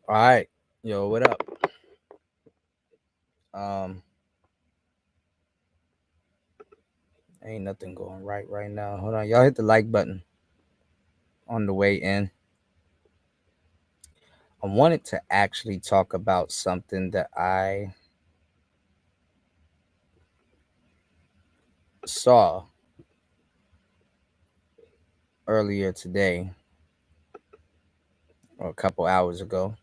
All right, yo, what up? Um, ain't nothing going right now. Hold on, y'all hit the like button on the way in. I wanted to actually talk about something that I saw earlier today, or a couple hours ago.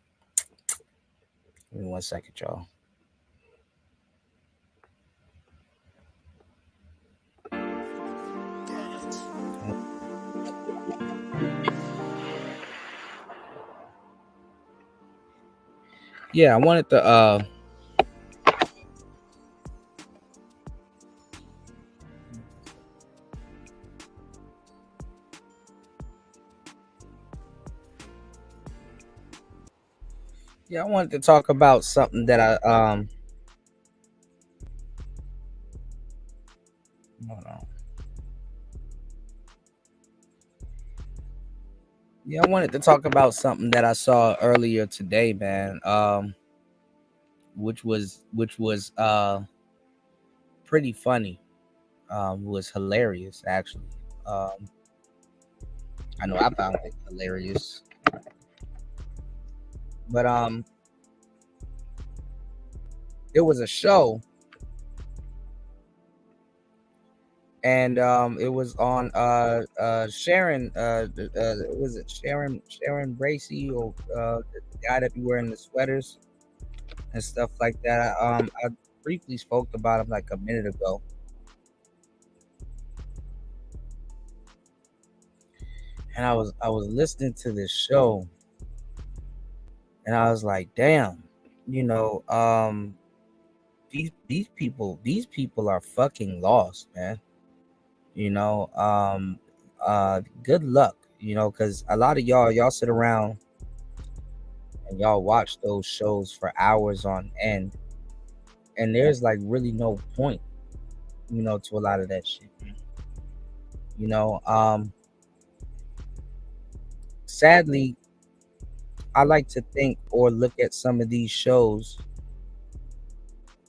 Give me 1 second, y'all. Yeah, I wanted to talk about something that I hold on. Yeah, I wanted to talk about something that I saw earlier today, man. Which was pretty funny. Was hilarious actually. Um, I know I found it hilarious, but it was a show, and it was on Sharon. Was it Sharon Bracy, or the guy that be wearing the sweaters and stuff like that? I briefly spoke about him like a minute ago, and I was listening to this show, and I was like, damn, you know, these people are fucking lost, man. You know, good luck, because a lot of y'all sit around and y'all watch those shows for hours on end, and there's like really no point, to a lot of that shit. You know, sadly, I like to think or look at some of these shows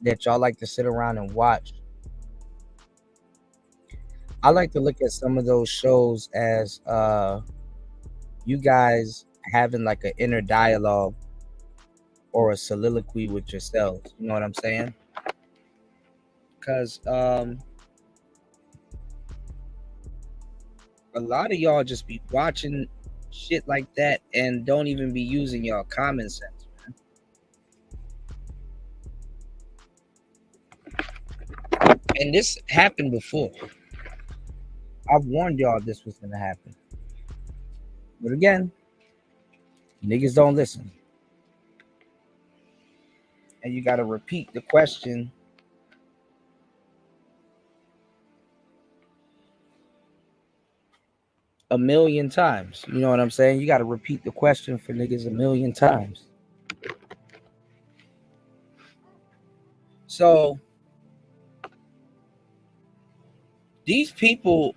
that y'all like to sit around and watch. I like to look at some of those shows as you guys having like an inner dialogue or a soliloquy with yourselves. You know what I'm saying? Because a lot of y'all just be watching shit like that and don't even be using y'all common sense. And this happened before. I've warned y'all this was gonna happen. But again, niggas don't listen. And you gotta repeat the question a million times. You know what I'm saying? You gotta repeat the question for niggas a million times. So these people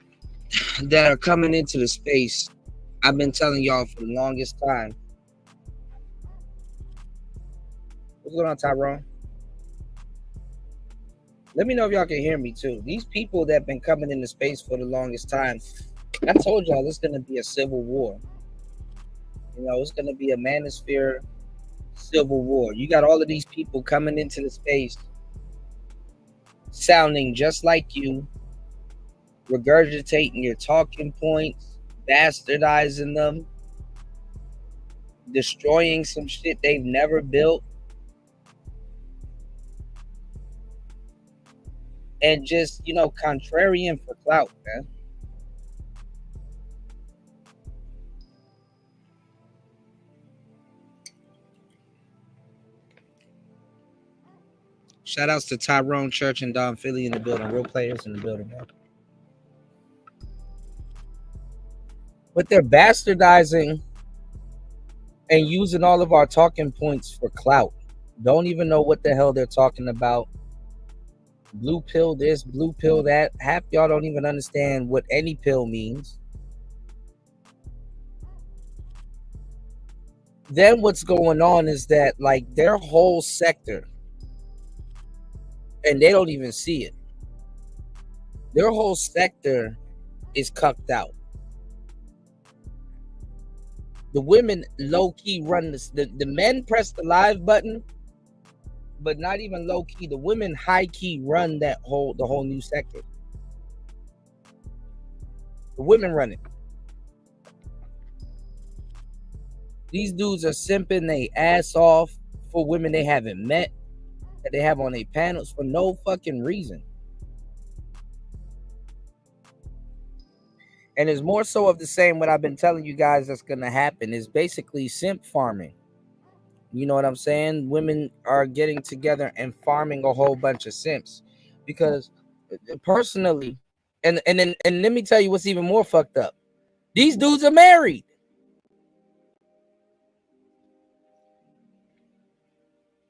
that are coming into the space, I've been telling y'all for the longest time. What's going on, Tyrone? Let me know if y'all can hear me too. These people that been coming into space for the longest time, I told y'all it's gonna be a civil war. It's gonna be a manosphere civil war. You got all of these people coming into the space, sounding just like you, regurgitating your talking points, bastardizing them, destroying some shit they've never built, and just, contrarian for clout, man. Shout outs to Tyrone Church and Don Philly in the building. Real players in the building, man. But they're bastardizing and using all of our talking points for clout. Don't even know what the hell they're talking about. Blue pill this, blue pill that. Half y'all don't even understand what any pill means. then what's going on is that like their whole sector, and they don't even see it, their whole sector is cucked out. The women low key run this. The men press the live button, but not even low key. The women high key run the whole new sector. The women run it. These dudes are simping they ass off for women they haven't met, that they have on their panels for no fucking reason. And it's more so of the same what I've been telling you guys that's gonna happen is basically simp farming. You know what I'm saying? Women are getting together and farming a whole bunch of simps. Because personally, and let me tell you what's even more fucked up. These dudes are married.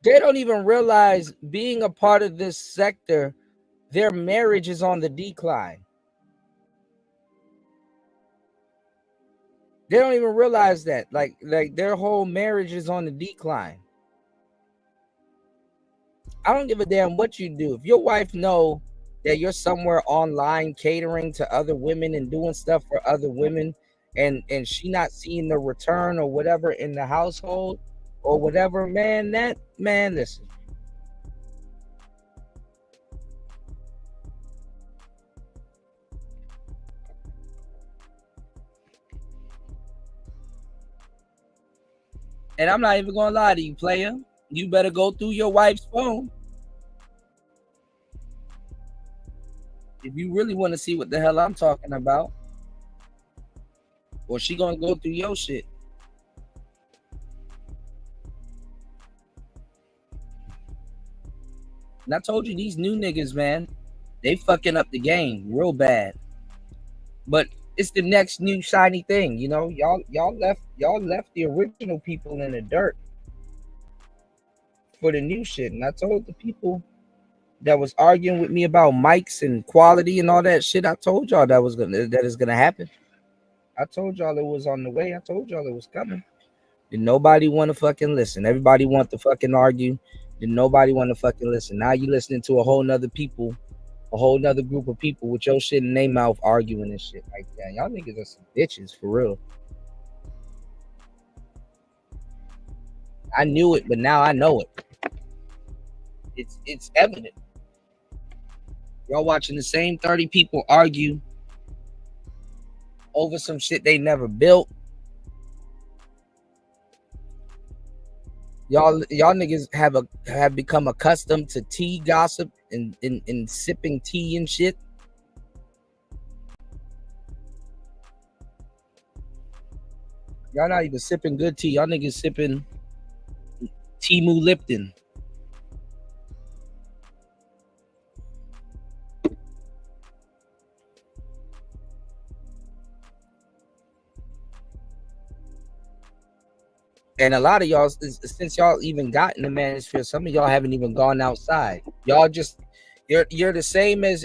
They don't even realize being a part of this sector, their marriage is on the decline. They don't even realize that. Like their whole marriage is on the decline. I don't give a damn what you do. If your wife know that you're somewhere online catering to other women and doing stuff for other women, and she not seeing the return or whatever in the household or whatever, man, listen. And I'm not even gonna lie to you, player. You better go through your wife's phone if you really want to see what the hell I'm talking about, or she gonna go through your shit. And I told you these new niggas, man, they fucking up the game real bad. But it's the next new shiny thing, you know. Y'all left the original people in the dirt for the new shit. And I told the people that was arguing with me about mics and quality and all that shit, I told y'all that is gonna happen. I told y'all it was on the way. I told y'all it was coming. Did nobody want to fucking listen? Everybody want to fucking argue. Did nobody want to fucking listen? Now you listening to a whole nother people, a whole nother group of people with your shit in their mouth arguing and shit like that. Y'all niggas are some bitches for real. I knew it, but now I know it. It's evident. Y'all watching the same 30 people argue over some shit they never built. Y'all niggas have become accustomed to tea gossip and sipping tea and shit. Y'all not even sipping good tea. Y'all niggas sipping Timu Lipton. And a lot of y'all, since y'all even got in the manosphere, some of y'all haven't even gone outside. Y'all just, you're the same as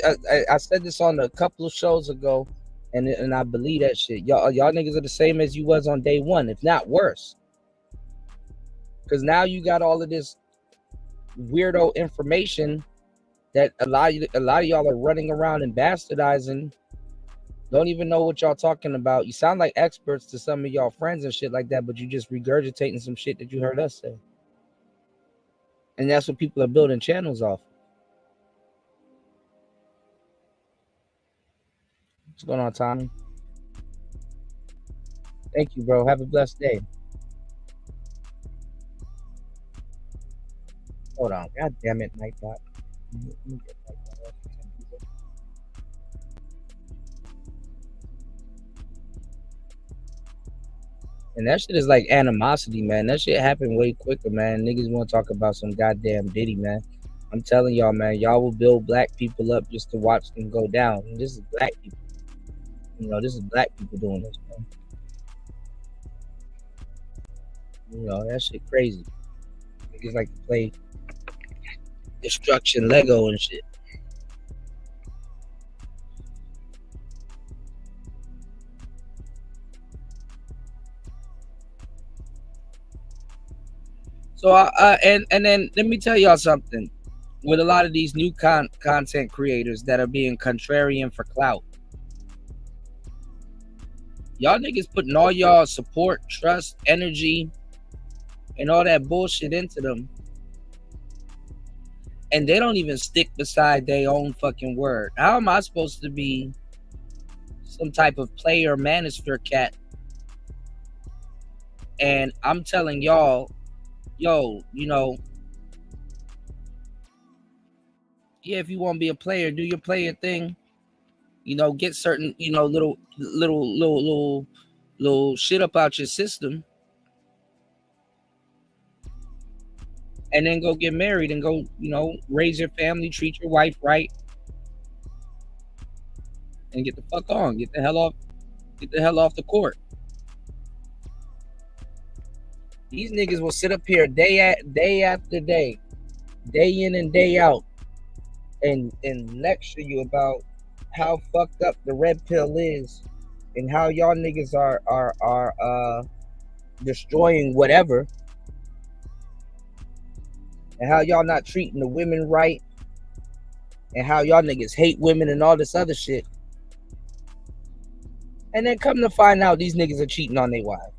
I said this on a couple of shows ago, and I believe that shit. Y'all niggas are the same as you was on day one, if not worse. Because now you got all of this weirdo information that a lot of y'all are running around and bastardizing. Don't even know what y'all talking about. You sound like experts to some of y'all friends and shit like that, but you just regurgitating some shit that you heard us say. And that's what people are building channels off. What's going on, Tommy? Thank you, bro. Have a blessed day. Hold on. God damn it, Nightbot. And that shit is like animosity, man. That shit happened way quicker, man. Niggas want to talk about some goddamn Diddy, man. I'm telling y'all, man, y'all will build black people up just to watch them go down. And this is black people. You know, this is black people doing this, man. You know, that shit crazy. Niggas like to play destruction Lego and shit. So and then let me tell y'all something. With a lot of these new content creators that are being contrarian for clout, y'all niggas putting all y'all support, trust, energy, and all that bullshit into them, and they don't even stick beside their own fucking word. How am I supposed to be some type of player manosphere cat, and I'm telling y'all, yo, yeah, if you want to be a player, do your player thing. Get certain, little shit up out your system, and then go get married and go, raise your family, treat your wife right, and get the fuck on. Get the hell off the court. These niggas will sit up here day after day in and day out, and lecture you about how fucked up the red pill is, and how y'all niggas are destroying whatever, and how y'all not treating the women right, and how y'all niggas hate women and all this other shit. And then come to find out these niggas are cheating on their wives.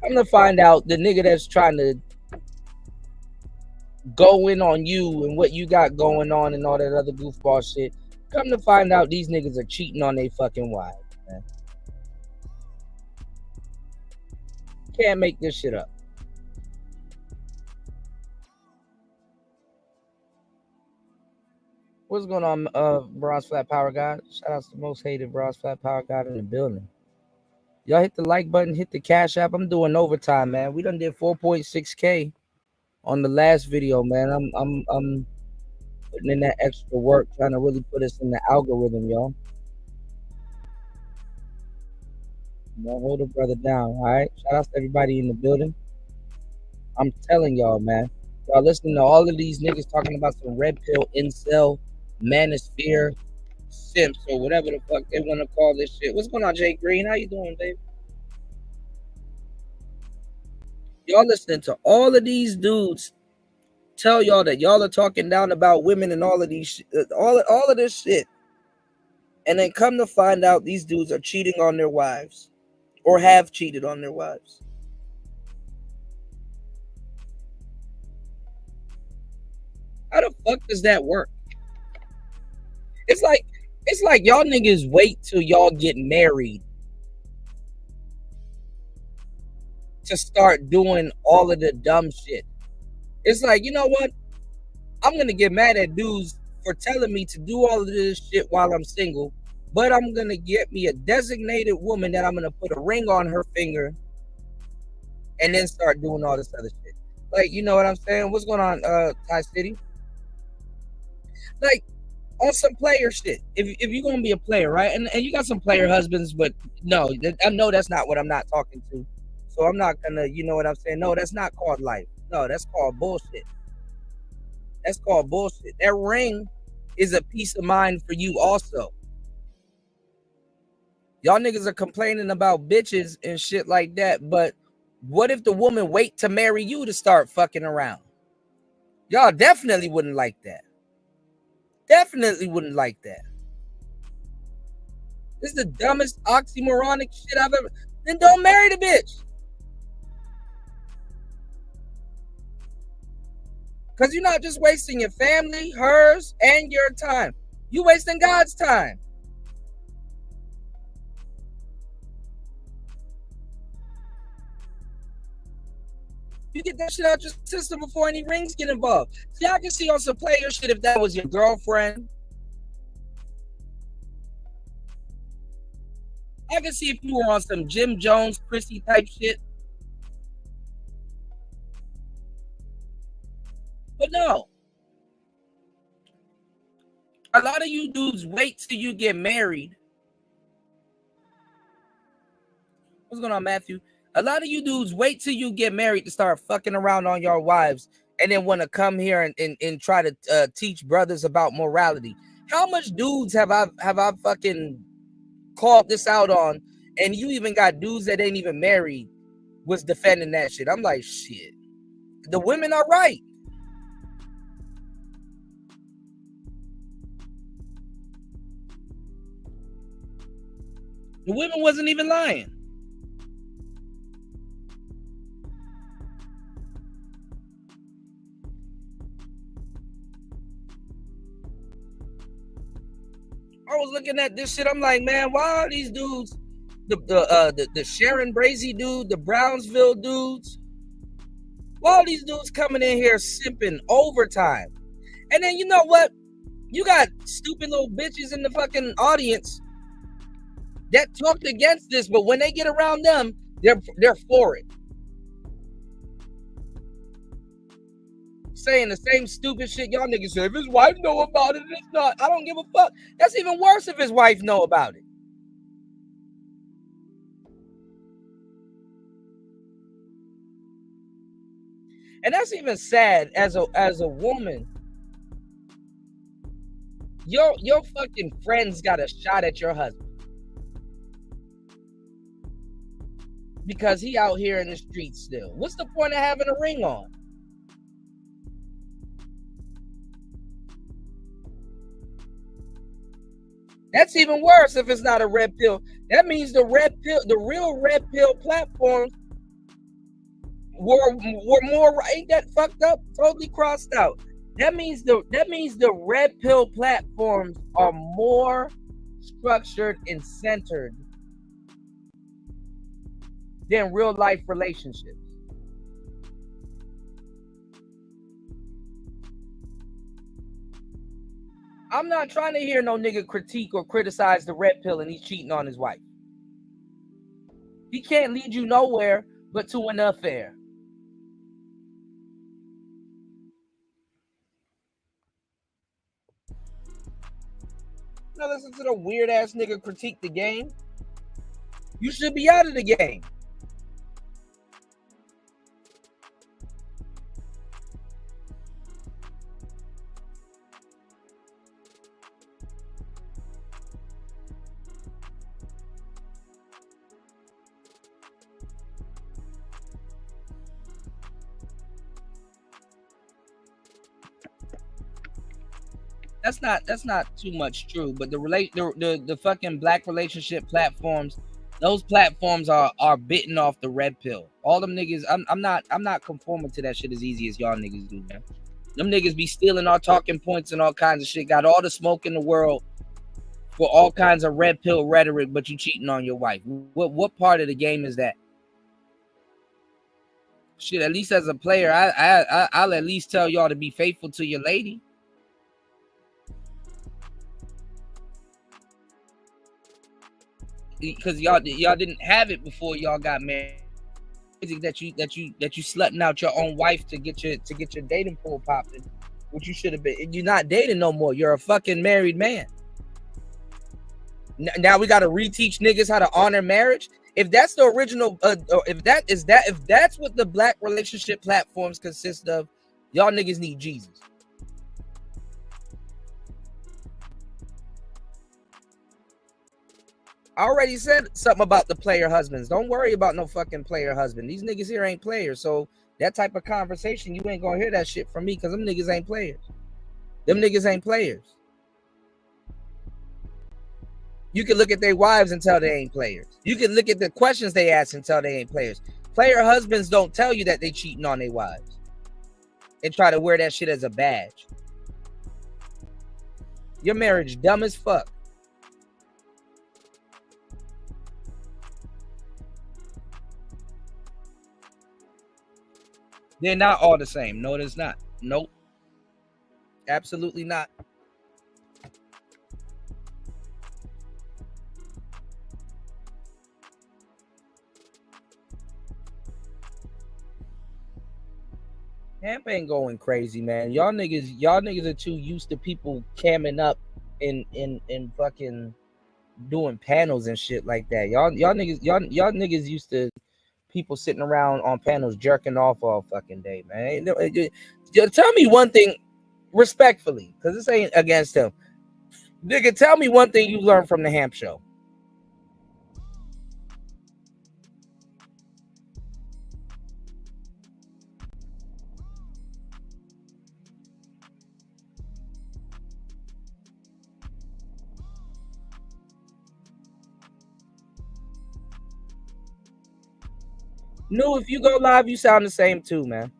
Come to find out the nigga that's trying to go in on you and what you got going on and all that other goofball shit. Come to find out these niggas are cheating on their fucking wives, man. Can't make this shit up. What's going on, Bronze Flat Power God? Shout out to the most hated Bronze Flat Power God in the building. Y'all hit the like button, hit the cash app. I'm doing overtime, man. We done did 4.6K on the last video, man. I'm putting in that extra work, trying to really put us in the algorithm, y'all. Hold a brother down, all right? Shout out to everybody in the building. I'm telling y'all, man. Y'all listening to all of these niggas talking about some red pill, incel, manosphere, simps, or whatever the fuck they want to call this shit. What's going on, Jay Green? How you doing, babe? Y'all listening to all of these dudes tell y'all that y'all are talking down about women and all of these all of this shit, and then come to find out these dudes are cheating on their wives or have cheated on their wives. How the fuck does that work? It's like y'all niggas wait till y'all get married to start doing all of the dumb shit. It's like, you know what? I'm gonna get mad at dudes for telling me to do all of this shit while I'm single, but I'm gonna get me a designated woman that I'm gonna put a ring on her finger and then start doing all this other shit. Like, you know what I'm saying? What's going on, Thai City? Like, on some player shit. If you're gonna be a player, right? And you got some player husbands, but no, I know that's not what I'm not talking to. So I'm not gonna, you know what I'm saying? No, that's not called life. No, that's called bullshit. That's called bullshit. That ring is a peace of mind for you also. Y'all niggas are complaining about bitches and shit like that, but what if the woman wait to marry you to start fucking around? Y'all definitely wouldn't like that. Definitely wouldn't like that. This is the dumbest oxymoronic shit I've ever. Then don't marry the bitch. Because you're not just wasting your family, hers, and your time. You wasting God's time. You get that shit out your system before any rings get involved. See, I can see on some player shit if that was your girlfriend. I can see if you were on some Jim Jones, Chrissy type shit. But no. A lot of you dudes wait till you get married. What's going on, Matthew? A lot of you dudes wait till you get married to start fucking around on your wives and then want to come here and try to teach brothers about morality. How much dudes have I fucking called this out on? And you even got dudes that ain't even married was defending that shit. I'm like, shit. The women are right. The women wasn't even lying. I was looking at this shit. I'm like, man, why are these dudes, the Sharon Brazy dude, the Brownsville dudes, why are these dudes coming in here simping overtime? And then you know what? You got stupid little bitches in the fucking audience that talked against this, but when they get around them, they're for it. Saying the same stupid shit y'all niggas say. If his wife know about it, it's not. I don't give a fuck. That's even worse if his wife know about it. And that's even sad as a woman. Your fucking friends got a shot at your husband because he out here in the streets still. What's the point of having a ring on? That's even worse if it's not a red pill. That means the real red pill platforms were more. Ain't that fucked up? Totally crossed out. That means the red pill platforms are more structured and centered than real life relationships. I'm not trying to hear no nigga critique or criticize the red pill and he's cheating on his wife. He can't lead you nowhere but to an affair. Now listen to the weird ass nigga critique the game. You should be out of the game. That's not too much true, but the fucking black relationship platforms, those platforms are bitten off the red pill. All them niggas, I'm not conforming to that shit as easy as y'all niggas do, man. Them niggas be stealing our talking points and all kinds of shit. Got all the smoke in the world for all kinds of red pill rhetoric, but you cheating on your wife. What part of the game is that? Shit, at least as a player, I'll at least tell y'all to be faithful to your lady. Because y'all didn't have it before y'all got married. That you slutting out your own wife to get your dating pool popping, which you should have been. You're not dating no more. You're a fucking married man. Now we got to reteach niggas how to honor marriage. If that's the original, if that's what the black relationship platforms consist of, y'all niggas need Jesus. I already said something about the player husbands. Don't worry about no fucking player husband. These niggas here ain't players. So that type of conversation, you ain't gonna hear that shit from me because them niggas ain't players. Them niggas ain't players. You can look at their wives and tell they ain't players. You can look at the questions they ask and tell they ain't players. Player husbands don't tell you that they cheating on their wives and try to wear that shit as a badge. Your marriage dumb as fuck. They're not all the same. No, it's not. Nope. Absolutely not. Hamp ain't going crazy, man. Y'all niggas are too used to people camming up and fucking doing panels and shit like that. Y'all niggas used to people sitting around on panels jerking off all fucking day, man. Tell me one thing respectfully, because this ain't against him. Nigga, tell me one thing you learned from the Hamp Show. No, if you go live, you sound the same too, man.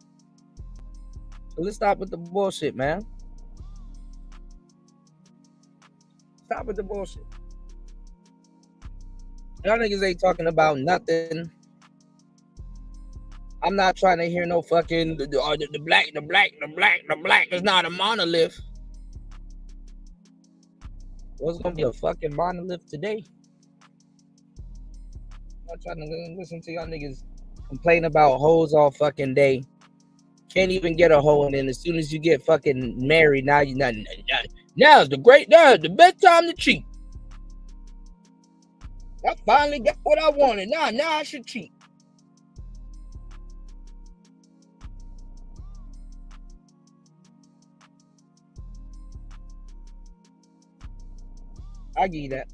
So let's stop with the bullshit, man. Stop with the bullshit. Y'all niggas ain't talking about nothing. I'm not trying to hear no fucking the black is not a monolith. What's gonna be a fucking monolith today? I'm not trying to listen to y'all niggas complain about hoes all fucking day. Can't even get a hoe, and then as soon as you get fucking married, now you not. Now's the best time to cheat. I finally got what I wanted. Now I should cheat. I give you that.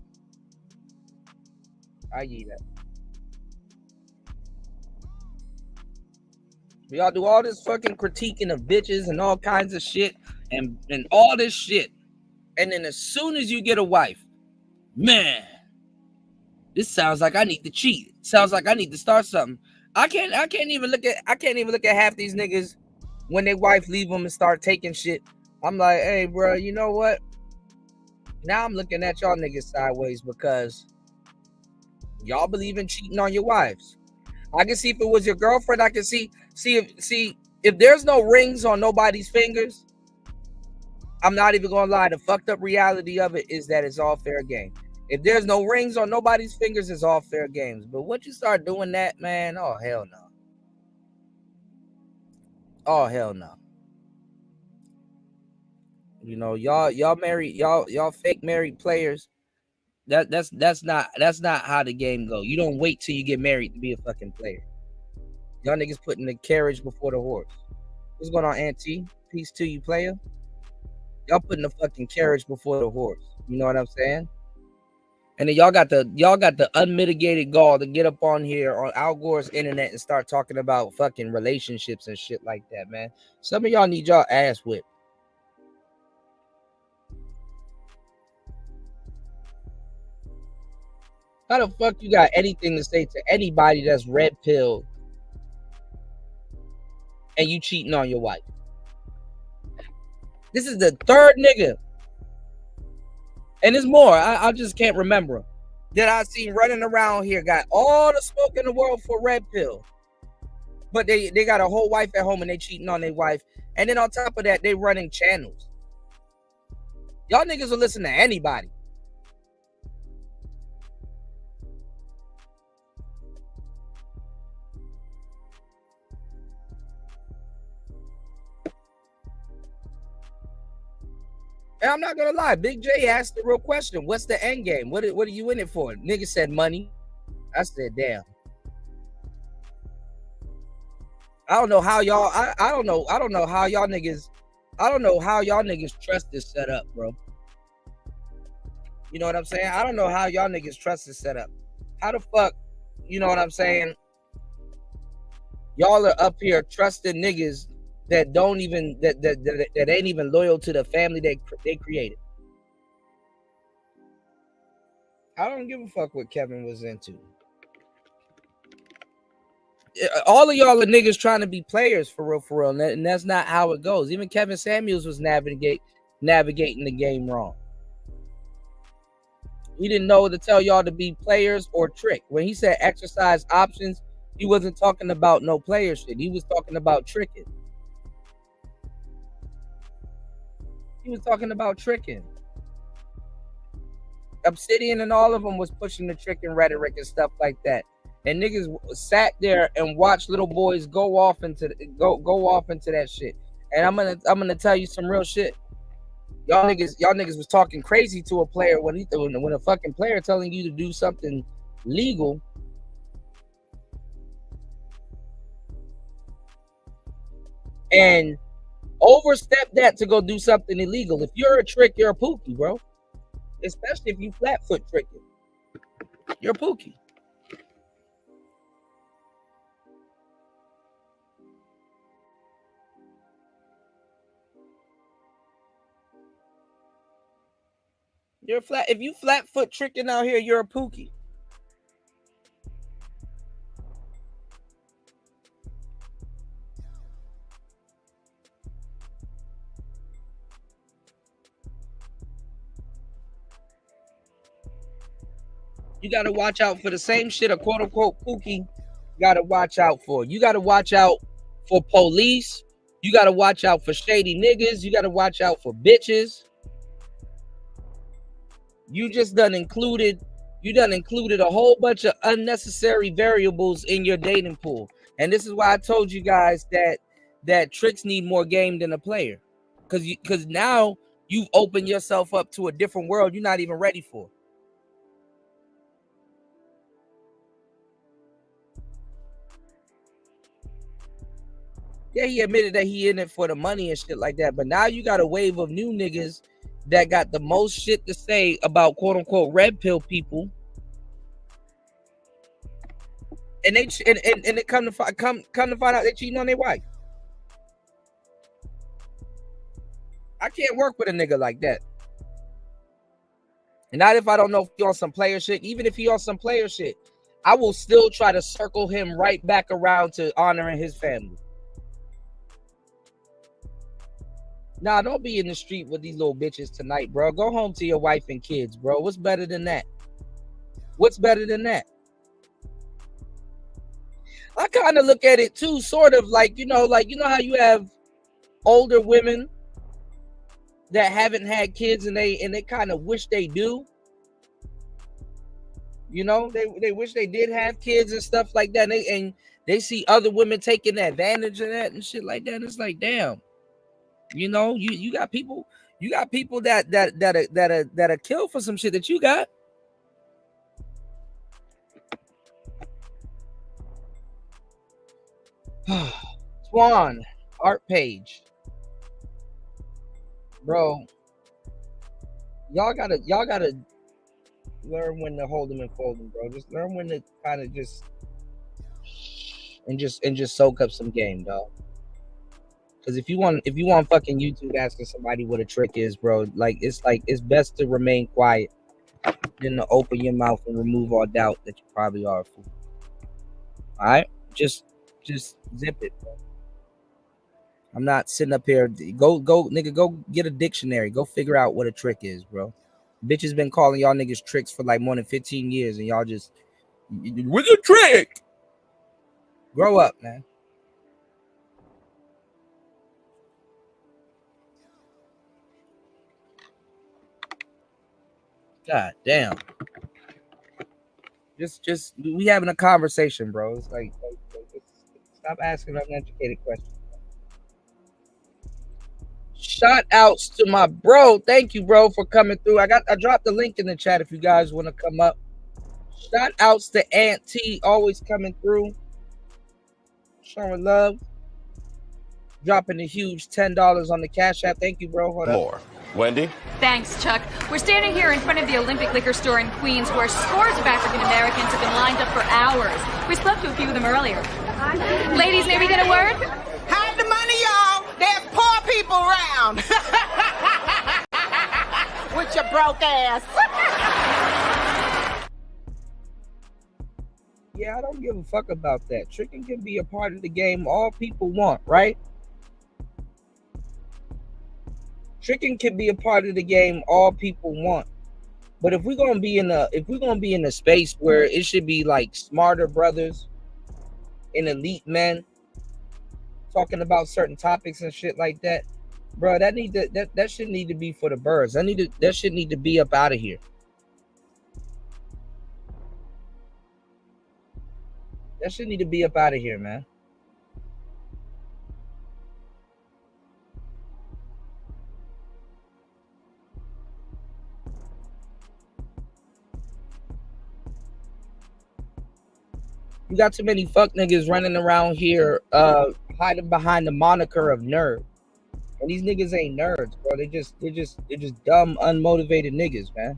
Y'all do all this fucking critiquing of bitches and all kinds of shit and all this shit. And then as soon as you get a wife, man, this sounds like I need to cheat. Sounds like I need to start something. I can't even look at half these niggas when their wife leave them and start taking shit. I'm like, hey, bro, you know what? Now I'm looking at y'all niggas sideways because y'all believe in cheating on your wives. I can see if it was your girlfriend. I can see if there's no rings on nobody's fingers. I'm not even gonna lie. The fucked up reality of it is that it's all fair game. If there's no rings on nobody's fingers, it's all fair games. But once you start doing that, man, oh hell no. Oh hell no. You know, y'all married, y'all fake married players. That's not how the game go. You don't wait till you get married to be a fucking player. Y'all niggas putting the carriage before the horse. What's going on, Auntie? Peace to you, player. Y'all putting the fucking carriage before the horse. You know what I'm saying? And then y'all got the unmitigated gall to get up on here on Al Gore's internet and start talking about fucking relationships and shit like that, man. Some of y'all need y'all ass whipped. How the fuck you got anything to say to anybody that's red pilled and you cheating on your wife? This is the third nigga. And there's more. I just can't remember that I seen running around here. Got all the smoke in the world for red pill. But they got a whole wife at home and they cheating on their wife. And then on top of that, they running channels. Y'all niggas will listen to anybody. And I'm not gonna lie, Big J asked the real question. What's the end game? What are you in it for? Nigga said money. I said, damn. I don't know how y'all I don't know how y'all niggas trust is set up, bro. You know what I'm saying? I don't know how y'all niggas trust is set up. How the fuck, you know what I'm saying? Y'all are up here trusting niggas that don't even that ain't even loyal to the family they created. I don't give a fuck what Kevin was into. All of y'all are niggas trying to be players for real, and that's not how it goes. Even Kevin Samuels was navigating the game wrong. He didn't know to tell y'all to be players or trick. When he said exercise options, he wasn't talking about no player shit. He was talking about tricking. He was talking about tricking. Obsidian and all of them was pushing the tricking rhetoric and stuff like that. And niggas sat there and watched little boys go off into that shit. And I'm gonna tell you some real shit. Y'all niggas was talking crazy to a player when a fucking player telling you to do something legal. and overstep that to go do something illegal. If you're a trick, you're a pookie, bro. Especially if you flat foot tricking. You're a pookie. You're flat. If you flat foot tricking out here, you're a pookie. You got to watch out for the same shit a quote unquote pookie got to watch out for. You got to watch out for police. You got to watch out for shady niggas. You got to watch out for bitches. You done included a whole bunch of unnecessary variables in your dating pool. And this is why I told you guys that tricks need more game than a player. Because now you've opened yourself up to a different world you're not even ready for. Yeah, he admitted that he in it for the money and shit like that. But now you got a wave of new niggas that got the most shit to say about quote unquote red pill people. And they come to find out they cheating on their wife. I can't work with a nigga like that. And not if I don't know if he on some player shit. Even if he on some player shit, I will still try to circle him right back around to honoring his family. Nah, don't be in the street with these little bitches tonight, bro. Go home to your wife and kids, bro. What's better than that? What's better than that? I kind of look at it too, sort of like, you know how you have older women that haven't had kids and they kind of wish they do. You know, they wish they did have kids and stuff like that. And they see other women taking advantage of that and shit like that. And it's like, damn. You know, you got people that kill for some shit that you got. Swan art page, bro. Y'all gotta learn when to hold them and fold them, bro. Just learn when to kind of just soak up some game, dog. Because if you want fucking YouTube asking somebody what a trick is, bro, it's best to remain quiet than to open your mouth and remove all doubt that you probably are a fool. All right, just zip it, bro. I'm not sitting up here. Go nigga, go get a dictionary. Go figure out what a trick is, bro. Bitches been calling y'all niggas tricks for like more than 15 years, and y'all just what's a trick? Grow up, man. God damn. Just we having a conversation, bro. It's like stop asking uneducated questions. Shout outs to my bro. Thank you, bro, for coming through. I dropped the link in the chat if you guys want to come up. Shout outs to Aunt T, always coming through. Showing love. Dropping a huge $10 on the Cash App. Thank you, bro. Hold More. Wendy? Thanks, Chuck. We're standing here in front of the Olympic Liquor Store in Queens where scores of African Americans have been lined up for hours. We spoke to a few of them earlier. Ladies, may we get a word? Hide the money, y'all. There's poor people around. With your broke ass. Yeah, I don't give a fuck about that. Tricking can be a part of the game all people want, right? Tricking can be a part of the game all people want. But if we're gonna be in a space where it should be like smarter brothers and elite men talking about certain topics and shit like that, bro, that shit need to be for the birds. That shit need to be up out of here. That shit need to be up out of here, man. You got too many fuck niggas running around here hiding behind the moniker of nerd. And these niggas ain't nerds, bro. They're just dumb, unmotivated niggas, man.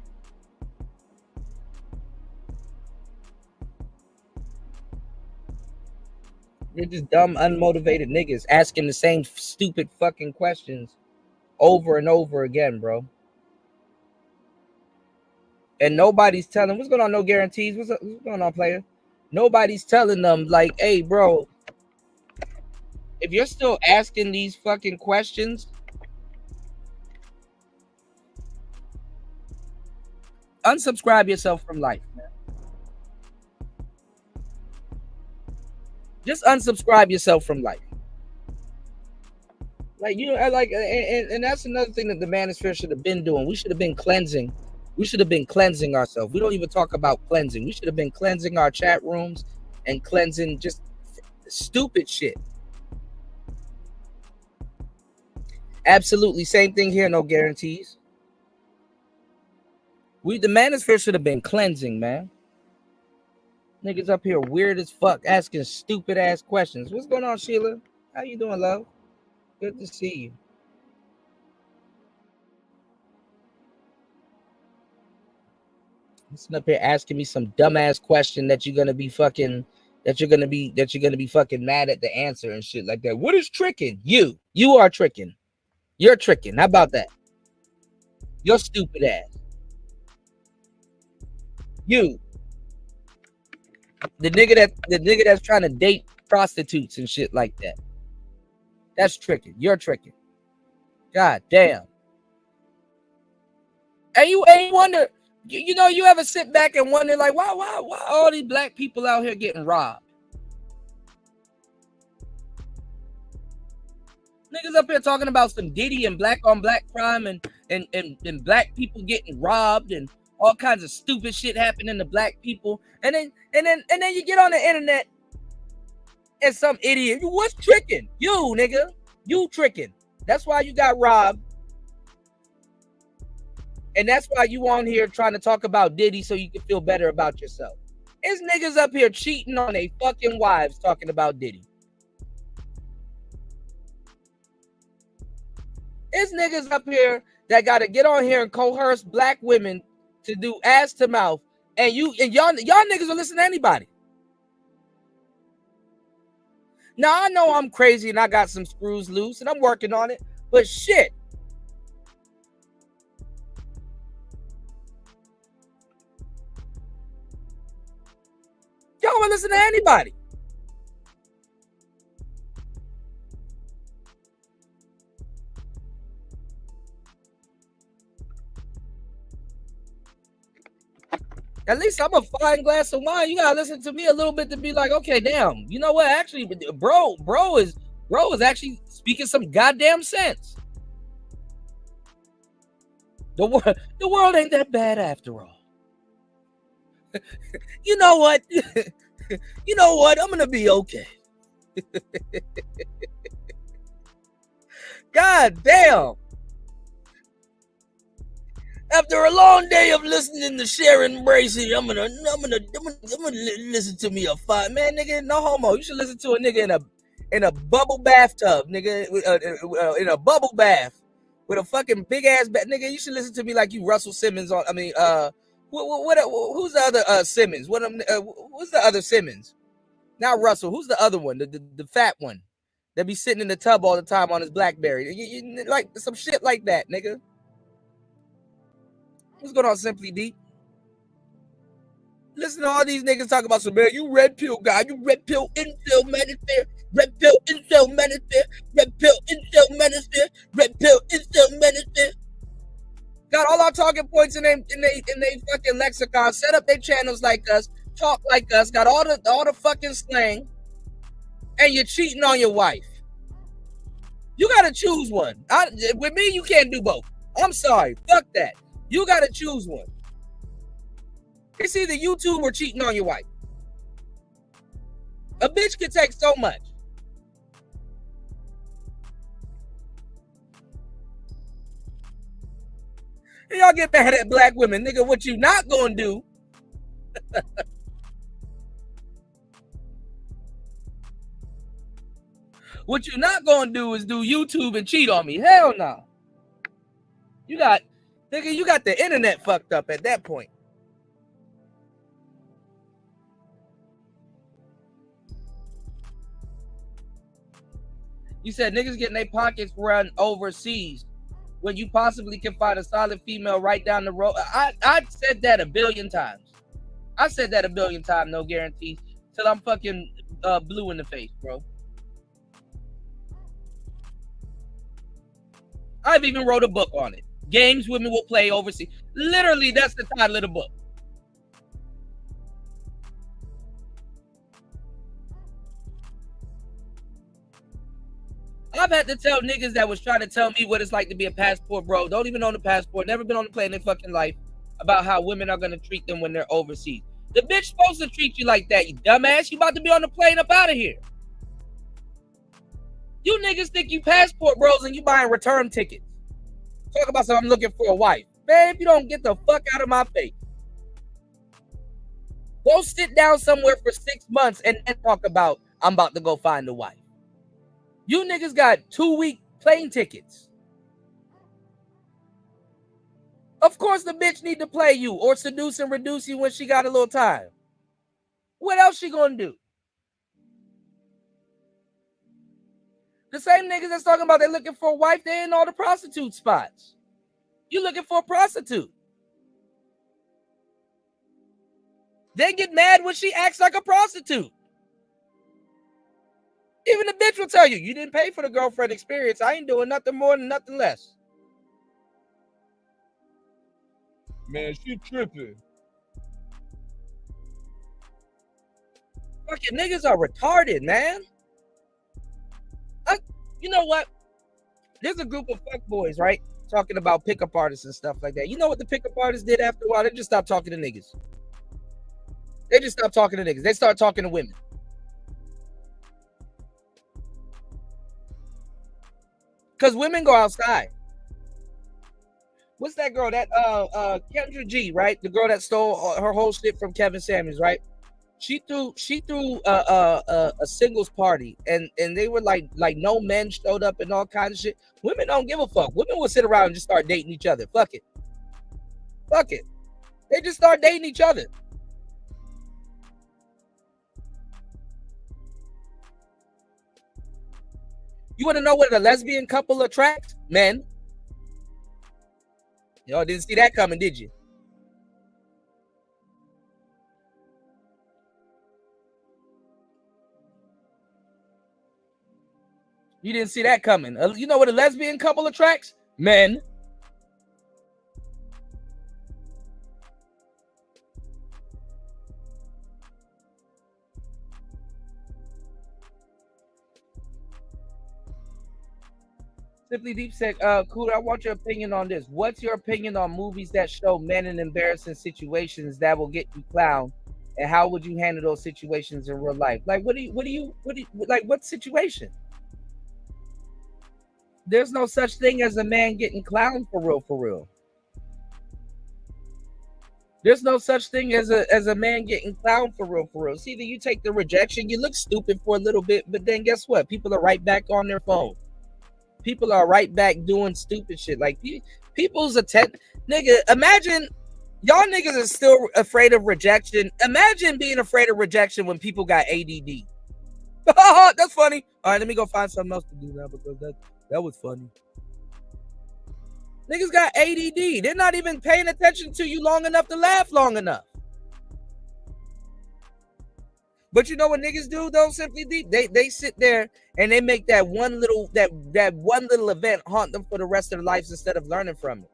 They're just dumb, unmotivated niggas asking the same stupid fucking questions over and over again, bro. And nobody's telling what's going on. No guarantees. What's going on, player? Nobody's telling them like, hey, bro, if you're still asking these fucking questions, unsubscribe yourself from life, man. Just unsubscribe yourself from life. Like, you know, like, and that's another thing that the manosphere should have been doing. We should have been cleansing. We should have been cleansing ourselves. We don't even talk about cleansing. We should have been cleansing our chat rooms and cleansing just stupid shit. Absolutely. Same thing here. No guarantees. The manosphere should have been cleansing, man. Niggas up here weird as fuck asking stupid ass questions. What's going on, Sheila? How you doing, love? Good to see you. Listen up here asking me some dumbass question that you're gonna be fucking mad at the answer and shit like that. What is tricking? You are tricking. You're tricking. How about that? You're stupid ass. You. The nigga that's trying to date prostitutes and shit like that. That's tricking. You're tricking. God damn. And you wonder, you know, you ever sit back and wonder like, why all these black people out here getting robbed? Niggas up here talking about some Diddy and black on black crime and black people getting robbed and all kinds of stupid shit happening to black people. And then you get on the internet and some idiot, what's tricking? You, nigga, you tricking. That's why you got robbed. And that's why you on here trying to talk about Diddy so you can feel better about yourself. There's niggas up here cheating on their fucking wives talking about Diddy. There's niggas up here that got to get on here and coerce black women to do ass to mouth, and y'all niggas will listen to anybody. Now I know I'm crazy and I got some screws loose and I'm working on it, but shit. Y'all will listen to anybody. At least I'm a fine glass of wine. You gotta listen to me a little bit to be like, okay, damn. You know what? Actually, bro is actually speaking some goddamn sense. The world ain't that bad after all. You know what? You know what? I'm gonna be okay. God damn. After a long day of listening to Sharon embracing, I'm gonna listen to me a fine man, nigga. No homo. You should listen to a nigga in a bubble bathtub, nigga. In a bubble bath with a fucking big ass nigga. You should listen to me like you Russell Simmons on. I mean, who's the other Simmons? Who's the other Simmons? Not Russell. Who's the other one? The fat one that be sitting in the tub all the time on his BlackBerry. You like some shit like that, nigga. What's going on, Simply Deep? Listen to all these niggas talk about some, man, you red pill guy, you red pill incel manosphere, red pill incel manosphere, red pill incel manosphere, red pill incel manosphere. Got all our talking points in they fucking lexicon, set up their channels like us, talk like us, got all the fucking slang, and you're cheating on your wife. You gotta choose one. With me, you can't do both. I'm sorry, fuck that. You gotta choose one. It's either YouTube or cheating on your wife. A bitch can take so much. And y'all get mad at black women. Nigga, what you not gonna do? What you're not gonna do is do YouTube and cheat on me. Hell no. You got the internet fucked up at that point. You said niggas getting their pockets run overseas when you possibly can find a solid female right down the road. I said that a billion times. I said that a billion times, no guarantees, till I'm fucking blue in the face, bro. I've even wrote a book on it. Games women will play overseas. Literally, that's the title of the book. I've had to tell niggas that was trying to tell me what it's like to be a passport bro, don't even own a passport, never been on a plane in their fucking life, about how women are going to treat them when they're overseas. The bitch supposed to treat you like that, you dumbass. You about to be on the plane up out of here. You niggas think you passport bros and you buying return tickets. Talk about something, I'm looking for a wife. Man, if you don't get the fuck out of my face. Go sit down somewhere for 6 months and then talk about, I'm about to go find a wife. You niggas got 2-week plane tickets. Of course the bitch need to play you or seduce and reduce you when she got a little time. What else she gonna do? The same niggas that's talking about they looking for a wife, they in all the prostitute spots. You looking for a prostitute. They get mad when she acts like a prostitute. Even the bitch will tell you, you didn't pay for the girlfriend experience. I ain't doing nothing more than nothing less. Man, she tripping. Fucking niggas are retarded, man. You know what? There's a group of fuckboys, right? Talking about pickup artists and stuff like that. You know what the pickup artists did after a while? They just stopped talking to niggas. They just stopped talking to niggas. They start talking to women. Because women go outside. What's that girl? That Kendra G, right? The girl that stole her whole shit from Kevin Samuels, right? She threw a singles party, and they were like no men showed up and all kinds of shit. Women don't give a fuck. Women will sit around and just start dating each other. Fuck it. Fuck it. They just start dating each other. You want to know what a lesbian couple attracts? Men. Y'all didn't see that coming, did you? You didn't see that coming. You know what a lesbian couple attracts? Men. Simply Deep said, Cooler, I want your opinion on this. What's your opinion on movies that show men in embarrassing situations that will get you clowned? And how would you handle those situations in real life? Like, what do you like, what situation? There's no such thing as a man getting clowned for real. There's no such thing as a man getting clowned for real. See, that you take the rejection, you look stupid for a little bit, but then guess what? People are right back on their phone. People are right back doing stupid shit. Like people's nigga, imagine y'all niggas are still afraid of rejection. Imagine being afraid of rejection when people got ADD. That's funny. All right, let me go find something else to do now because that was funny. Niggas got ADD. They're not even paying attention to you long enough to laugh long enough. But you know what niggas do though, Simply Deep? They sit there and they make that one little event haunt them for the rest of their lives instead of learning from it.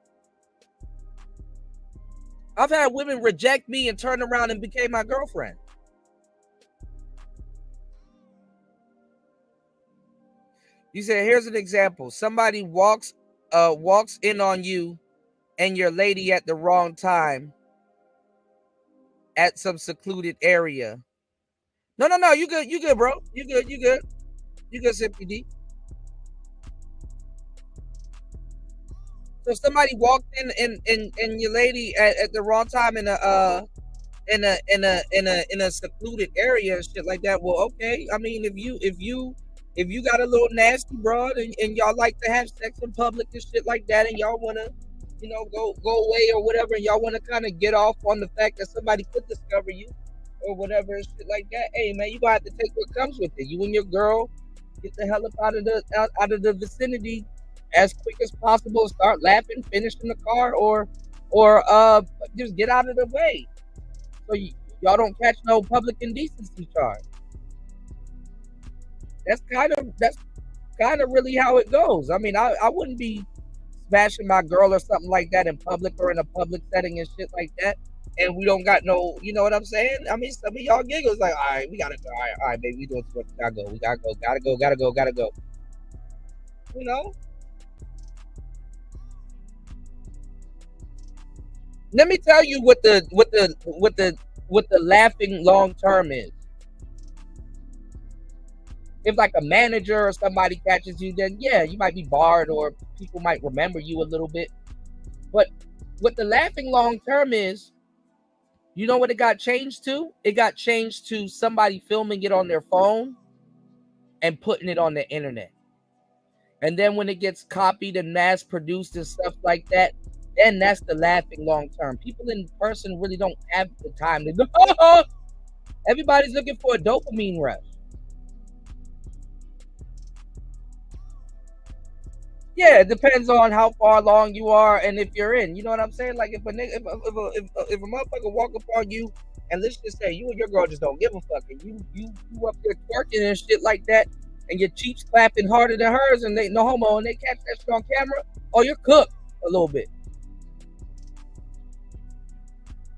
I've had women reject me and turn around and became my girlfriend. You said, here's an example. Somebody walks in on you and your lady at the wrong time at some secluded area. No, you good, bro. You good, Simply Deep. So somebody walked in your lady at the wrong time in a secluded area and shit like that. Well, okay. I mean, if you if you got a little nasty broad and y'all like to have sex in public and shit like that, and y'all wanna, go away or whatever, and y'all wanna kind of get off on the fact that somebody could discover you or whatever and shit like that, hey man, you gonna have to take what comes with it. You and your girl get the hell up out of the vicinity as quick as possible. Start laughing, finish in the car, or just get out of the way so y'all don't catch no public indecency charge. That's kind of really how it goes. I mean, I wouldn't be smashing my girl or something like that in public or in a public setting and shit like that. And we don't got no, you know what I'm saying? I mean, some of y'all giggles like, all right, we gotta go. All right, baby, we doing too much. Gotta go. We gotta go. You know? Let me tell you what the laughing long term is. If like a manager or somebody catches you, then yeah, you might be barred or people might remember you a little bit. But what the laughing long term is, you know what it got changed to? It got changed to somebody filming it on their phone and putting it on the internet. And then when it gets copied and mass produced and stuff like that, then that's the laughing long term. People in person really don't have the time to go. Everybody's looking for a dopamine rush. Yeah, it depends on how far along you are and if you're in. You know what I'm saying? Like if a nigga, if a motherfucker walk up on you, and let's just say you and your girl just don't give a fuck, and you up there twerking and shit like that, and your cheeks clapping harder than hers, and they no homo, and they catch that shit on camera, or you're cooked a little bit.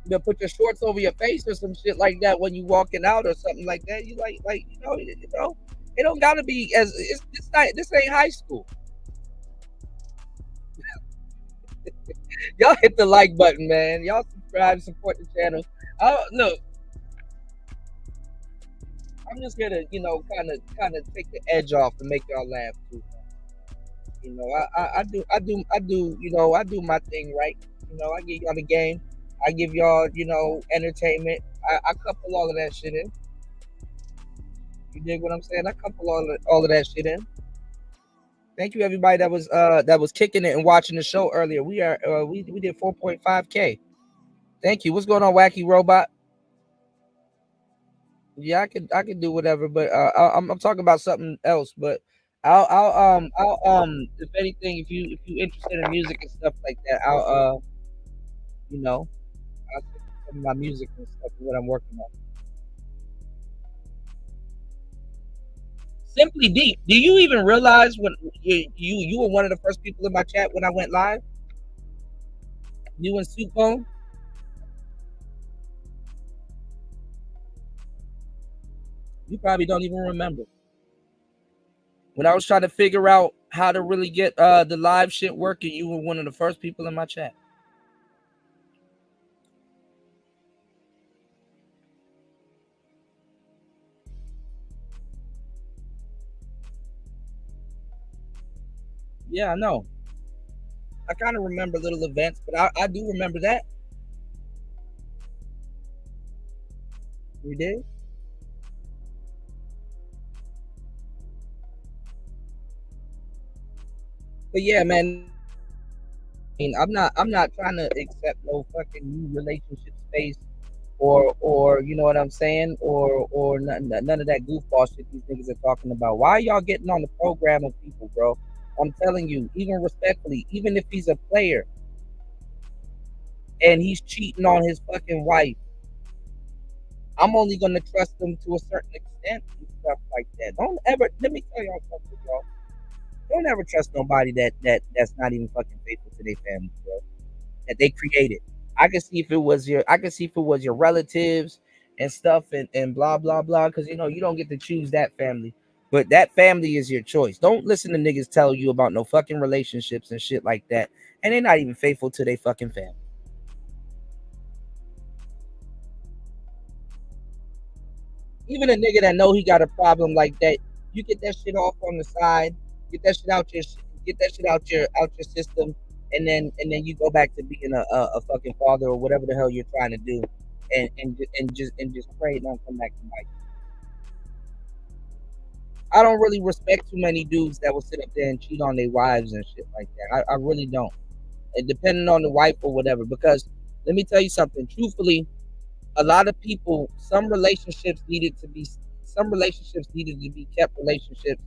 You put your shorts over your face or some shit like that when you walking out or something like that. You like it don't gotta be as this ain't high school. Y'all hit the like button, man. Y'all subscribe, support the channel. Look, I'm just gonna, kind of take the edge off and make y'all laugh too. I do my thing right. I give y'all the game. I give y'all, entertainment. I couple all of that shit in. You dig what I'm saying? I couple all of that shit in. Thank you everybody that was kicking it and watching the show earlier. We did 4.5K. Thank you. What's going on, Wacky Robot? Yeah, I could do whatever, but I'm talking about something else. But I'll if anything, if you interested in music and stuff like that, I'll send you some of my music and stuff and what I'm working on. Simply Deep. Do you even realize when you were one of the first people in my chat when I went live? You and Supone? You probably don't even remember. When I was trying to figure out how to really get the live shit working, you were one of the first people in my chat. Yeah, I know. I kind of remember little events, but I do remember that. You did? But yeah, man. I mean, I'm not trying to accept no fucking new relationship space or you know what I'm saying, or none of that goofball shit these niggas are talking about. Why are y'all getting on the program of people, bro? I'm telling you, even respectfully, even if he's a player and he's cheating on his fucking wife, I'm only gonna trust him to a certain extent and stuff like that. Don't ever, let me tell y'all something, bro. Don't ever trust nobody that's not even fucking faithful to their family, bro. That they created. I can see if it was your relatives and stuff and blah blah blah, because you don't get to choose that family. But that family is your choice. Don't listen to niggas tell you about no fucking relationships and shit like that. And they're not even faithful to their fucking family. Even a nigga that know he got a problem like that, you get that shit off on the side, get that shit out your system, and then you go back to being a fucking father or whatever the hell you're trying to do, and just pray it don't come back to bite. I don't really respect too many dudes that will sit up there and cheat on their wives and shit like that. I really don't. And depending on the wife or whatever, because let me tell you something. Truthfully, a lot of people, some relationships needed to be kept relationships,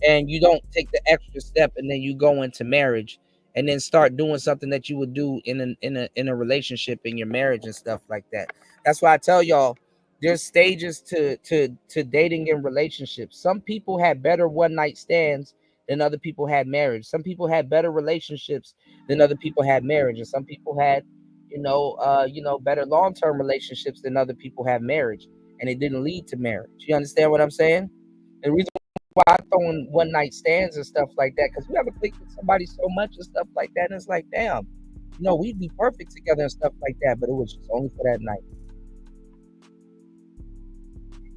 and you don't take the extra step and then you go into marriage and then start doing something that you would do in a relationship in your marriage and stuff like that. That's why I tell y'all there's stages to dating and relationships. Some people had better one night stands than other people had marriage. Some people had better relationships than other people had marriage, and some people had better long-term relationships than other people have marriage, and it didn't lead to marriage. You understand what I'm saying? The reason why I throw in one night stands and stuff like that, because you ever click with somebody so much and stuff like that, and it's like, damn, we'd be perfect together and stuff like that, but it was just only for that night.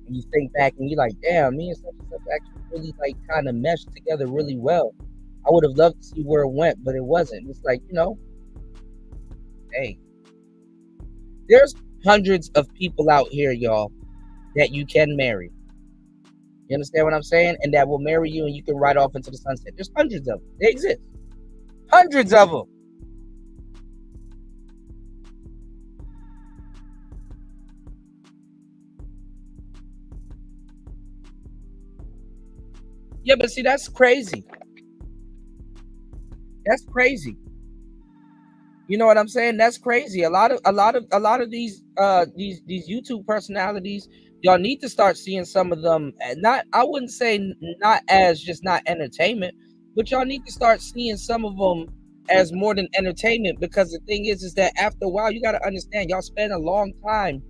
And you think back and you're like, damn, me and such and such actually really like kind of meshed together really well. I would have loved to see where it went, but it wasn't. It's like, hey, there's hundreds of people out here, y'all, that you can marry. You understand what I'm saying? And that will marry you and you can ride off into the sunset. There's hundreds of them. They exist. Hundreds of them. Yeah, but see, that's crazy. That's crazy. You know what I'm saying? That's crazy. A lot of these YouTube personalities, y'all need to start seeing some of them. Not, I wouldn't say not as just not entertainment, but y'all need to start seeing some of them as more than entertainment. Because the thing is that after a while, you got to understand, y'all spend a long time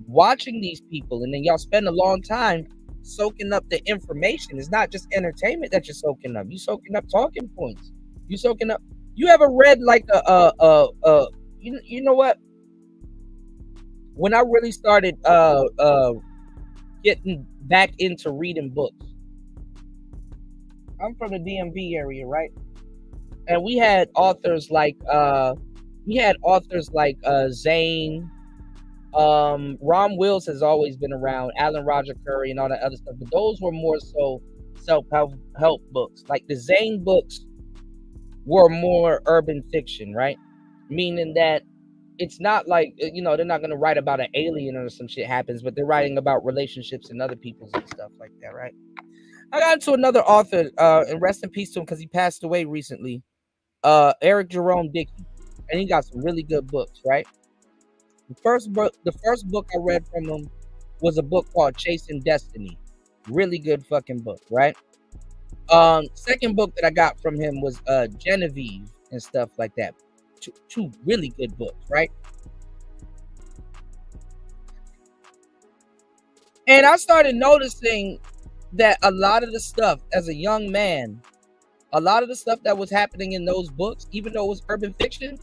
watching these people, and then y'all spend a long time soaking up the information. It's not just entertainment that you're soaking up. You soaking up talking points. You soaking up. You ever read like you know what? When I really started getting back into reading books, I'm from the DMV area, right? And we had authors like Zane, Ron Wills has always been around, Alan Roger Curry and all that other stuff, but those were more so self-help books. Like the Zane books were more urban fiction, right? Meaning that it's not like, they're not going to write about an alien or some shit happens, but they're writing about relationships and other people's and stuff like that, right? I got into another author, and rest in peace to him because he passed away recently, Eric Jerome Dickey, and he got some really good books, right? The first book I read from him was a book called Chasing Destiny. Really good fucking book, right? Second book that I got from him was Genevieve and stuff like that. Two really good books, right? And I started noticing that a lot of the stuff as a young man, a lot of the stuff that was happening in those books, even though it was urban fiction,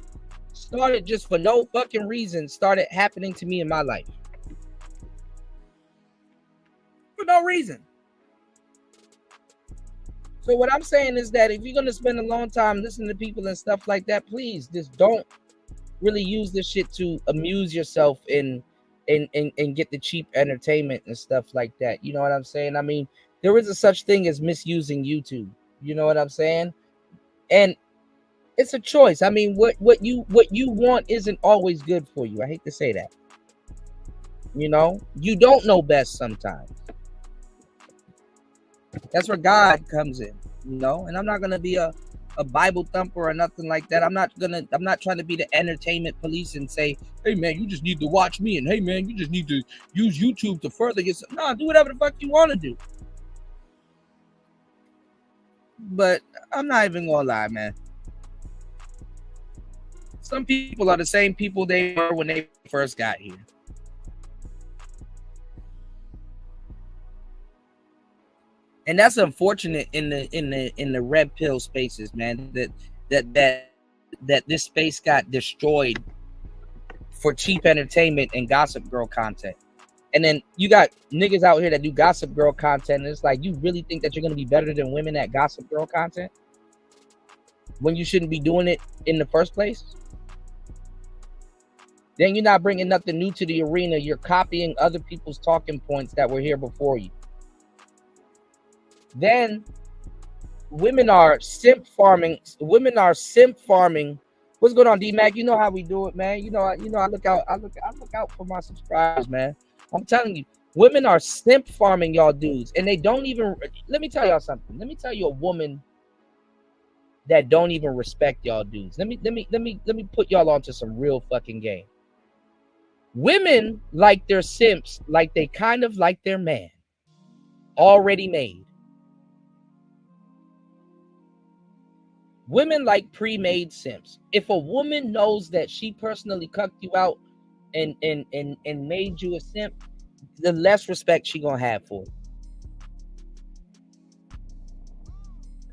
started just for no fucking reason, started happening to me in my life. For no reason. So what I'm saying is that if you're going to spend a long time listening to people and stuff like that, please just don't really use this shit to amuse yourself and get the cheap entertainment and stuff like that. You know what I'm saying? I mean, there is a such thing as misusing YouTube. You know what I'm saying? And it's a choice. I mean, what you want isn't always good for you. I hate to say that. You don't know best sometimes. That's where God comes in, and I'm not gonna be a Bible thumper or nothing like that. I'm not trying to be the entertainment police and say, hey man, you just need to watch me, and hey man, you just need to use YouTube to further yourself. No, do whatever the fuck you want to do. But I'm not even gonna lie, man. Some people are the same people they were when they first got here. And that's unfortunate in the red pill spaces, man. That this space got destroyed for cheap entertainment and gossip girl content. And then you got niggas out here that do gossip girl content, and it's like, you really think that you're gonna be better than women at gossip girl content when you shouldn't be doing it in the first place? Then you're not bringing nothing new to the arena. You're copying other people's talking points that were here before you. Then women are simp farming. Women are simp farming. What's going on, D-Mac? You know how we do it, man. I look out. I look out for my subscribers, man. I'm telling you, women are simp farming y'all dudes, and they don't even. Let me tell y'all something. Let me tell you a woman that don't even respect y'all dudes. Let me put y'all onto some real fucking game. Women like their simps, like they kind of like their man already made. Women like pre-made simps. If a woman knows that she personally cucked you out and made you a simp, the less respect she gonna have for you.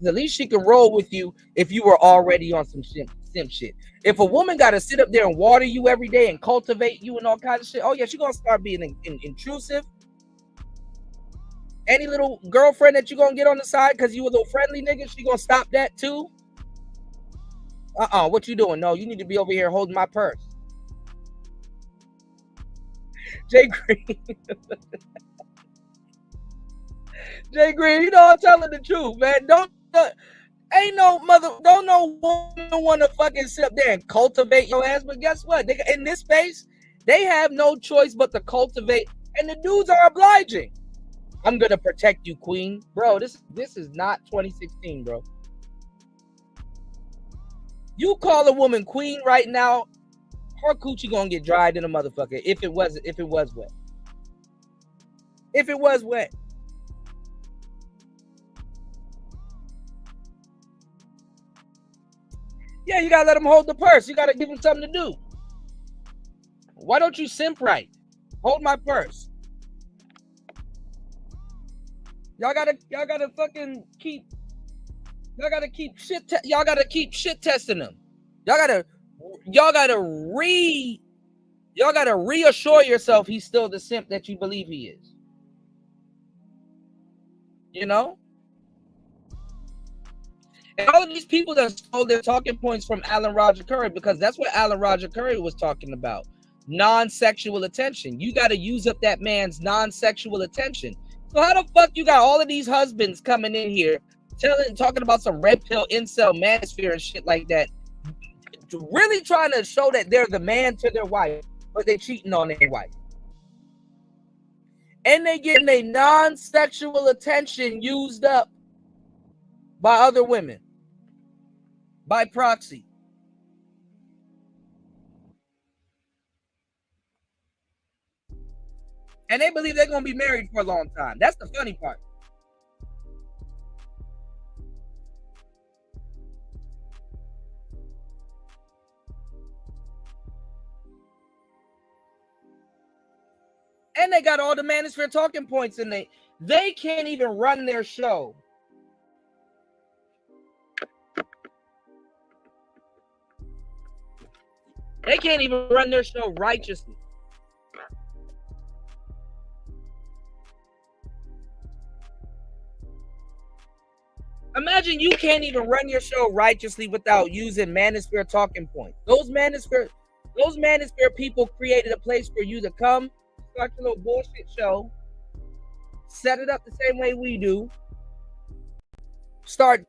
At least she can roll with you if you were already on some simp shit. If a woman got to sit up there and water you every day and cultivate you and all kinds of shit, oh yeah, she gonna start being intrusive. Any little girlfriend that you gonna get on the side because you a little friendly nigga, she gonna stop that too. What you doing? No, you need to be over here holding my purse. Jay Green. Jay Green, you know I'm telling the truth, man. Don't no woman want to fucking sit up there and cultivate your ass. But guess what? In this space, they have no choice but to cultivate, and the dudes are obliging. I'm gonna protect you, queen, bro. This is not 2016, bro. You call a woman queen right now, her coochie gonna get dried in a motherfucker if it was wet. If it was wet. Yeah, you gotta let them hold the purse. You gotta give them something to do. Why don't you simp right? Hold my purse. Y'all gotta fucking keep. Y'all gotta keep shit testing them. Y'all gotta reassure yourself he's still the simp that you believe he is. You know? And all of these people that stole their talking points from Alan Roger Curry, because that's what Alan Roger Curry was talking about. Non-sexual attention. You got to use up that man's non-sexual attention. So how the fuck you got all of these husbands coming in here talking about some red pill incel manosphere and shit like that, really trying to show that they're the man to their wife, but they cheating on their wife. And they getting a non-sexual attention used up by other women, by proxy. And they believe they're going to be married for a long time. That's the funny part. And they got all the manosphere talking points, and they can't even run their show. They can't even run their show righteously. Imagine you can't even run your show righteously without using manosphere talking points. Those manosphere people created a place for you to come, start your little bullshit show, set it up the same way we do, start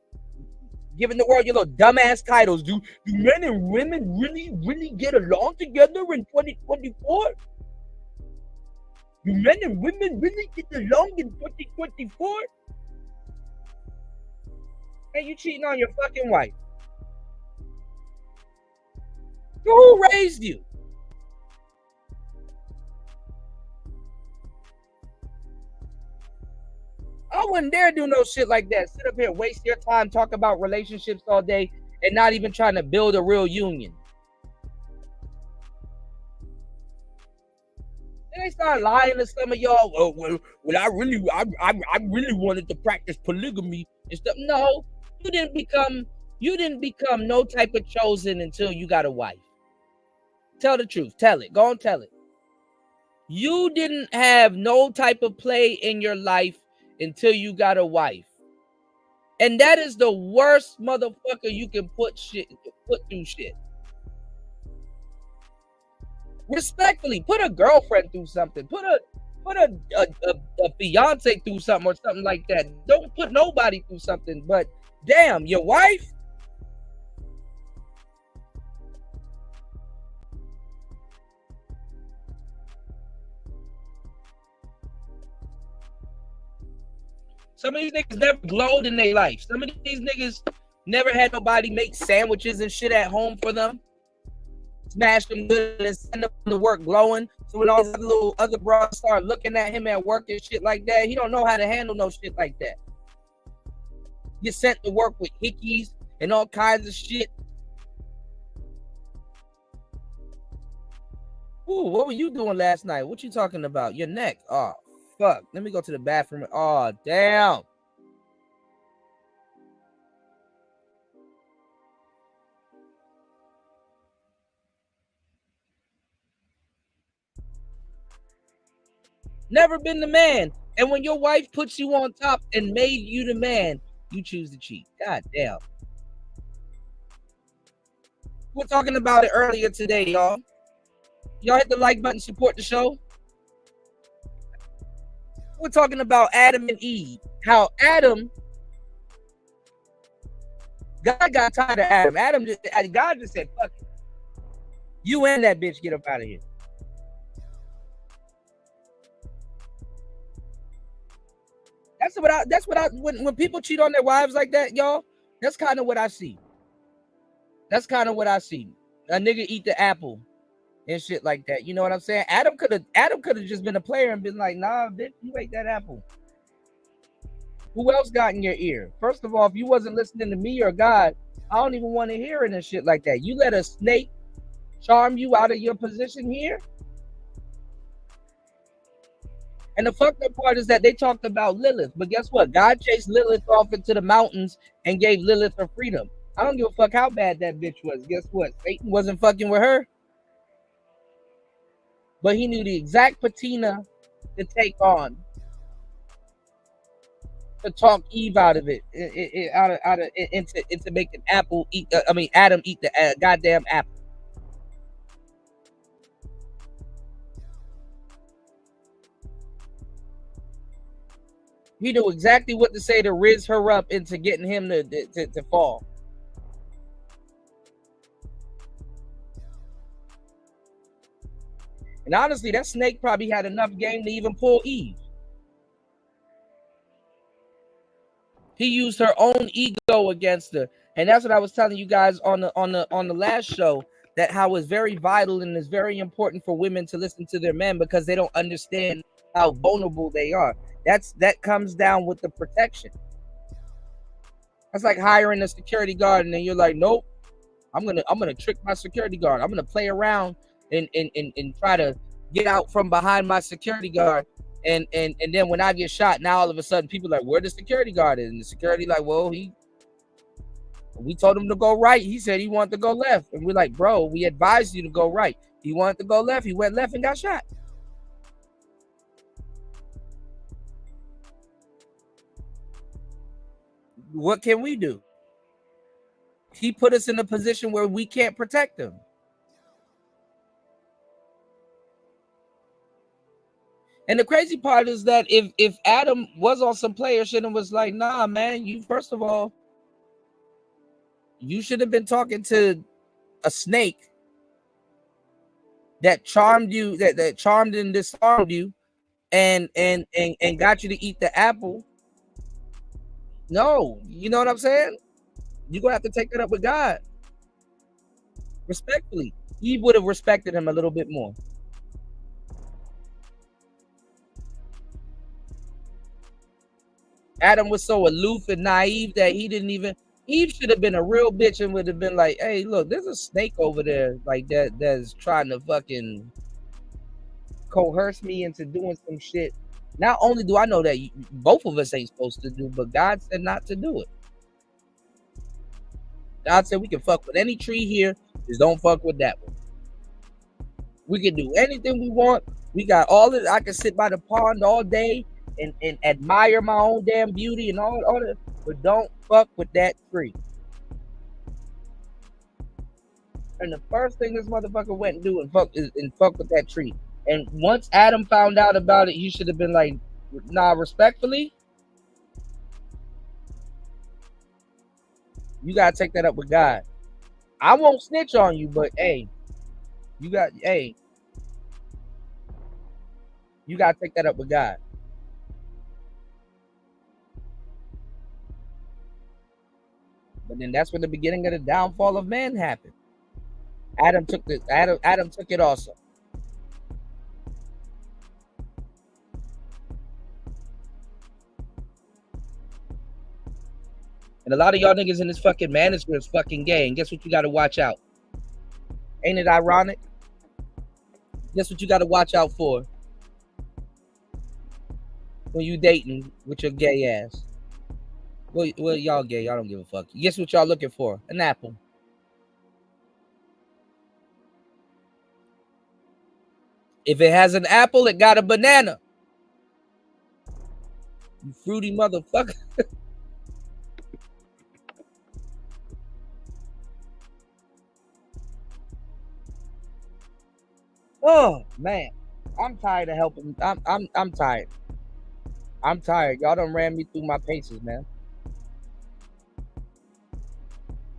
giving the world your little dumbass titles. Do men and women really get along together in 2024? Do men and women really get along in 2024? And you cheating on your fucking wife. Who raised you? I wouldn't dare do no shit like that. Sit up here, waste your time, talk about relationships all day, and not even trying to build a real union. Then they start lying to some of y'all. Oh, well, I really wanted to practice polygamy and stuff. No, you didn't become no type of chosen until you got a wife. Tell the truth. Tell it. Go and tell it. You didn't have no type of play in your life until you got a wife. And that is the worst motherfucker you can put through shit. Respectfully, put a girlfriend through something. Put Put a fiance through something or something like that. Don't put nobody through something. But damn, your wife. Some of these niggas never glowed in their life. Some of these niggas never had nobody make sandwiches and shit at home for them. Smash them good and send them to work glowing. So when all the little other bros start looking at him at work and shit like that, he don't know how to handle no shit like that. Get sent to work with hickeys and all kinds of shit. Ooh, what were you doing last night? What you talking about? Your neck. Oh, fuck. Let me go to the bathroom. Oh, damn. Never been the man. And when your wife puts you on top and made you the man, you choose to cheat. God damn. We're talking about it earlier today, y'all. Y'all hit the like button, support the show. We're talking about Adam and Eve. How Adam, God got tired of Adam. God just said, fuck it. You and that bitch get up out of here. When people cheat on their wives like that, y'all, that's kind of what I see. That's kind of what I see. A nigga eat the apple and shit like that. You know what I'm saying? Adam could have just been a player and been like, nah, bitch, you ate that apple. Who else got in your ear? First of all, if you wasn't listening to me or God, I don't even want to hear it and shit like that. You let a snake charm you out of your position here? And the fucked up part is that they talked about Lilith. But guess what? God chased Lilith off into the mountains and gave Lilith her freedom. I don't give a fuck how bad that bitch was. Guess what? Satan wasn't fucking with her. But he knew the exact patina to take on to talk Eve out of it, into making Adam eat the goddamn apple. He knew exactly what to say to riz her up into getting him to fall. And honestly, that snake probably had enough game to even pull Eve. He used her own ego against her. And that's what I was telling you guys on the last show, that how it's very vital and it's very important for women to listen to their men because they don't understand how vulnerable they are. That comes down with the protection. That's like hiring a security guard and then you're like, nope, I'm gonna trick my security guard. I'm gonna play around and try to get out from behind my security guard. And then when I get shot, now all of a sudden people are like, where the security guard is? And the security like, well, we told him to go right. He said he wanted to go left. And we're like, bro, we advised you to go right. He wanted to go left. He went left and got shot. What can we do? He put us in a position where we can't protect him. And the crazy part is that if Adam was on some player shit and was like, nah, man, you first of all, you should have been talking to a snake that charmed you, that charmed and disarmed you, and got you to eat the apple. No, you know what I'm saying? You're gonna have to take that up with God. Respectfully. Eve would have respected him a little bit more. Adam was so aloof and naive that he didn't even. Eve should have been a real bitch and would have been like, hey, look, there's a snake over there like that's trying to fucking coerce me into doing some shit. Not only do I know that both of us ain't supposed to do, but God said not to do it. God said we can fuck with any tree here, just don't fuck with that one. We can do anything we want. We got all it. I can sit by the pond all day and admire my own damn beauty and all that, but don't fuck with that tree. And the first thing this motherfucker went and do and fuck with that tree. And once Adam found out about it, you should have been like, nah, respectfully, you gotta take that up with God. I won't snitch on you, but hey, you gotta take that up with God. But then that's when the beginning of the downfall of man happened. Adam took it also. And a lot of y'all niggas in this fucking manosphere is fucking gay. And guess what you gotta watch out? Ain't it ironic? Guess what you gotta watch out for when you dating with your gay ass? Well, y'all gay. Y'all don't give a fuck. Guess what y'all looking for? An apple. If it has an apple, it got a banana. You fruity motherfucker. Oh man, I'm tired of helping. I'm tired. I'm tired. Y'all done ran me through my paces, man.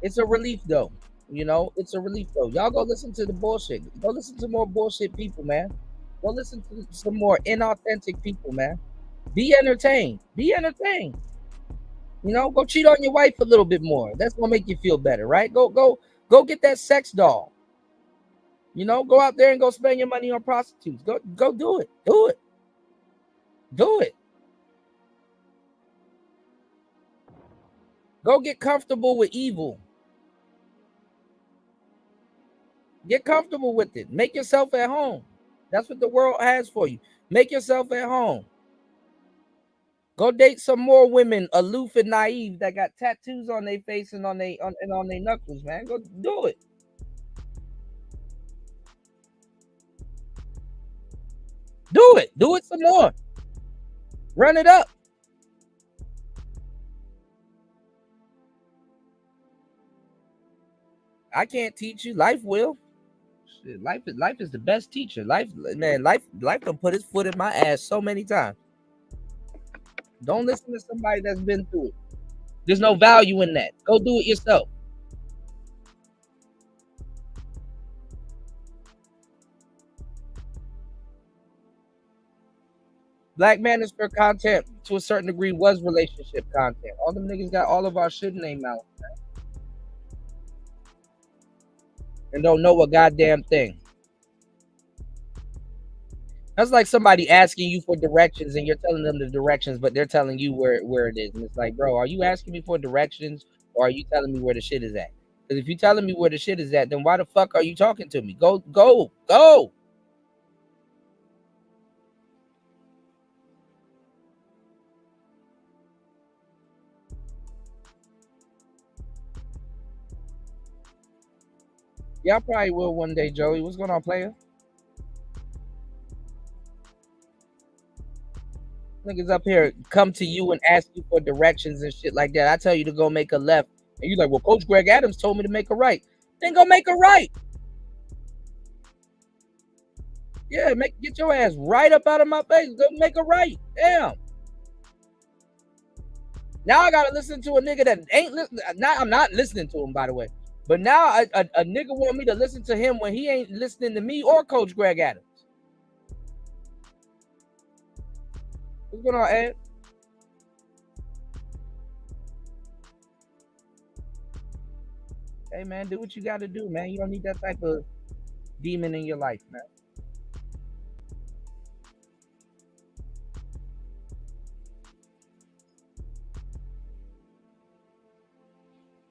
It's a relief though. You know, it's a relief though. Y'all go listen to the bullshit. Go listen to more bullshit people, man. Go listen to some more inauthentic people, man. Be entertained. Be entertained. You know, go cheat on your wife a little bit more. That's gonna make you feel better, right? Go get that sex doll. You know, go out there and go spend your money on prostitutes. Go do it. Do it. Do it. Go get comfortable with evil. Get comfortable with it. Make yourself at home. That's what the world has for you. Make yourself at home. Go date some more women, aloof and naive, that got tattoos on their face and on their knuckles, man. Go do it. Do it. Do it some more. Run it up. I can't teach you. Life will. Shit, life is the best teacher. Life can put his foot in my ass so many times. Don't listen to somebody that's been through it. There's no value in that. Go do it yourself. Black manosphere content to a certain degree was relationship content. All them niggas got all of our shit in their mouth, man. And don't know a goddamn thing. That's like somebody asking you for directions and you're telling them the directions, but they're telling you where it is. And it's like, bro, are you asking me for directions or are you telling me where the shit is at? Because if you're telling me where the shit is at, then why the fuck are you talking to me? Go. Y'all probably will one day, Joey. What's going on, player? Niggas up here come to you and ask you for directions and shit like that. I tell you to go make a left. And you're like, well, Coach Greg Adams told me to make a right. Then go make a right. Yeah, get your ass right up out of my face. Go make a right. Damn. Now I gotta listen to a nigga that ain't listening. I'm not listening to him, by the way. But now a nigga want me to listen to him when he ain't listening to me or Coach Greg Adams. What's going on, Ed? Hey, man, do what you got to do, man. You don't need that type of demon in your life, man.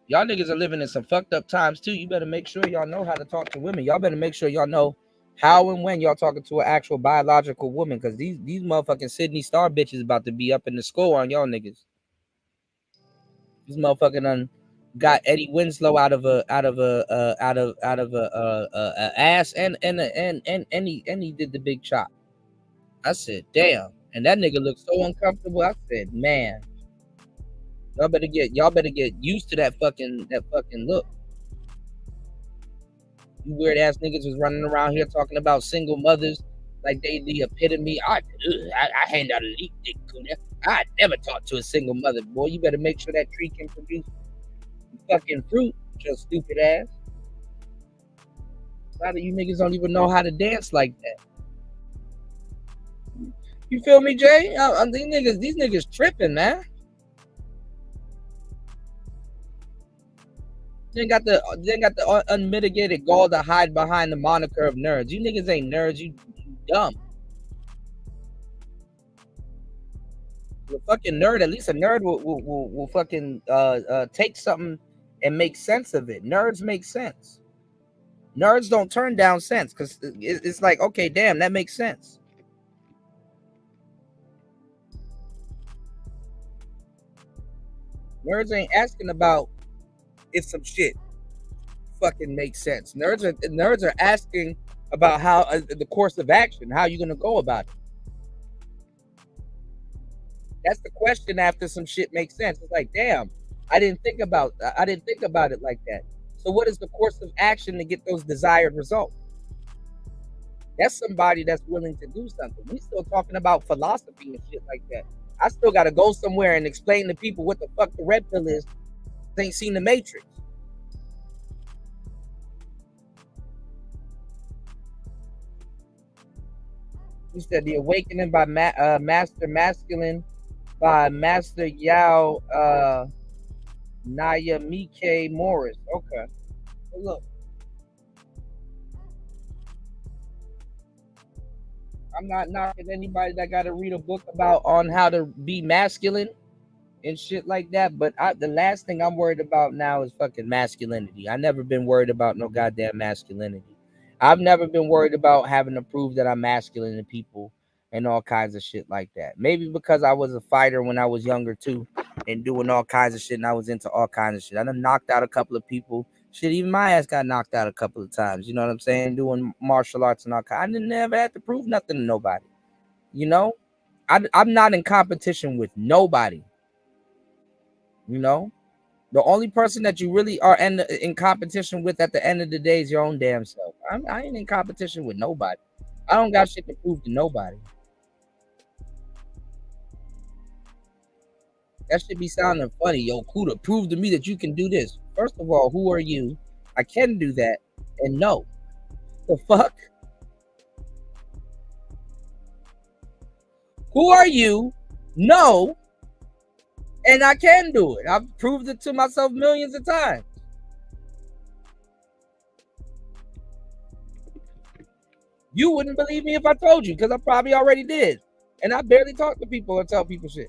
Y'all niggas are living in some fucked up times, too. You better make sure y'all know how to talk to women. Y'all better make sure y'all know how and when y'all talking to an actual biological woman, because these motherfucking Sydney Star bitches about to be up in the score on y'all niggas. This motherfucking got Eddie Winslow out of a ass and he did the big chop. I said, damn, and that nigga looked so uncomfortable. I said, man, y'all better get used to that fucking look. You weird ass niggas was running around here talking about single mothers Like they the epitome. I hand out a leak dick. I never talk to a single mother. Boy, you better make sure that tree can produce fucking fruit. Your stupid ass. A lot of you niggas don't even know how to dance like that. You feel me, Jay? These niggas tripping, man. They got the unmitigated gall to hide behind the moniker of nerds. You niggas ain't nerds. You dumb. A fucking nerd. At least a nerd will fucking take something and make sense of it. Nerds make sense. Nerds don't turn down sense because it's like, okay, damn, that makes sense. Nerds ain't asking about if some shit fucking makes sense. Nerds are asking about how the course of action, how you gonna go about it. That's the question after some shit makes sense. It's like, damn, I didn't think about it like that. So what is the course of action to get those desired results? That's somebody that's willing to do something. We still talking about philosophy and shit like that. I still got to go somewhere and explain to people what the fuck the red pill is. They ain't seen the Matrix. He said the awakening by Master Masculine by Master Yao Nyamike Morris. Okay. Well, look. I'm not knocking anybody that got to read a book about on how to be masculine and shit like that. But the last thing I'm worried about now is fucking masculinity. I never been worried about no goddamn masculinity. I've never been worried about having to prove that I'm masculine to people and all kinds of shit like that. Maybe because I was a fighter when I was younger too and doing all kinds of shit, and I was into all kinds of shit. I done knocked out a couple of people. Shit, even my ass got knocked out a couple of times. You know what I'm saying? Doing martial arts and all kinds. I didn't never have to prove nothing to nobody. You know? I'm not in competition with nobody. You know? The only person that you really are in competition with at the end of the day is your own damn self. I ain't in competition with nobody. I don't got shit to prove to nobody. That should be sounding funny. Yo, Kuda, prove to me that you can do this. First of all, who are you? I can do that. And no. The fuck? Who are you? No. And I can do it. I've proved it to myself millions of times. You wouldn't believe me if I told you, because I probably already did. And I barely talk to people or tell people shit.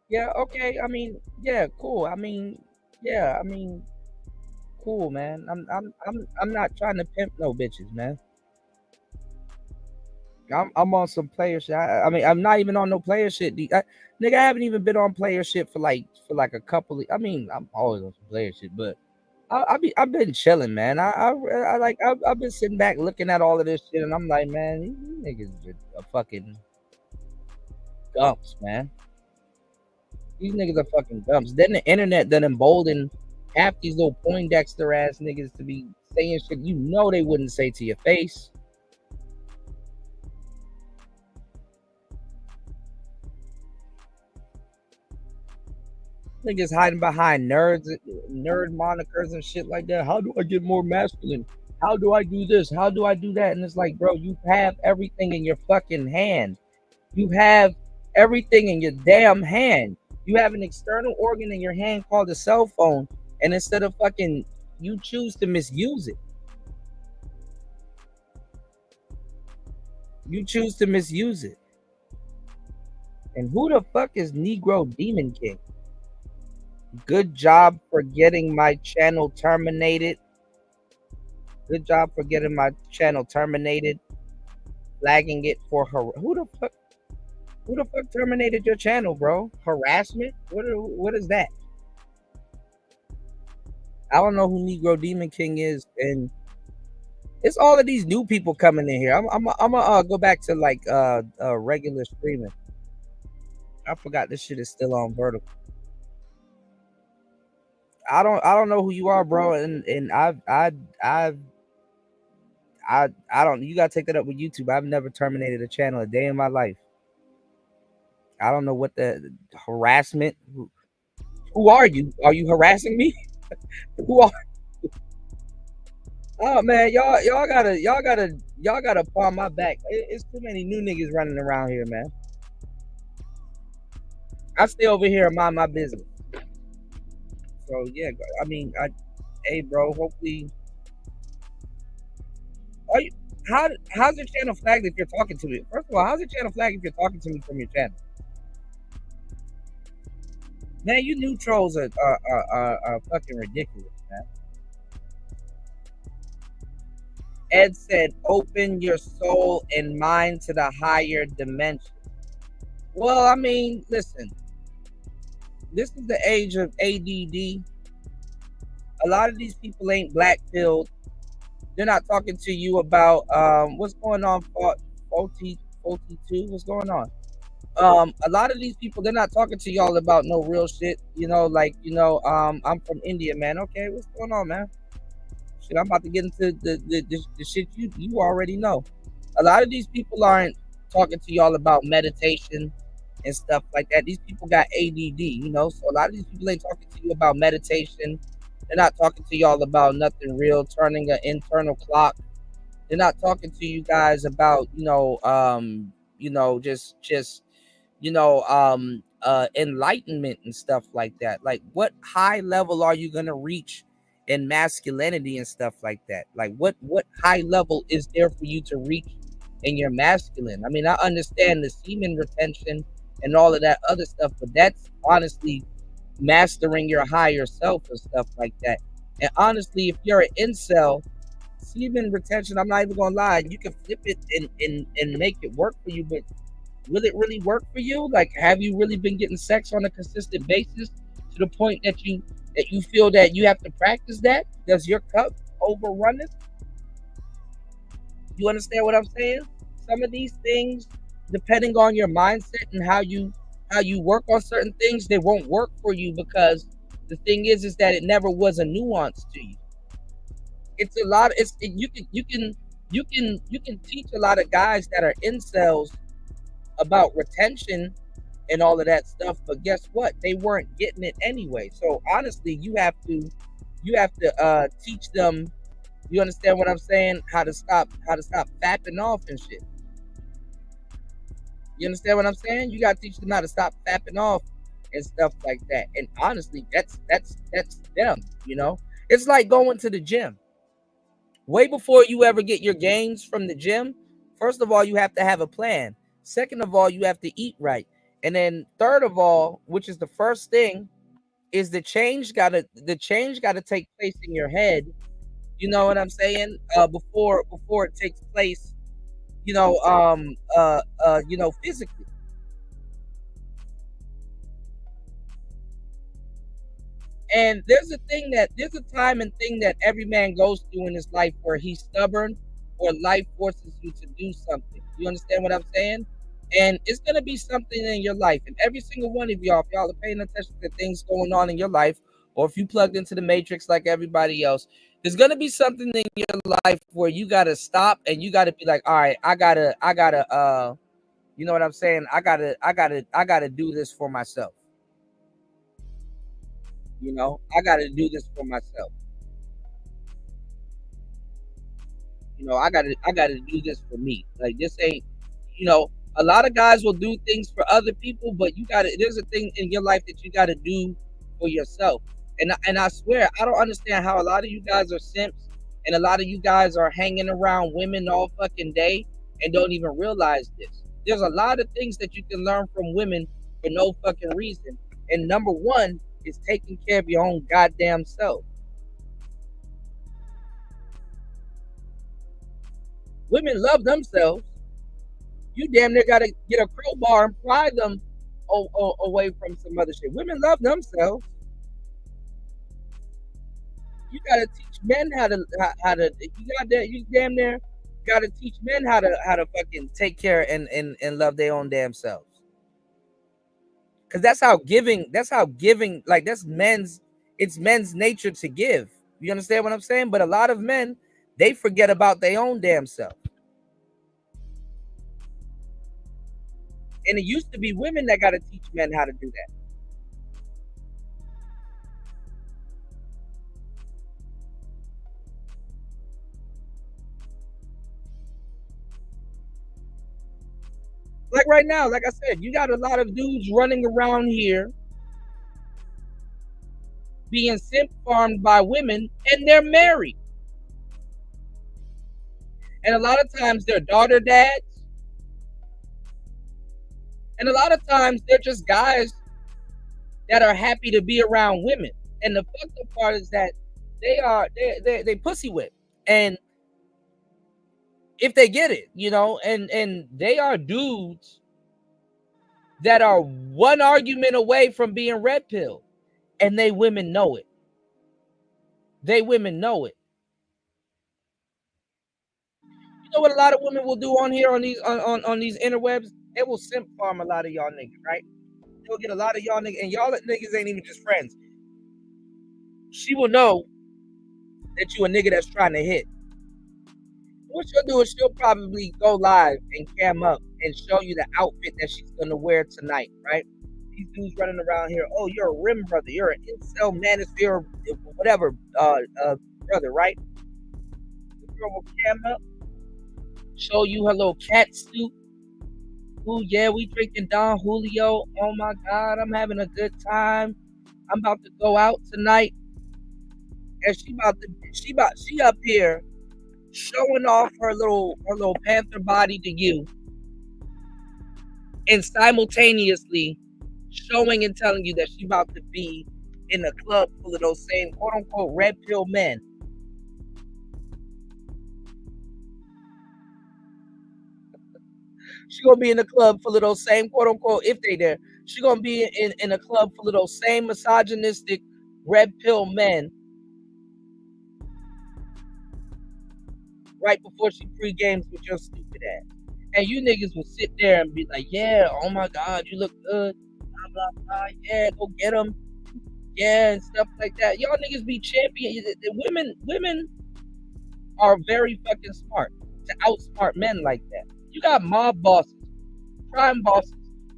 Yeah, okay. I mean, yeah, cool. I mean, yeah, I mean, cool, man. I'm not trying to pimp no bitches, man. I'm on some player shit. I mean, I'm not even on no player shit. Nigga, I haven't even been on player shit for like a couple of. I mean, I'm always on some player shit, but I've been chilling, man. I've been sitting back looking at all of this shit, and I'm like, man, these niggas are fucking gumps, man. These niggas are fucking gumps. Then the internet done emboldened half these little Poindexter ass niggas to be saying shit you know they wouldn't say to your face. Niggas hiding behind nerd monikers and shit like that. How do I get more masculine? How do I do this? How do I do that? And it's like, bro, you have everything in your fucking hand. You have everything in your damn hand. You have an external organ in your hand called a cell phone, and instead of fucking, you choose to misuse it. You choose to misuse it. And who the fuck is Negro Demon King? Good job for getting my channel terminated. Good job for getting my channel terminated. Flagging it for her. Who the fuck terminated your channel, bro? Harassment? What is that? I don't know who Negro Demon King is, and it's all of these new people coming in here. I'm gonna go back to like regular streaming. I forgot this shit is still on vertical. I don't know who you are, bro, and I don't. You gotta take that up with YouTube. I've never terminated a channel a day in my life. I don't know what the harassment. Who are you? Are you harassing me? Who are? Oh man, y'all gotta palm my back. It's too many new niggas running around here, man. I stay over here and mind my business. So yeah, I mean, hey bro, hopefully, are you? How's your channel flagged if you're talking to me? First of all, how's your channel flagged if you're talking to me from your channel? Man, you new trolls are fucking ridiculous, man. Ed said, "Open your soul and mind to the higher dimension." Well, I mean, listen, this is the age of ADD. A lot of these people ain't black pilled. They're not talking to you about what's going on, 42. What's going on? A lot of these people, they're not talking to y'all about no real shit. Like I'm from India, man. Okay, what's going on, man? Shit, I'm about to get into the shit you already know. A lot of these people aren't talking to y'all about meditation and stuff like that. These people got ADD, so a lot of these people ain't talking to you about meditation. They're not talking to y'all about nothing real, turning an internal clock. They're not talking to you guys about, just enlightenment and stuff like that. Like, what high level are you gonna reach in masculinity and stuff like that? Like, what high level is there for you to reach in your masculine? I mean, I understand the semen retention and all of that other stuff, but that's honestly mastering your higher self and stuff like that. And honestly, if you're an incel, semen retention, I'm not even gonna lie, you can flip it and make it work for you, but will it really work for you? Like, have you really been getting sex on a consistent basis to the point that you feel that you have to practice that? Does your cup overrun it? You understand what I'm saying? Some of these things, depending on your mindset and how you work on certain things, they won't work for you, because the thing is that it never was a nuance to you. It's a lot. You can teach a lot of guys that are incels about retention and all of that stuff, but guess what? They weren't getting it anyway. So honestly, you have to teach them. You understand what I'm saying? How to stop fapping off and shit. You understand what I'm saying? You gotta teach them how to stop fapping off and stuff like that. And honestly, that's them. It's like going to the gym. Way before you ever get your gains from the gym, first of all, you have to have a plan. Second of all, you have to eat right. And then third of all, which is the first thing, is the change gotta take place in your head. You know what I'm saying? Before it takes place, physically. And there's a time and thing that every man goes through in his life where he's stubborn, or life forces you to do something. You understand what I'm saying? And it's gonna be something in your life, and every single one of y'all, if y'all are paying attention to things going on in your life, or if you plugged into the matrix like everybody else, there's gonna be something in your life where you gotta stop and you gotta be like, all right, I gotta you know what I'm saying? I gotta do this for myself. I gotta do this for myself. I gotta do this for me. Like, this ain't, a lot of guys will do things for other people, but there's a thing in your life that you gotta do for yourself. And I swear, I don't understand how a lot of you guys are simps, and a lot of you guys are hanging around women all fucking day and don't even realize this. There's a lot of things that you can learn from women for no fucking reason. And number one is taking care of your own goddamn self. Women love themselves. You damn near gotta get a crowbar and pry them away from some other shit. Women love themselves. You gotta teach men how to you damn near gotta teach men how to fucking take care and love their own damn selves. Because that's how giving, like it's men's nature to give. You understand what I'm saying? But a lot of men, they forget about their own damn self. And it used to be women that got to teach men how to do that. Like right now, like I said, you got a lot of dudes running around here being simp farmed by women, and they're married. And a lot of times they're daughter dads. And a lot of times they're just guys that are happy to be around women. And the fucked up part is that they pussy whip. And if they get it, you know, and they are dudes that are one argument away from being red pill, and they women know it. They women know it. You know what a lot of women will do on here on these interwebs? They will simp farm a lot of y'all niggas, right? They'll get a lot of y'all niggas, and y'all niggas ain't even just friends. She will know that you a nigga that's trying to hit. What she'll do is she'll probably go live and cam up and show you the outfit that she's gonna wear tonight, right? These dudes running around here, oh, you're a rim brother, you're an incel manosphere, whatever, brother, right? The girl will cam up, show you her little cat suit. Oh yeah, we drinking Don Julio. Oh my God, I'm having a good time. I'm about to go out tonight, and she up here showing off her little panther body to you, and simultaneously showing and telling you that she about to be in a club full of those same quote unquote red pill men. She gonna be in a club full of those same quote unquote, if they there, she gonna be in a club full of those same misogynistic red pill men right before she pre-games with your stupid ass. And you niggas will sit there and be like, yeah, oh my God, you look good, blah blah blah, yeah, go get them, yeah, and stuff like that. Y'all niggas be champion. Women are very fucking smart to outsmart men like that. You got mob bosses, crime bosses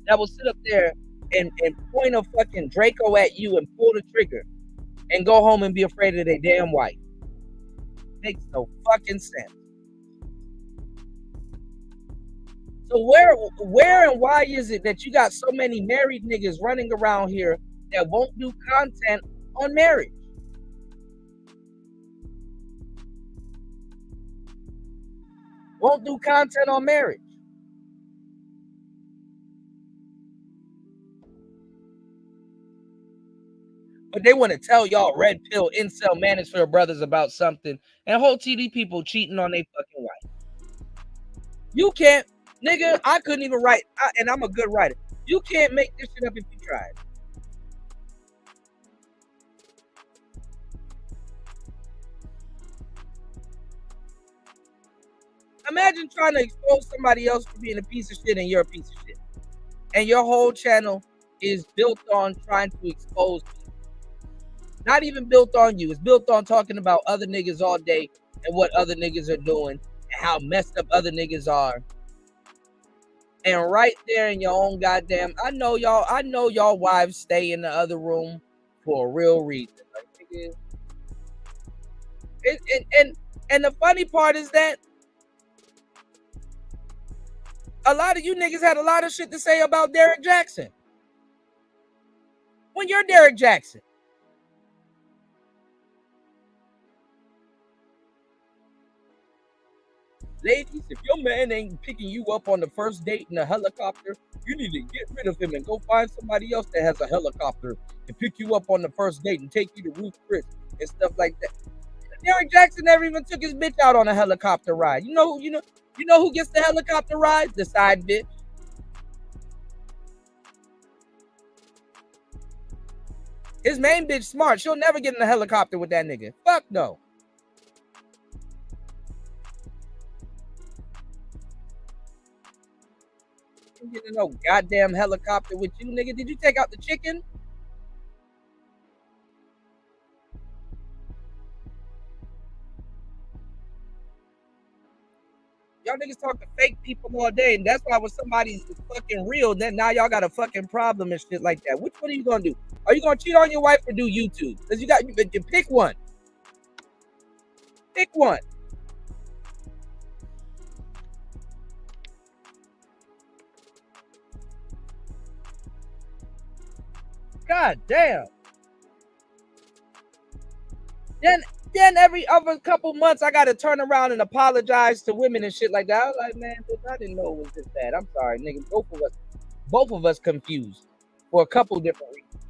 that will sit up there and point a fucking Draco at you and pull the trigger and go home and be afraid of their damn wife. Makes no fucking sense. So where and why is it that you got so many married niggas running around here that won't do content on marriage? Won't do content on marriage. But they want to tell y'all red pill incel manosphere brothers about something, and whole TD people cheating on their fucking wife. You can't, nigga, I couldn't even write, and I'm a good writer. You can't make this shit up if you tried. Imagine trying to expose somebody else for being a piece of shit and you're a piece of shit. And your whole channel is built on trying to expose people. Not even built on you. It's built on talking about other niggas all day and what other niggas are doing and how messed up other niggas are. And right there in your own goddamn, I know y'all wives stay in the other room for a real reason. Like, and the funny part is that a lot of you niggas had a lot of shit to say about Derek Jackson. When you're Derek Jackson. Ladies, if your man ain't picking you up on the first date in a helicopter, you need to get rid of him and go find somebody else that has a helicopter and pick you up on the first date and take you to Ruth Chris and stuff like that. Derek Jackson never even took his bitch out on a helicopter ride. You know who gets the helicopter ride? The side bitch. His main bitch smart. She'll never get in a helicopter with that nigga. Fuck no. I'm getting no goddamn helicopter with you, nigga. Did you take out the chicken? Y'all niggas talk to fake people all day, and that's why when somebody's fucking real, then now y'all got a fucking problem and shit like that. Which one are you gonna do? Are you gonna cheat on your wife or do YouTube? Because you pick one. Pick one. God damn. Then every other couple months, I gotta turn around and apologize to women and shit like that. I was like, man, bitch, I didn't know it was this bad. I'm sorry, nigga. Both of us confused for a couple different reasons.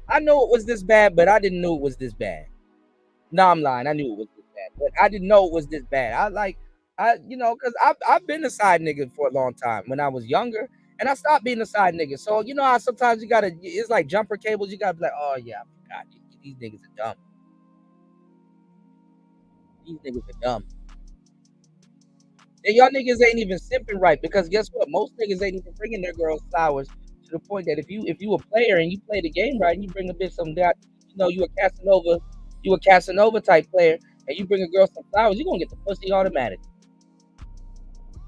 I know it was this bad, but I didn't know it was this bad. No, I'm lying. I knew it was this bad, but I didn't know it was this bad. Because I've been a side nigga for a long time when I was younger, and I stopped being a side nigga. So you know how sometimes it's like jumper cables. You gotta be like, oh yeah, I forgot. These niggas are dumb. These niggas are dumb. And y'all niggas ain't even simping right, because guess what? Most niggas ain't even bringing their girls flowers to the point that if you a player and you play the game right and you bring a bitch some that you a Casanova type player and you bring a girl some flowers, you gonna get the pussy automatic.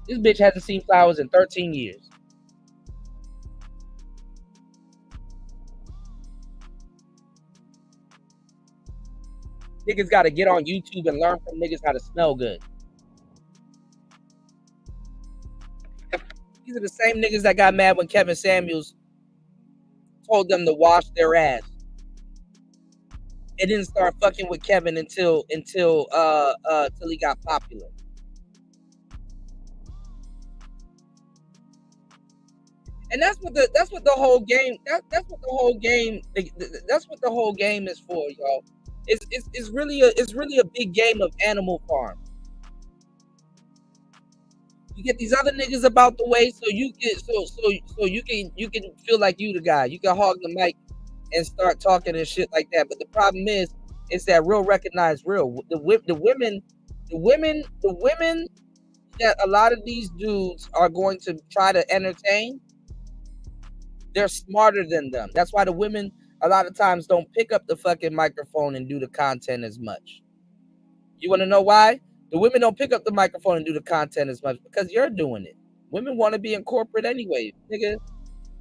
This bitch hasn't seen flowers in 13 years. Niggas gotta get on YouTube and learn from niggas how to smell good. These are the same niggas that got mad when Kevin Samuels told them to wash their ass. It didn't start fucking with Kevin until he got popular. And that's what the whole game that's what the whole game is for, y'all. It's really a big game of Animal Farm. You get these other niggas about the way, so you can feel like you the guy. You can hog the mic and start talking and shit like that. But the problem is that real recognize real. The women that a lot of these dudes are going to try to entertain, they're smarter than them. That's why the women a lot of times don't pick up the fucking microphone and do the content as much. You want to know why? The women don't pick up the microphone and do the content as much because you're doing it. Women want to be in corporate anyway. Nigga,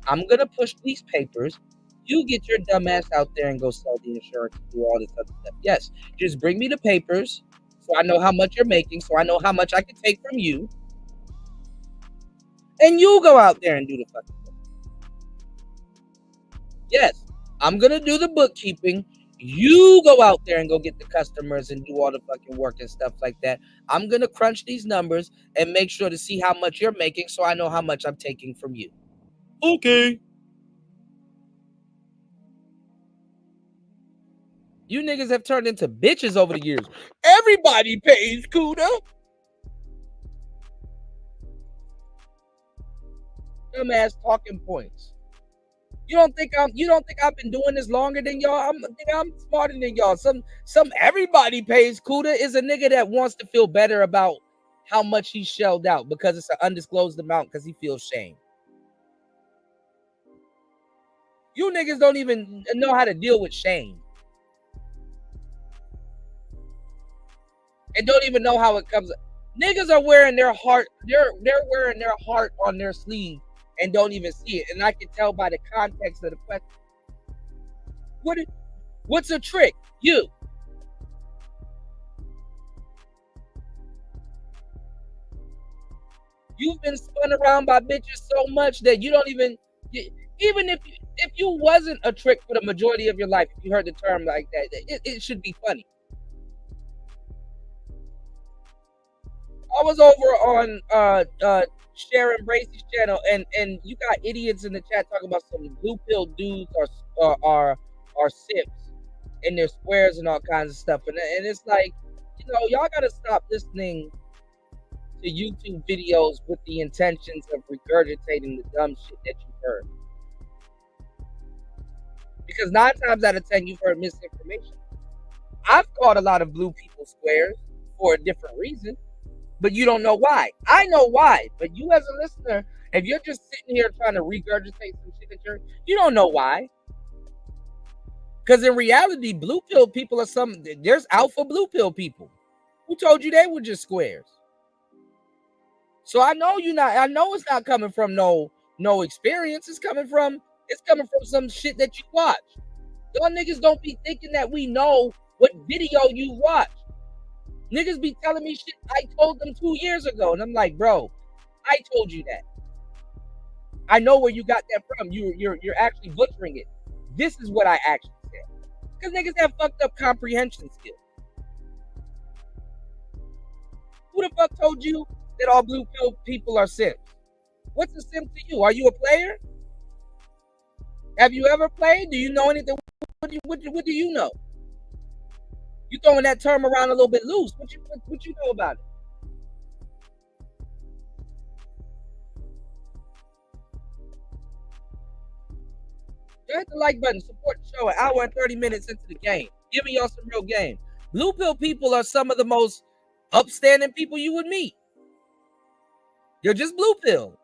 I'm going to push these papers. You get your dumb ass out there and go sell the insurance and do all this other stuff. Yes, just bring me the papers so I know how much you're making, so I know how much I can take from you. And you go out there and do the fucking thing. Yes, I'm going to do the bookkeeping. You go out there and go get the customers and do all the fucking work and stuff like that. I'm going to crunch these numbers and make sure to see how much you're making so I know how much I'm taking from you. Okay. You niggas have turned into bitches over the years. Everybody pays Kuda. Dumbass talking points. You don't think I've been doing this longer than y'all? I'm smarter than y'all. Everybody pays Kuda is a nigga that wants to feel better about how much he shelled out because it's an undisclosed amount because he feels shame. You niggas don't even know how to deal with shame. And don't even know how it comes. Niggas are wearing their heart. They're wearing their heart on their sleeve and don't even see it. And I can tell by the context of the question. What's a trick? You've been spun around by bitches so much that you don't even if you wasn't a trick for the majority of your life, if you heard the term like that, it should be funny. I was over on Sharon Bracey's channel, and you got idiots in the chat talking about some blue pill dudes are simps in their squares and all kinds of stuff, and it's like, y'all gotta stop listening to YouTube videos with the intentions of regurgitating the dumb shit that you've heard, because 9 times out of 10 you've heard misinformation. I've called a lot of blue people squares for a different reason, but you don't know why. I know why, but you as a listener, if you're just sitting here trying to regurgitate some shit that you don't know why. Because in reality, blue pill people are there's alpha blue pill people. Who told you they were just squares? So I know it's not coming from no experience. It's coming from some shit that you watch. Y'all niggas don't be thinking that we know what video you watch. Niggas be telling me shit I told them 2 years ago. And I'm like, bro, I told you that. I know where you got that from. You're actually butchering it. This is what I actually said. Because niggas have fucked up comprehension skills. Who the fuck told you that all blue pill people are simps? What's a simp to you? Are you a player? Have you ever played? Do you know anything? What do you know? You throwing that term around a little bit loose. What you know about it? Hit the like button. Support the show. An hour and 30 minutes into the game. Giving y'all some real game. Blue pill people are some of the most upstanding people you would meet. You're just blue pill.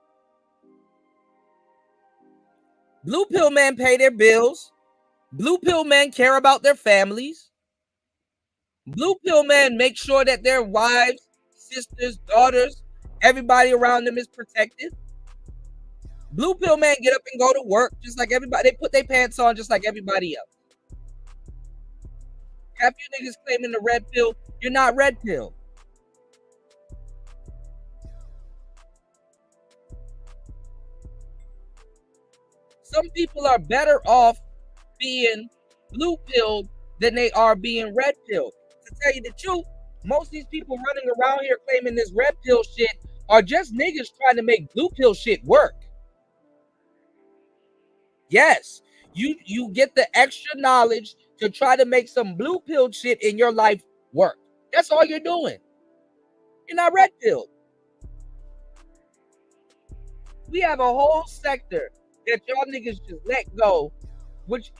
Blue pill men pay their bills. Blue pill men care about their families. Blue pill men make sure that their wives, sisters, daughters, everybody around them is protected. Blue pill men get up and go to work just like everybody. They put their pants on just like everybody else. Half you niggas claiming the red pill, you're not red pill. Some people are better off being blue pilled than they are being red pilled. To tell you the truth, most of these people running around here claiming this red pill shit are just niggas trying to make blue pill shit work. Yes, you get the extra knowledge to try to make some blue pill shit in your life work. That's all you're doing. You're not red pilled. We have a whole sector that y'all niggas just let go, which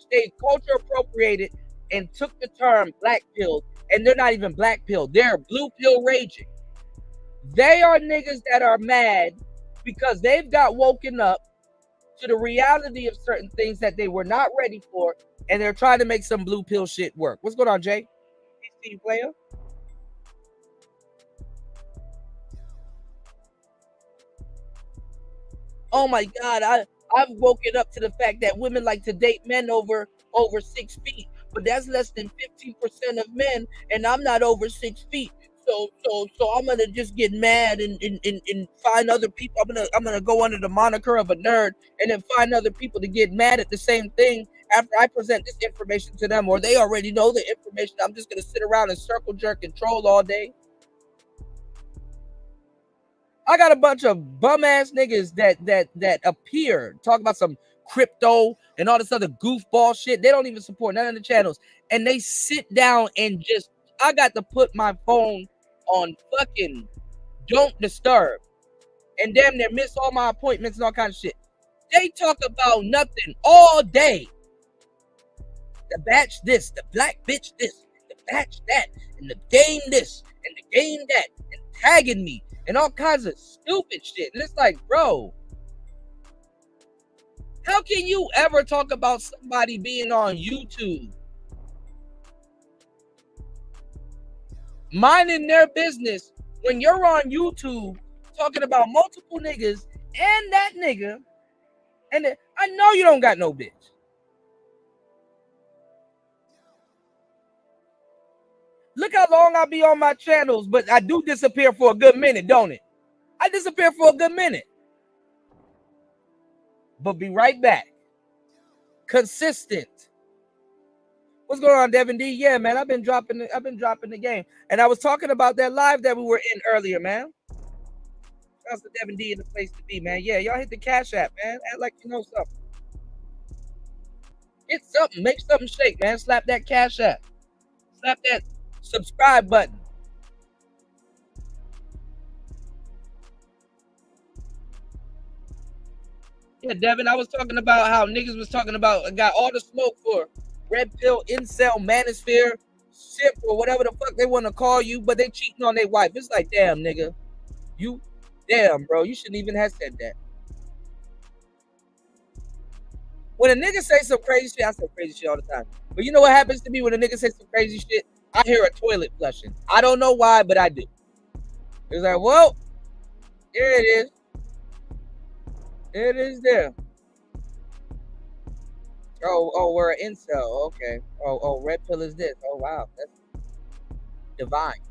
they culture appropriated and took the term black pill, and they're not even black pill. They're blue pill raging. They are niggas that are mad because they've got woken up to the reality of certain things that they were not ready for, and they're trying to make some blue pill shit work. What's going on, Jay? PC player? Oh my God, I've woken up to the fact that women like to date men over 6 feet, but that's less than 15% of men, and I'm not over 6 feet. So I'm gonna just get mad and find other people. I'm gonna go under the moniker of a nerd and then find other people to get mad at the same thing after I present this information to them, or they already know the information. I'm just gonna sit around and circle jerk and troll all day. I got a bunch of bum ass niggas that appear talk about some crypto and all this other goofball shit. They don't even support none of the channels, and they sit down and just. I got to put my phone on fucking don't disturb, and damn near miss all my appointments and all kinds of shit. They talk about nothing all day. The batch this, the black bitch this, the batch that, and the game this, and the game that, and tagging me. And all kinds of stupid shit. And it's like, bro, how can you ever talk about somebody being on YouTube, minding their business, when you're on YouTube talking about multiple niggas and that nigga, and I know you don't got no bitch. Look how long I be on my channels, but I do disappear for a good minute, don't it? I disappear for a good minute, but be right back. Consistent. What's going on, Devin D? Yeah, man, I've been dropping the game, and I was talking about that live that we were in earlier, man. That's the Devin D in the place to be, man. Yeah, y'all hit the Cash App, man. Act like you know something. Hit something, make something shake, man. Slap that Cash App. Slap that subscribe button. Yeah, Devin, I was talking about how niggas was talking about got all the smoke for red pill, incel, manosphere, simp, or whatever the fuck they want to call you, but they cheating on their wife. It's like, damn, nigga. Damn, bro, you shouldn't even have said that. When a nigga say some crazy shit, I say crazy shit all the time. But you know what happens to me when a nigga says some crazy shit? I hear a toilet flushing. I don't know why, but I do. It's like, well, there it is. There it is there. Oh, we're an incel. Okay. Oh, red pill is this. Oh, wow. That's divine.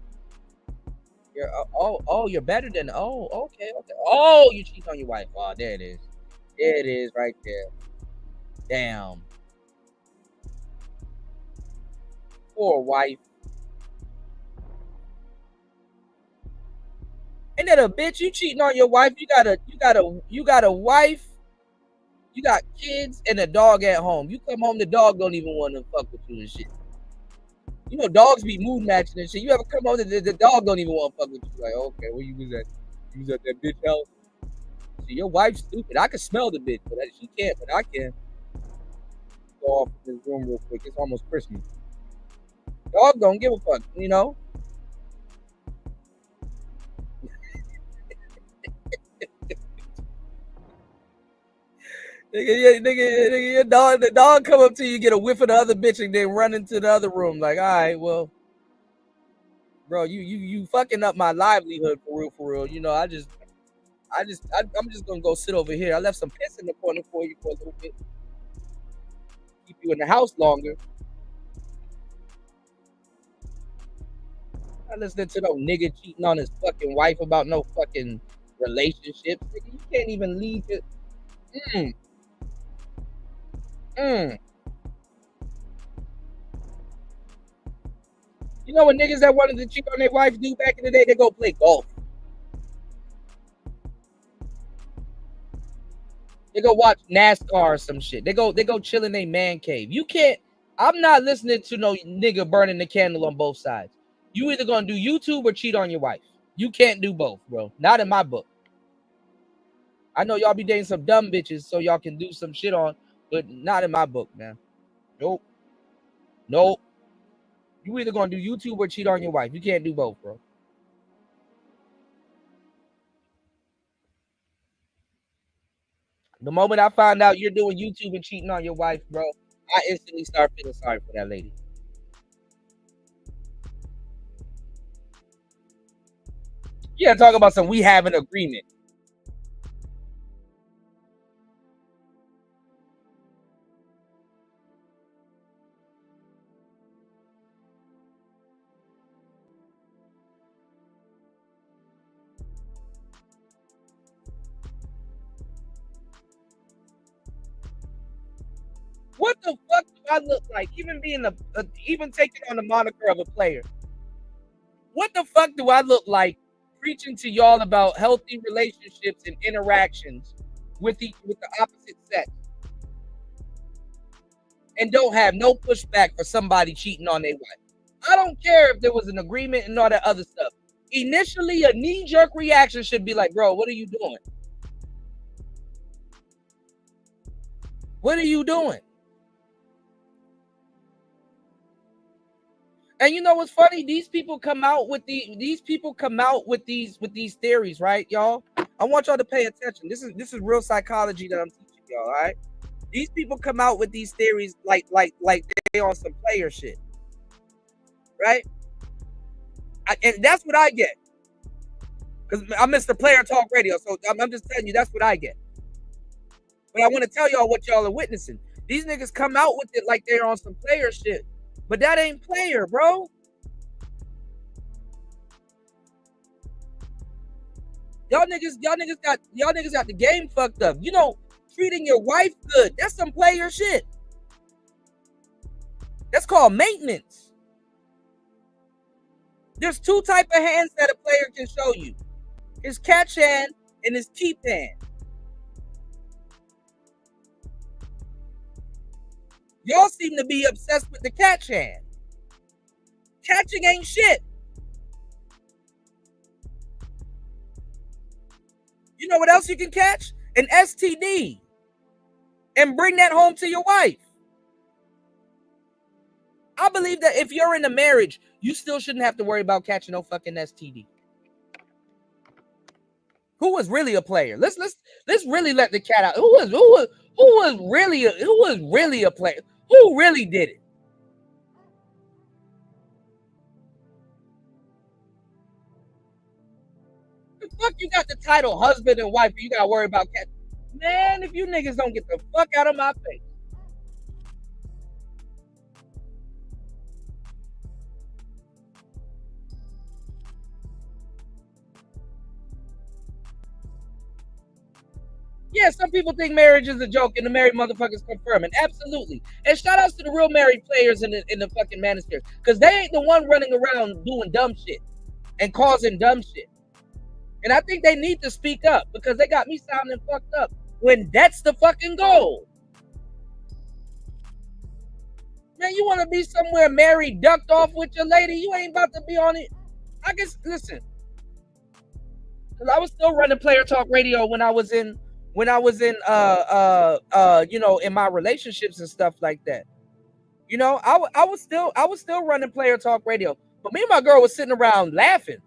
You're better than, okay. Oh, you cheat on your wife. Oh, there it is. There it is right there. Damn. Poor wife. Ain't that a bitch? You cheating on your wife. You got a wife. You got kids and a dog at home. You come home, the dog don't even want to fuck with you and shit. You know, dogs be mood matching and shit. You ever come home, the dog don't even want to fuck with you. Like, okay, where you was at? You was at that bitch house. See, your wife's stupid. I can smell the bitch, but she can't, but I can. Go off in this room real quick. It's almost Christmas. Dog don't give a fuck, you know? Nigga, your dog, the dog come up to you, get a whiff of the other bitch, and then run into the other room. Like, all right, well, bro, you fucking up my livelihood for real. You know, I'm just gonna go sit over here. I left some piss in the corner for you for a little bit. Keep you in the house longer. Not listening to no nigga cheating on his fucking wife about no fucking relationships. Nigga, you can't even leave it. You know what niggas that wanted to cheat on their wife do back in the day? They go play golf. They go watch NASCAR or some shit. They go chill in their man cave. You can't. I'm not listening to no nigga burning the candle on both sides. You either gonna do YouTube or cheat on your wife. You can't do both, bro. Not in my book. I know y'all be dating some dumb bitches so y'all can do some shit on, but not in my book, man. Nope. You either gonna do YouTube or cheat on your wife. You can't do both, bro. The moment I find out you're doing YouTube and cheating on your wife, bro, I instantly start feeling sorry for that lady. Yeah, talk about some we have an agreement. What the fuck do I look like? Even being even taking on the moniker of a player. What the fuck do I look like preaching to y'all about healthy relationships and interactions with the opposite sex? And don't have no pushback for somebody cheating on their wife. I don't care if there was an agreement and all that other stuff. Initially, a knee-jerk reaction should be like, bro, what are you doing? What are you doing? And you know what's funny? These people come out with these theories, right, y'all? I want y'all to pay attention. This is real psychology that I'm teaching y'all, all right? These people come out with these theories like they on some player shit, right? And that's what I get. Because I'm Mr. Player Talk Radio, so I'm just telling you that's what I get. But I want to tell y'all what y'all are witnessing. These niggas come out with it like they're on some player shit. But that ain't player, bro. Y'all niggas got the game fucked up. You know, treating your wife good, that's some player shit. That's called maintenance. There's two types of hands that a player can show you. His catch hand and his keep hand. Y'all seem to be obsessed with the catch hand. Catching ain't shit. You know what else you can catch? An STD. And bring that home to your wife. I believe that if you're in a marriage, you still shouldn't have to worry about catching no fucking STD. Who was really a player? Let's really let the cat out. Who was really a player? Who really did it? The fuck you got the title husband and wife, you gotta worry about cat. Man, if you niggas don't get the fuck out of my face. Yeah, some people think marriage is a joke and the married motherfuckers confirm it. Absolutely. And shout outs to the real married players in the fucking manosphere. Because they ain't the one running around doing dumb shit and causing dumb shit. And I think they need to speak up because they got me sounding fucked up when that's the fucking goal. Man, you want to be somewhere married, ducked off with your lady? You ain't about to be on it. I guess, listen. Because I was still running Player Talk Radio when I was in you know, in my relationships and stuff like that. You know, I was still running Player Talk Radio. But me and my girl was sitting around laughing.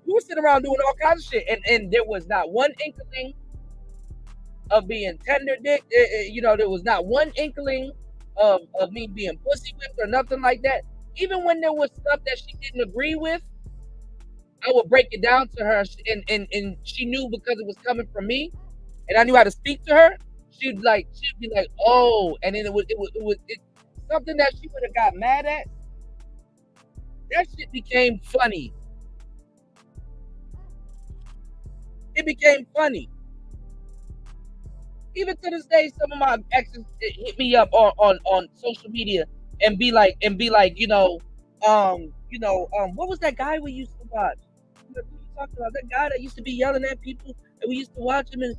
We were sitting around doing all kinds of shit. And there was not one inkling of being tender dick. You know, there was not one inkling of me being pussy whipped or nothing like that. Even when there was stuff that she didn't agree with, I would break it down to her, and she knew because it was coming from me, and I knew how to speak to her. She'd be like, oh, and then it was something that she would have got mad at. That shit became funny. It became funny. Even to this day, some of my exes hit me up on social media and be like, you know, what was that guy we used to watch? What you talking about? That guy that used to be yelling at people, and we used to watch him and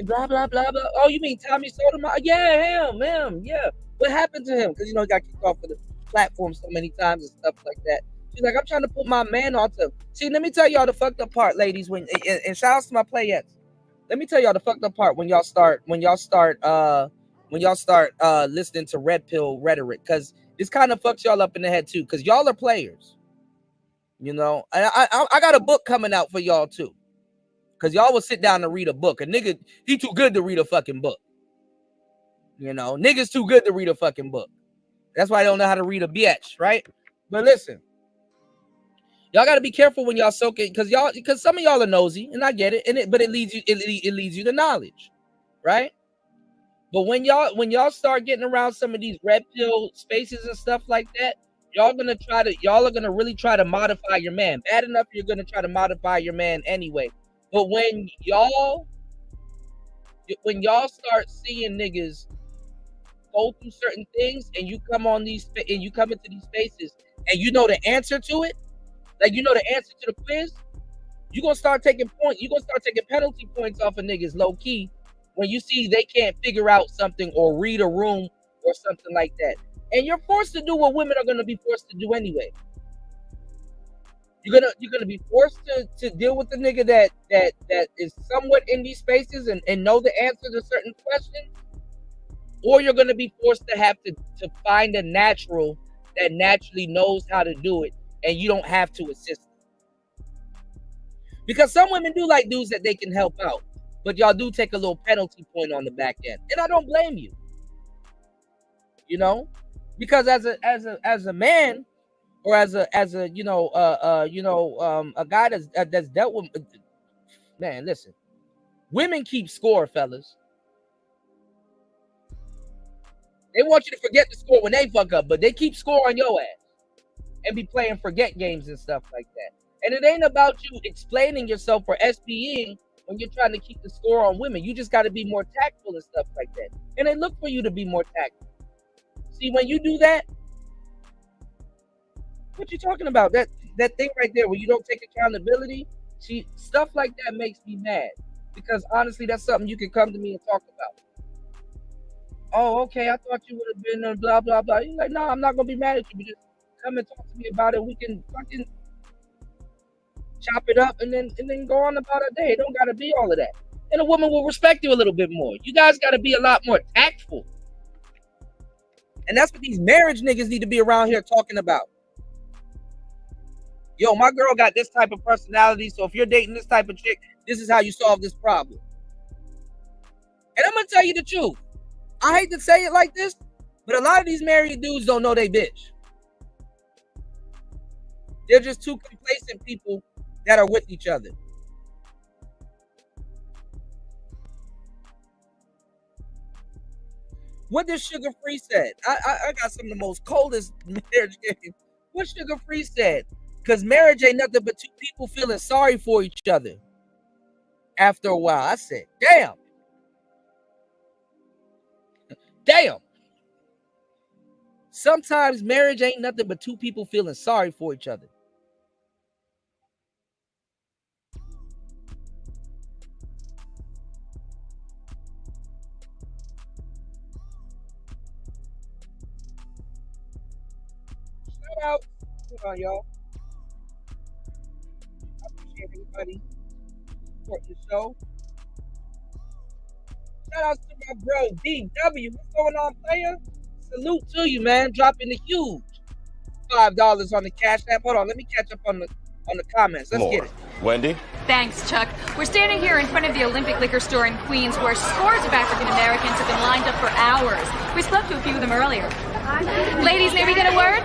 blah blah blah blah. Oh, you mean Tommy Sotomayor? Yeah, him. Yeah. What happened to him? Because you know he got kicked off of the platform so many times and stuff like that. She's like, I'm trying to put my man on to. See, let me tell y'all the fucked up part, ladies. When and shout outs to my playettes. Let me tell y'all the fucked up part when y'all start listening to red pill rhetoric, because this kind of fucks y'all up in the head too, because y'all are players. You know, I got a book coming out for y'all too, because y'all will sit down and read a book. A nigga, he too good to read a fucking book. You know, niggas too good to read a fucking book. That's why I don't know how to read a bitch, right? But listen, y'all got to be careful when y'all soak it, because some of y'all are nosy, and I get it, but it leads you to knowledge, right? But when y'all start getting around some of these red pill spaces and stuff like that, y'all are gonna really try to modify your man. Bad enough you're gonna try to modify your man anyway. But when y'all start seeing niggas go through certain things, and you come into these spaces, and you know the answer to it, like you know the answer to the quiz, you're gonna start taking penalty points off of niggas low key when you see they can't figure out something or read a room or something like that. And you're forced to do what women are gonna be forced to do anyway. You're gonna be forced to deal with the nigga that is somewhat in these spaces and know the answer to certain questions, or you're gonna be forced to have to find a natural that naturally knows how to do it, and you don't have to assist them. Because some women do like dudes that they can help out, but y'all do take a little penalty point on the back end, and I don't blame you. You know, because as a man, or as a guy that's dealt with, man, listen, women keep score, fellas. They want you to forget the score when they fuck up, but they keep score on your ass and be playing forget games and stuff like that. And it ain't about you explaining yourself or SBing when you're trying to keep the score on women. You just got to be more tactful and stuff like that. And they look for you to be more tactful. See, when you do that, what you talking about? That thing right there where you don't take accountability. See, stuff like that makes me mad, because honestly, that's something you can come to me and talk about. Oh, okay, I thought you would have been blah blah blah. You're like, no, I'm not gonna be mad at you. But just come and talk to me about it. We can fucking chop it up and then go on about our day. It don't gotta be all of that. And a woman will respect you a little bit more. You guys gotta be a lot more tactful And that's what these marriage niggas need to be around here talking about. Yo, my girl got this type of personality, so if you're dating this type of chick, this is how you solve this problem. And I'm gonna tell you the truth. I hate to say it like this, but a lot of these married dudes don't know they bitch. They're just too complacent people that are with each other. What does Sugar Free said? I got some of the most coldest marriage games. What Sugar Free said? Because marriage ain't nothing but two people feeling sorry for each other. After a while, I said, damn. Damn. Sometimes marriage ain't nothing but two people feeling sorry for each other. Shout out. Hold on, y'all. I appreciate everybody supporting the show. Shout out to my bro DW. What's going on, player? Salute to you, man. Dropping the huge $5 on the Cash App. Hold on, let me catch up on the comments. Let's get it. Wendy? Thanks, Chuck. We're standing here in front of the Olympic Liquor Store in Queens where scores of African Americans have been lined up for hours. We spoke to a few of them earlier. Ladies, may we get a word?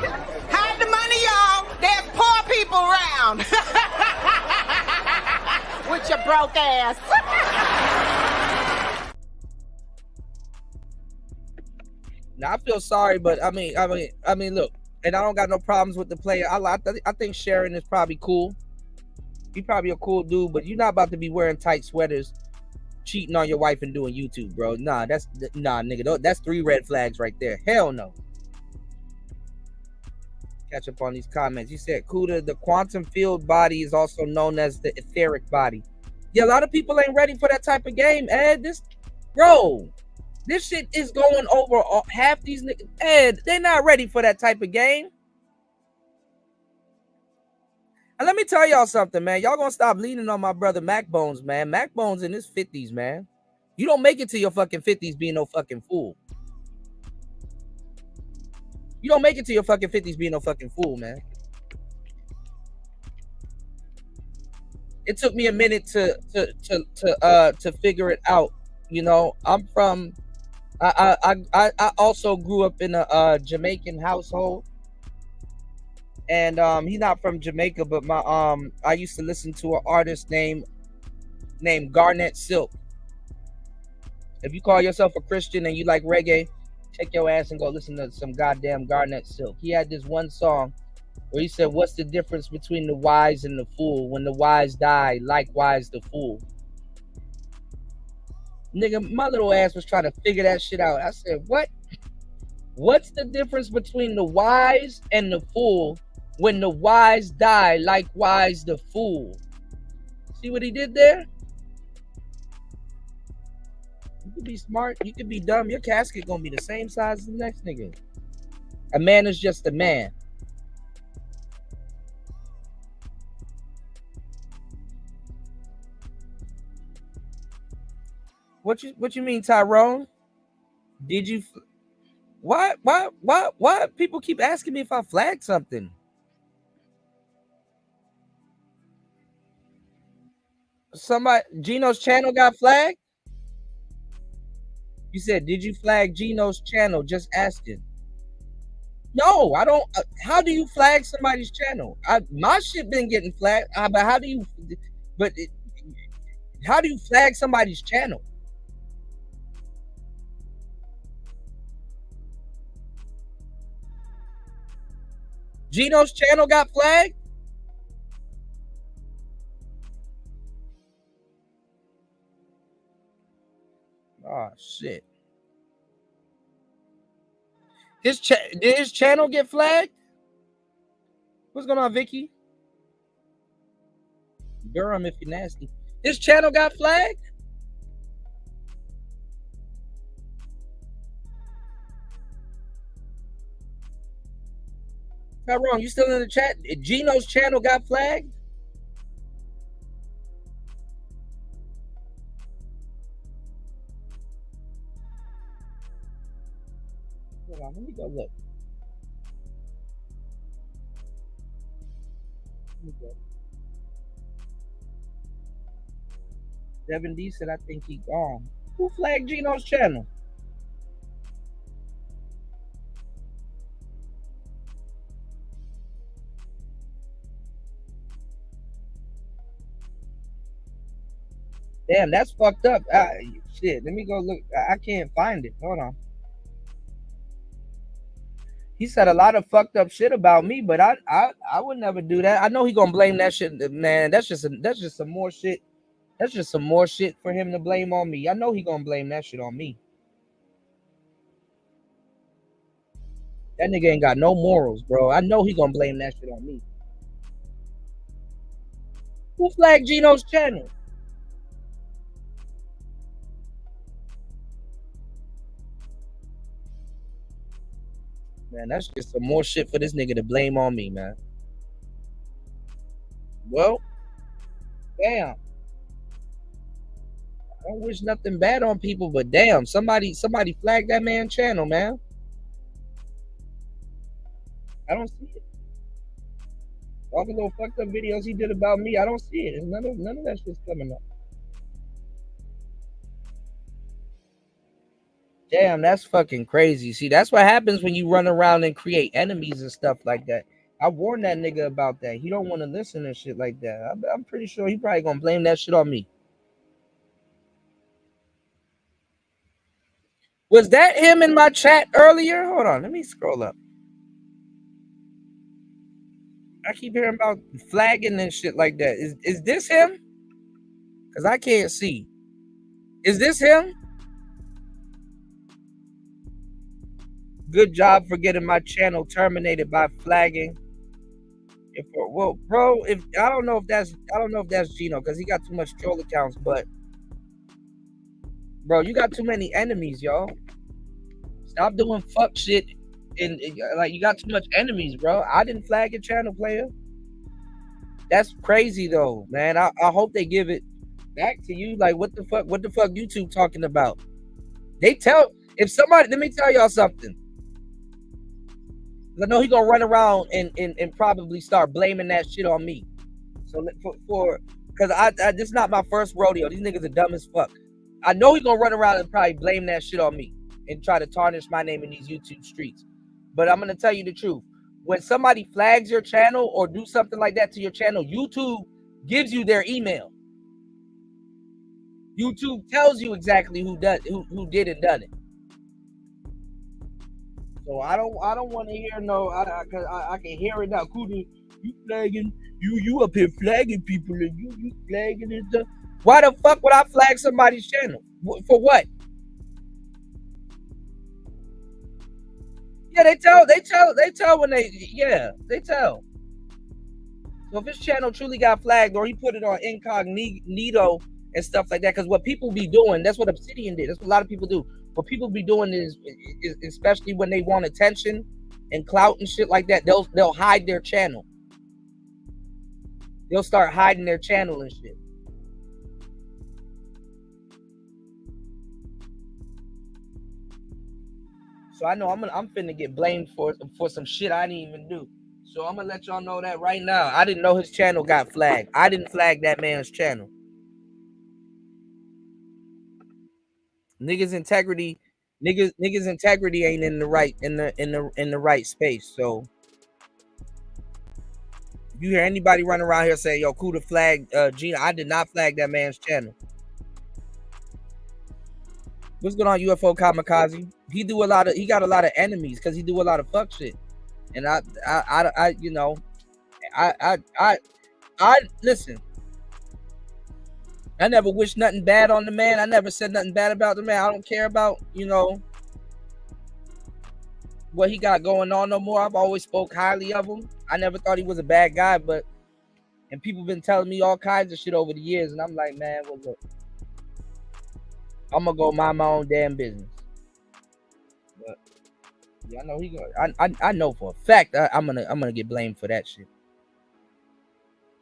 Hide the money, y'all. There's poor people around. With your broke ass. Now I feel sorry, but I mean, look, and I don't got no problems with the player. I think Sharon is probably cool. He probably a cool dude, but you're not about to be wearing tight sweaters, cheating on your wife and doing YouTube, bro. Nah, nigga. That's 3 red flags right there. Hell no. Catch up on these comments. He said, Kuda, the quantum field body is also known as the etheric body. Yeah, a lot of people ain't ready for that type of game, Ed. This shit is going over half these niggas. Ed, they're not ready for that type of game. And let me tell y'all something, man. Y'all gonna stop leaning on my brother Mac Bones, man. Mac Bones in his 50s, man. You don't make it to your fucking 50s being no fucking fool. You don't make it to your fucking 50s being no fucking fool, man. It took me a minute to figure it out. You know, I'm from I also grew up in a Jamaican household. And he's not from Jamaica, but my I used to listen to an artist named Garnett Silk. If you call yourself a Christian and you like reggae, check your ass and go listen to some goddamn Garnett Silk. He had this one song where he said, "What's the difference between the wise and the fool? When the wise die, likewise the fool." Nigga, my little ass was trying to figure that shit out. I said, "What? What's the difference between the wise and the fool? When the wise die, likewise the fool." See what he did there? You could be smart, you could be dumb. Your casket gonna be the same size as the next nigga. A man is just a man. What you mean, Tyrone? Did you? Why people keep asking me if I flagged something? Gino's channel got flagged? You said, did you flag Gino's channel? Just asking. No, I don't. How do you flag somebody's channel? My shit been getting flagged. But how do you? How do you flag somebody's channel? Gino's channel got flagged? Oh shit. Did his channel get flagged? What's going on, Vicky? Durham, if you're nasty. His channel got flagged? Not wrong. You still in the chat? Gino's channel got flagged? Hold on, let me go look. Let me go. Devin D said I think he gone. Who flagged Gino's channel? Damn, that's fucked up. Shit, let me go look. I can't find it. Hold on. He said a lot of fucked up shit about me, but I would never do that. I know he gonna blame that shit, man. That's just some more shit. That's just some more shit for him to blame on me. I know he gonna blame that shit on me. That nigga ain't got no morals, bro. I know he gonna blame that shit on me. Who flagged Gino's channel? Man, that's just some more shit for this nigga to blame on me, man. Well, damn. I don't wish nothing bad on people, but damn, somebody flagged that man's channel, man. I don't see it. All the little fucked up videos he did about me, I don't see it. None of that shit's coming up. Damn, that's fucking crazy. See, that's what happens when you run around and create enemies and stuff like that. I warned that nigga about that. He don't want to listen and shit like that. I'm pretty sure he probably gonna blame that shit on me. Was that him in my chat earlier? Hold on, let me scroll up. I keep hearing about flagging and shit like that. Is this him? Because I can't see. Is this him? Good job for getting my channel terminated by flagging. Well, bro, I don't know if that's Gino because he got too much troll accounts, but bro, you got too many enemies, y'all. Stop doing fuck shit and like you got too much enemies, bro. I didn't flag your channel, player. That's crazy though, man. I hope they give it back to you. Like what the fuck YouTube talking about? If somebody, let me tell y'all something. I know he gonna run around and probably start blaming that shit on me. So because this is not my first rodeo. These niggas are dumb as fuck. I know he gonna run around and probably blame that shit on me and try to tarnish my name in these YouTube streets. But I'm gonna tell you the truth. When somebody flags your channel or do something like that to your channel, YouTube gives you their email. YouTube tells you exactly who did and done it. So I don't want to hear no. Cause I can hear it now. Kuda, you flagging you up here flagging people and you flagging and stuff. Why the fuck would I flag somebody's channel for what? Yeah, they tell when they tell. So if his channel truly got flagged or he put it on incognito and stuff like that, because what people be doing, that's what Obsidian did. That's what a lot of people do. What people be doing is especially when they want attention and clout and shit like that, they'll hide their channel. They'll start hiding their channel and shit. So I know I'm finna get blamed for some shit I didn't even do. So I'm gonna let y'all know that right now. I didn't know his channel got flagged. I didn't flag that man's channel. Niggas integrity ain't in the right space. So you hear anybody running around here saying, yo, Kuda flagged Gina. I did not flag that man's channel. What's going on, UFO Kamikaze? He got a lot of enemies because he do a lot of fuck shit. And I you know, I listen. I never wish nothing bad on the man. I never said nothing bad about the man. I don't care about, you know, what he got going on no more. I've always spoke highly of him. I never thought he was a bad guy, and people been telling me all kinds of shit over the years, and I'm like, man, well, look, I'm gonna go mind my own damn business. But yeah, I know he going. I know for a fact I'm gonna get blamed for that shit.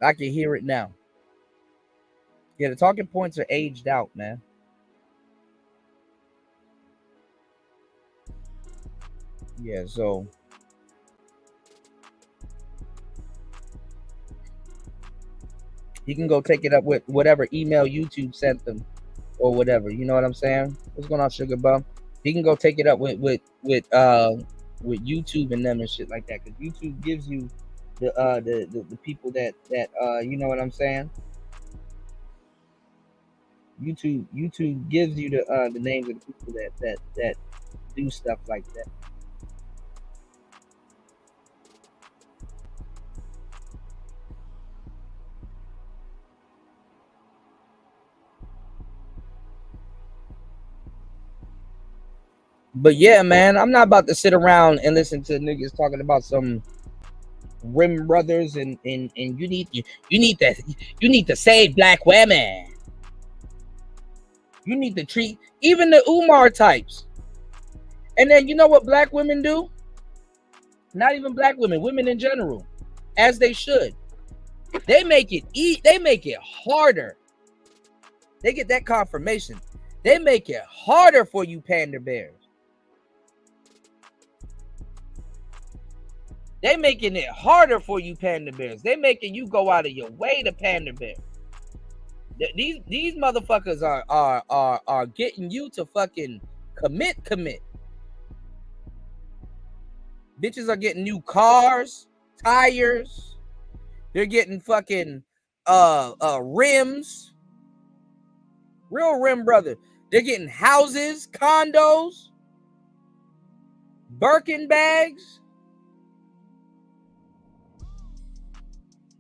I can hear it now. Yeah, the talking points are aged out, man. Yeah, so he can go take it up with whatever email YouTube sent them or whatever. You know what I'm saying? What's going on, Sugar Bum? He can go take it up with YouTube and them and shit like that, because YouTube gives you the people that you know what I'm saying? YouTube gives you the names of the people that do stuff like that. But yeah, man, I'm not about to sit around and listen to niggas talking about some rim brothers and you need to save black women. You need to treat even the Umar types. And then you know what black women do? Not even black women, women in general, as they should. They make it harder. They get that confirmation. They make it harder for you panda bears. They making it harder for you panda bears. They making you go out of your way to panda bear. These motherfuckers are getting you to fucking commit. Bitches are getting new cars, tires. They're getting fucking rims. Real rim brother. They're getting houses, condos, Birkin bags.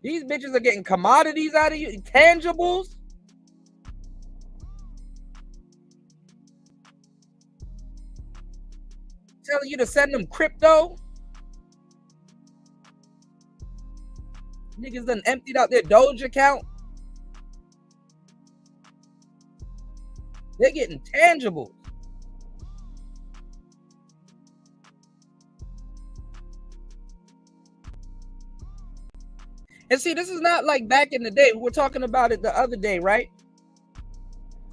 These bitches are getting commodities out of you, tangibles. Telling you to send them crypto. Niggas done emptied out their Doge account. They're getting tangibles. And see, this is not like back in the day. We were talking about it the other day, right?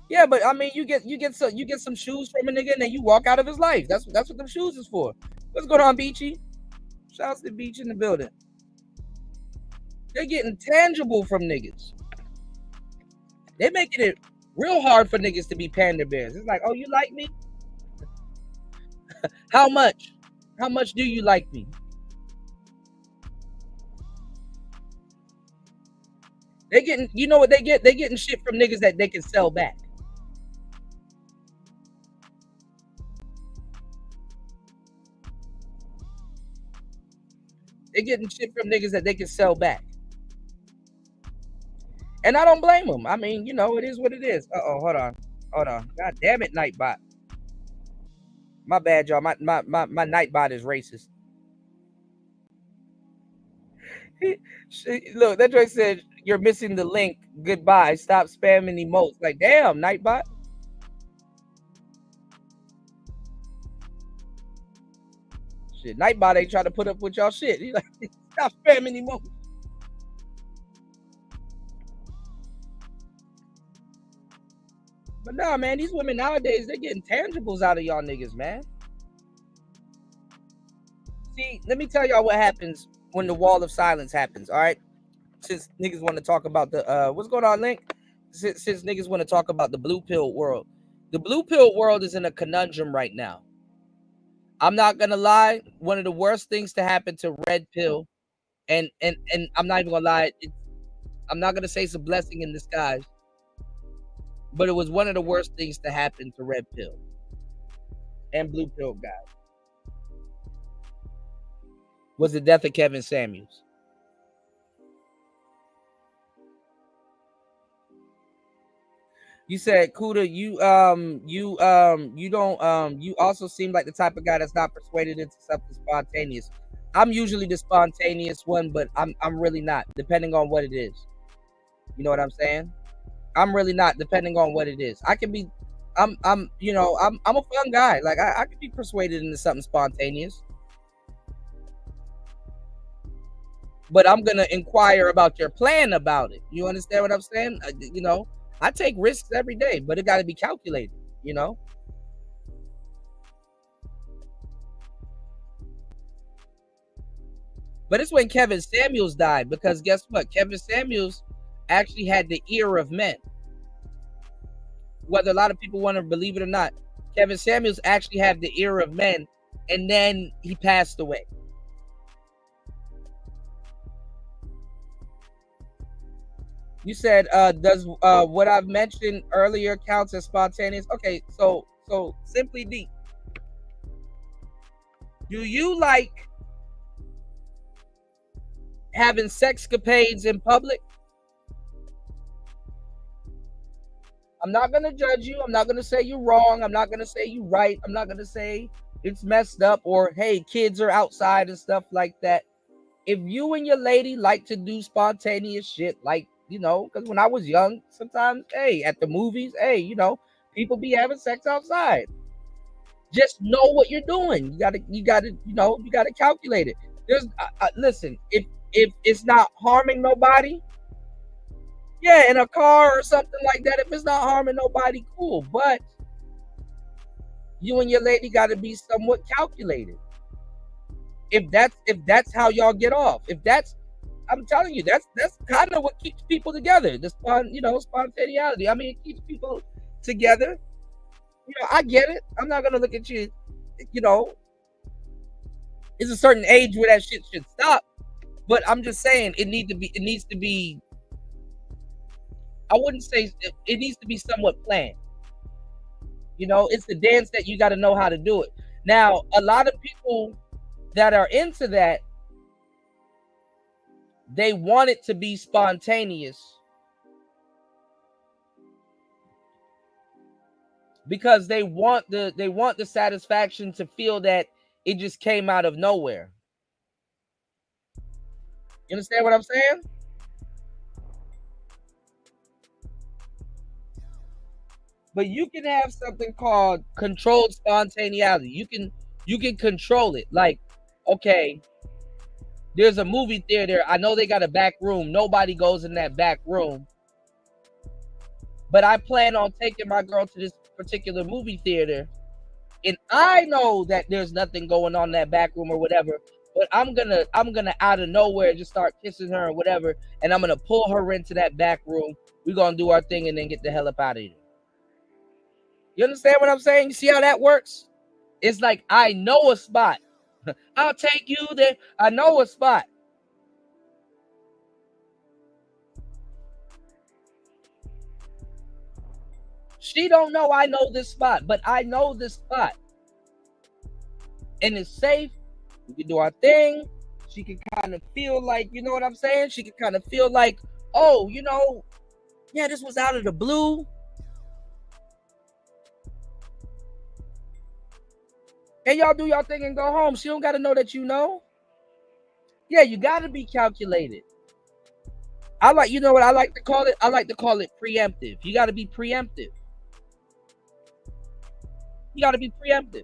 Yeah, but I mean, you get some shoes from a nigga and then you walk out of his life. That's what them shoes is for. What's going on, Beachy? Shouts to Beach in the building. They're getting tangible from niggas. They're making it real hard for niggas to be panda bears. It's like, oh, you like me? How much? How much do you like me? They getting, you know what they get? They getting shit from niggas that they can sell back. They getting shit from niggas that they can sell back. And I don't blame them. I mean, you know, it is what it is. Uh-oh, hold on. God damn it, Nightbot. My bad, y'all. My Nightbot is racist. Look, that Drake said, you're missing the link. Goodbye. Stop spamming emotes. Like, damn, Nightbot. Shit, Nightbot ain't trying to put up with y'all shit. He's like, stop spamming emotes. But nah, man, these women nowadays, they're getting tangibles out of y'all niggas, man. See, let me tell y'all what happens when the wall of silence happens, all right? Since niggas want to talk about the, what's going on, Link? Since niggas want to talk about the blue pill world. The blue pill world is in a conundrum right now. I'm not going to lie. One of the worst things to happen to red pill, and I'm not even going to lie, I'm not going to say it's a blessing in disguise, but it was one of the worst things to happen to red pill and blue pill guys. Was the death of Kevin Samuels. You said, Kuda, you also seem like the type of guy that's not persuaded into something spontaneous. I'm usually the spontaneous one, but I'm really not, depending on what it is. You know what I'm saying? I'm really not, depending on what it is. I can be, I'm a fun guy. Like I can be persuaded into something spontaneous. But I'm gonna inquire about your plan about it. You understand what I'm saying? I take risks every day, but it got to be calculated. But it's when Kevin Samuels died, because guess what? Kevin Samuels actually had the ear of men. Whether a lot of people want to believe it or not, Kevin Samuels actually had the ear of men, and then he passed away. You said, does what I've mentioned earlier counts as spontaneous? Okay, so Simply D, do you like having sexcapades in public? I'm not gonna judge you. I'm not gonna say you're wrong. I'm not gonna say you're right. I'm not gonna say it's messed up, or hey, kids are outside and stuff like that. If you and your lady like to do spontaneous shit, like, because when I was young, sometimes, hey, at the movies, hey, people be having sex outside. Just know what you're doing. You gotta calculate it. Listen, if it's not harming nobody, yeah, in a car or something like that, if it's not harming nobody, cool. But you and your lady got to be somewhat calculated. If that's how y'all get off, I'm telling you, that's kind of what keeps people together. The spontaneity. I mean, it keeps people together. I get it. I'm not gonna look at you. It's a certain age where that shit should stop. But I'm just saying, it needs to be. I wouldn't say it needs to be somewhat planned. It's the dance that you got to know how to do it. Now, a lot of people that are into that, they want it to be spontaneous because they want the satisfaction to feel that it just came out of nowhere. You understand what I'm saying? But you can have something called controlled spontaneity. You can control it. Like, okay, there's a movie theater. I know they got a back room. Nobody goes in that back room. But I plan on taking my girl to this particular movie theater. And I know that there's nothing going on in that back room or whatever. But I'm gonna out of nowhere just start kissing her or whatever. And I'm gonna pull her into that back room. We're gonna do our thing and then get the hell up out of here. You understand what I'm saying? You see how that works? It's like, I know a spot. I'll take you there. I know a spot. She don't know I know this spot, but I know this spot. And it's safe. We can do our thing. She can kind of feel like, you know what I'm saying? She can kind of feel like, oh, yeah, this was out of the blue. And y'all do y'all thing and go home. She don't got to know that you know. Yeah, you got to be calculated. You know what I like to call it? I like to call it preemptive. You got to be preemptive. You got to be preemptive.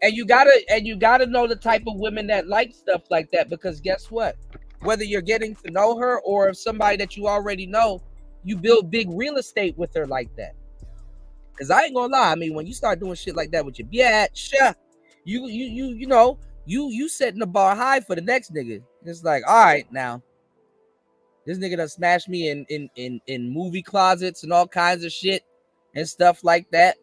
And you gotta know the type of women that like stuff like that, because guess what? Whether you're getting to know her or if somebody that you already know, you build big real estate with her like that. Cause I ain't gonna lie, I mean, when you start doing shit like that with your bitch, you setting the bar high for the next nigga. It's like, all right, now this nigga done smashed me in movie closets and all kinds of shit and stuff like that.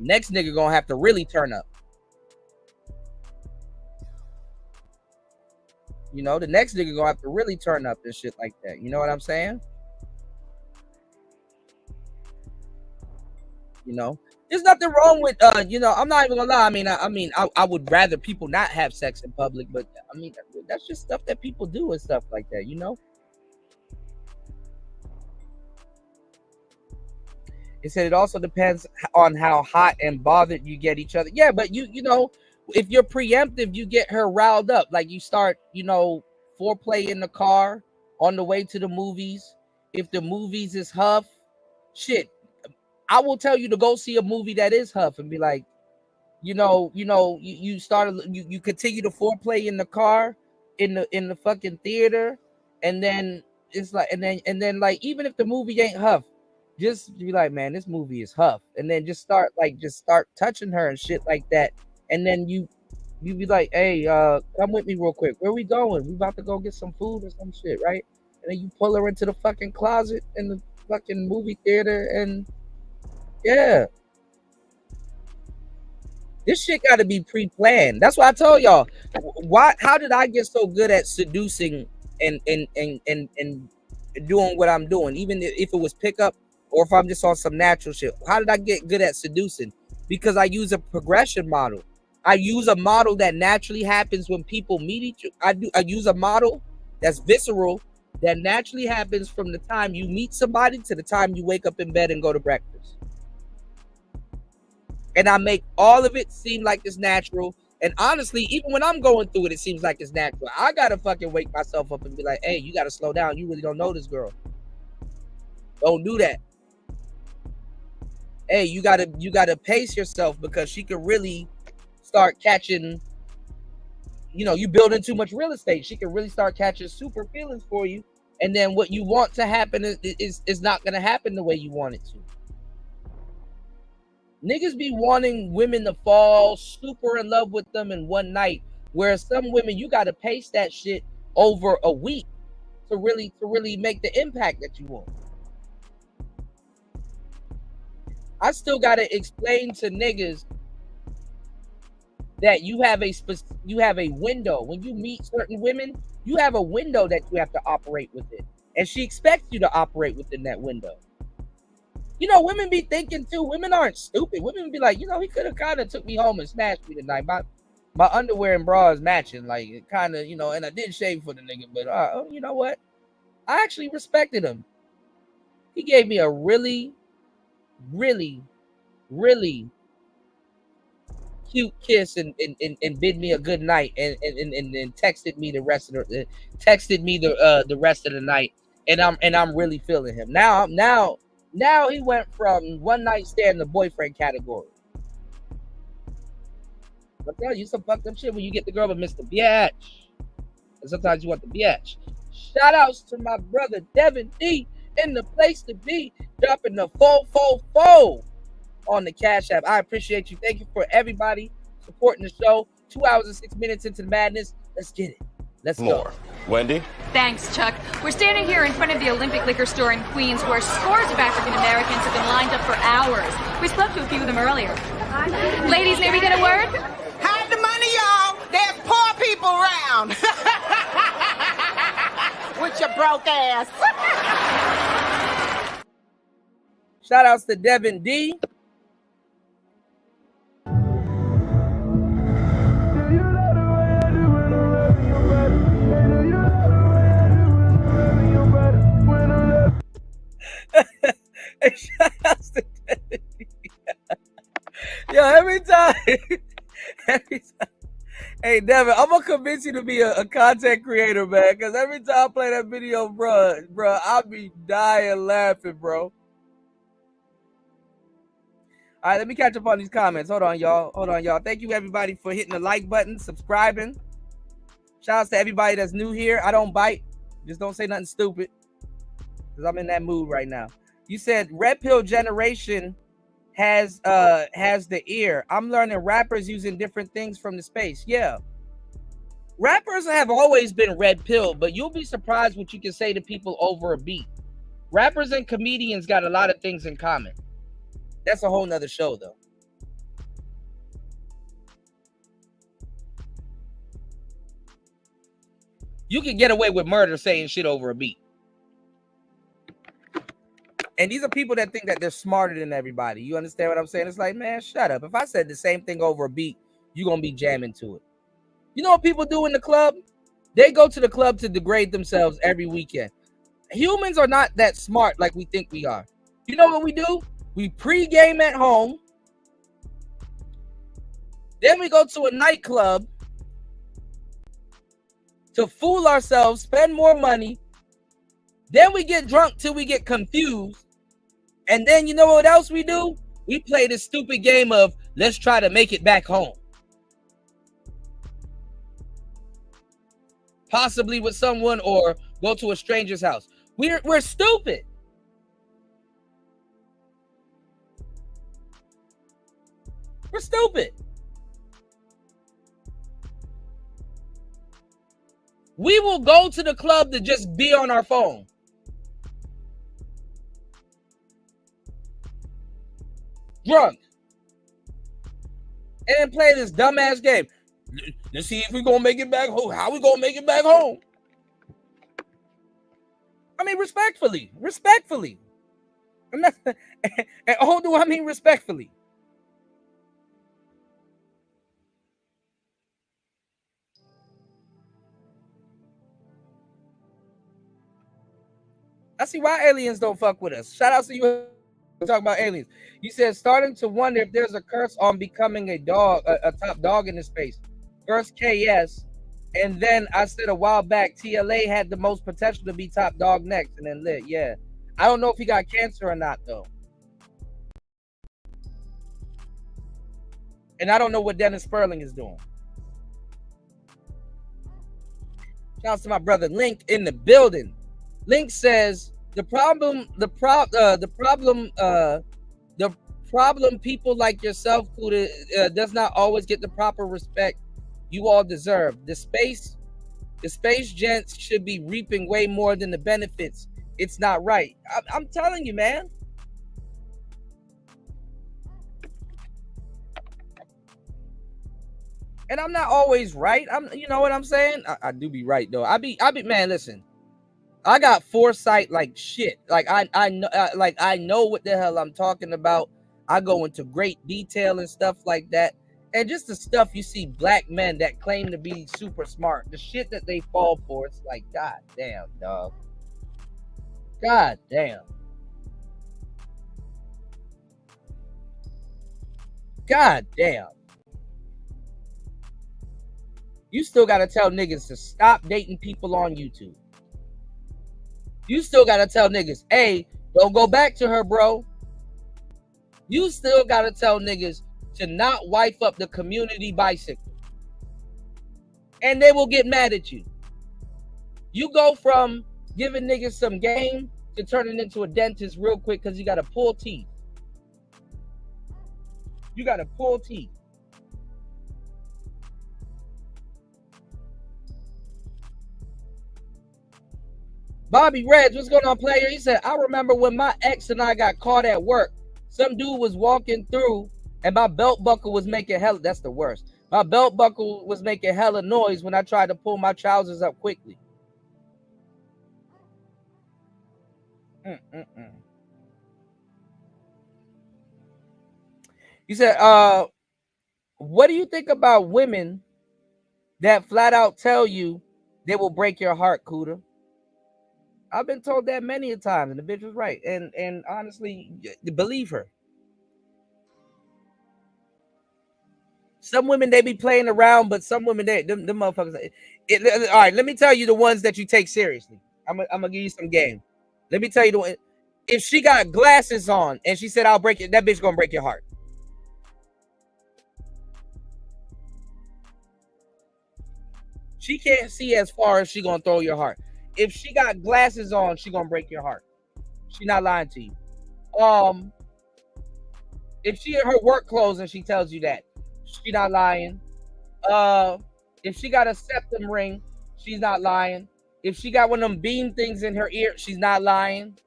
Next nigga gonna have to really turn up. The next nigga gonna have to really turn up and shit like that. You know what I'm saying? There's nothing wrong with I'm not even gonna lie. I would rather people not have sex in public, but I mean, that's just stuff that people do and stuff like that. It said it also depends on how hot and bothered you get each other. Yeah, but if you're preemptive, you get her riled up. Like you start, foreplay in the car on the way to the movies. If the movies is huff, shit, I will tell you to go see a movie that is huff and be like, you continue to foreplay in the car, in the fucking theater, and then it's like, and then like, even if the movie ain't huff, just be like, man, this movie is huff, and then just start touching her and shit like that, and then you be like, hey, come with me real quick. Where we going? We about to go get some food or some shit, right? And then you pull her into the fucking closet in the fucking movie theater, and yeah. This shit got to be pre-planned. That's why I told y'all. How did I get so good at seducing and doing what I'm doing, even if it was pickup or if I'm just on some natural shit? How did I get good at seducing? Because I use a progression model. I use a model that naturally happens when people meet each other. I use a model that's visceral, that naturally happens from the time you meet somebody to the time you wake up in bed and go to breakfast. And I make all of it seem like it's natural. And honestly, even when I'm going through it, it seems like it's natural. I gotta fucking wake myself up and be like, hey, you gotta slow down. You really don't know this girl. Don't do that. Hey, you gotta pace yourself, because she could really start catching, you building too much real estate. She can really start catching super feelings for you. And then what you want to happen is not gonna happen the way you want it to. Niggas be wanting women to fall super in love with them in one night, whereas some women, you got to pace that shit over a week to really make the impact that you want. I still got to explain to niggas that you have a window. When you meet certain women, you have a window that you have to operate within, and she expects you to operate within that window. Women be thinking too. Women aren't stupid. Women be like, he could have kind of took me home and smashed me tonight. My underwear and bra is matching, like it kind of, and I did shave for the nigga, but you know what? I actually respected him. He gave me a really, really, really cute kiss and bid me a good night and texted me the rest of the rest of the night, and I'm really feeling him now. He went from one night stand to boyfriend category. I'm telling you, some fucked up shit when you get the girl, but Mr. Biatch. And sometimes you want the biatch. Shout outs to my brother Devin D in the place to be, dropping the 444 on the Cash App. I appreciate you. Thank you for everybody supporting the show. 2 hours and 6 minutes into the madness. Let's get it. Let's go. Wendy? Thanks, Chuck. We're standing here in front of the Olympic Liquor Store in Queens, where scores of African Americans have been lined up for hours. We spoke to a few of them earlier. Ladies, may we get a word? Hide the money, y'all. There's poor people around. With your broke ass. Shout outs to Devin D. Hey, shout outs to Devin D. Yo, every time. Hey, Devin, I'm gonna convince you to be a content creator, man. Because every time I play that video, bro, I'll be dying laughing, bro. All right, let me catch up on these comments. Hold on, y'all. Thank you, everybody, for hitting the like button, subscribing. Shout out to everybody that's new here. I don't bite. Just don't say nothing stupid, because I'm in that mood right now. You said Red Pill Generation has the ear. I'm learning rappers using different things from the space. Yeah. Rappers have always been red pill, but you'll be surprised what you can say to people over a beat. Rappers and comedians got a lot of things in common. That's a whole nother show, though. You can get away with murder saying shit over a beat. And these are people that think that they're smarter than everybody. You understand what I'm saying? It's like, man, shut up. If I said the same thing over a beat, you're going to be jamming to it. You know what people do in the club? They go to the club to degrade themselves every weekend. Humans are not that smart like we think we are. You know what we do? We pregame at home. Then we go to a nightclub to fool ourselves, spend more money. Then we get drunk till we get confused. And then you know what else we do? We play this stupid game of let's try to make it back home. Possibly with someone or go to a stranger's house. We're stupid. We're stupid. We will go to the club to just be on our phone. Drunk. And then play this dumbass game. Let's see if we're going to make it back home. How we going to make it back home? I mean, respectfully. Respectfully. And oh, do I mean respectfully? I see why aliens don't fuck with us. Shout out to you talking about aliens. You said starting to wonder if there's a curse on becoming a dog, a top dog in this space. First KS, and then I said a while back TLA had the most potential to be top dog next, and then Lit. Yeah, I don't know if he got cancer or not though, and I don't know what Dennis Sperling is doing. Shout out to my brother Link in the building. Link says the problem people like yourself who does not always get the proper respect you all deserve. The space gents should be reaping way more than the benefits. It's not right. I'm telling you, man. And I'm not always right. You know what I'm saying? I do be right though. I be man, listen. I got foresight like shit. Like I know what the hell I'm talking about. I go into great detail and stuff like that. And just the stuff you see black men that claim to be super smart, the shit that they fall for, it's like, god damn, dog. God damn. God damn. You still gotta tell niggas to stop dating people on YouTube. You still gotta tell niggas, hey, don't go back to her, bro. You still gotta tell niggas to not wife up the community bicycle. And they will get mad at you. You go from giving niggas some game to turning into a dentist real quick because you gotta pull teeth. You gotta pull teeth. Bobby Reds, what's going on, player? He said, I remember when my ex and I got caught at work. Some dude was walking through and my belt buckle was making hella, that's the worst. My belt buckle was making hella noise when I tried to pull my trousers up quickly. He said, what do you think about women that flat out tell you they will break your heart, Kuda? I've been told that many a time, and the bitch was right. And honestly, believe her. Some women, they be playing around, but some women, them motherfuckers. All right, let me tell you the ones that you take seriously. I'm gonna give you some game. Let me tell you the one. If she got glasses on and she said, I'll break it, that bitch gonna break your heart. She can't see as far as she gonna throw your heart. If she got glasses on, she gonna break your heart. She not lying to you. If she in her work clothes and she tells you that, she not lying. If she got a septum ring, she's not lying. If she got one of them beam things in her ear, she's not lying.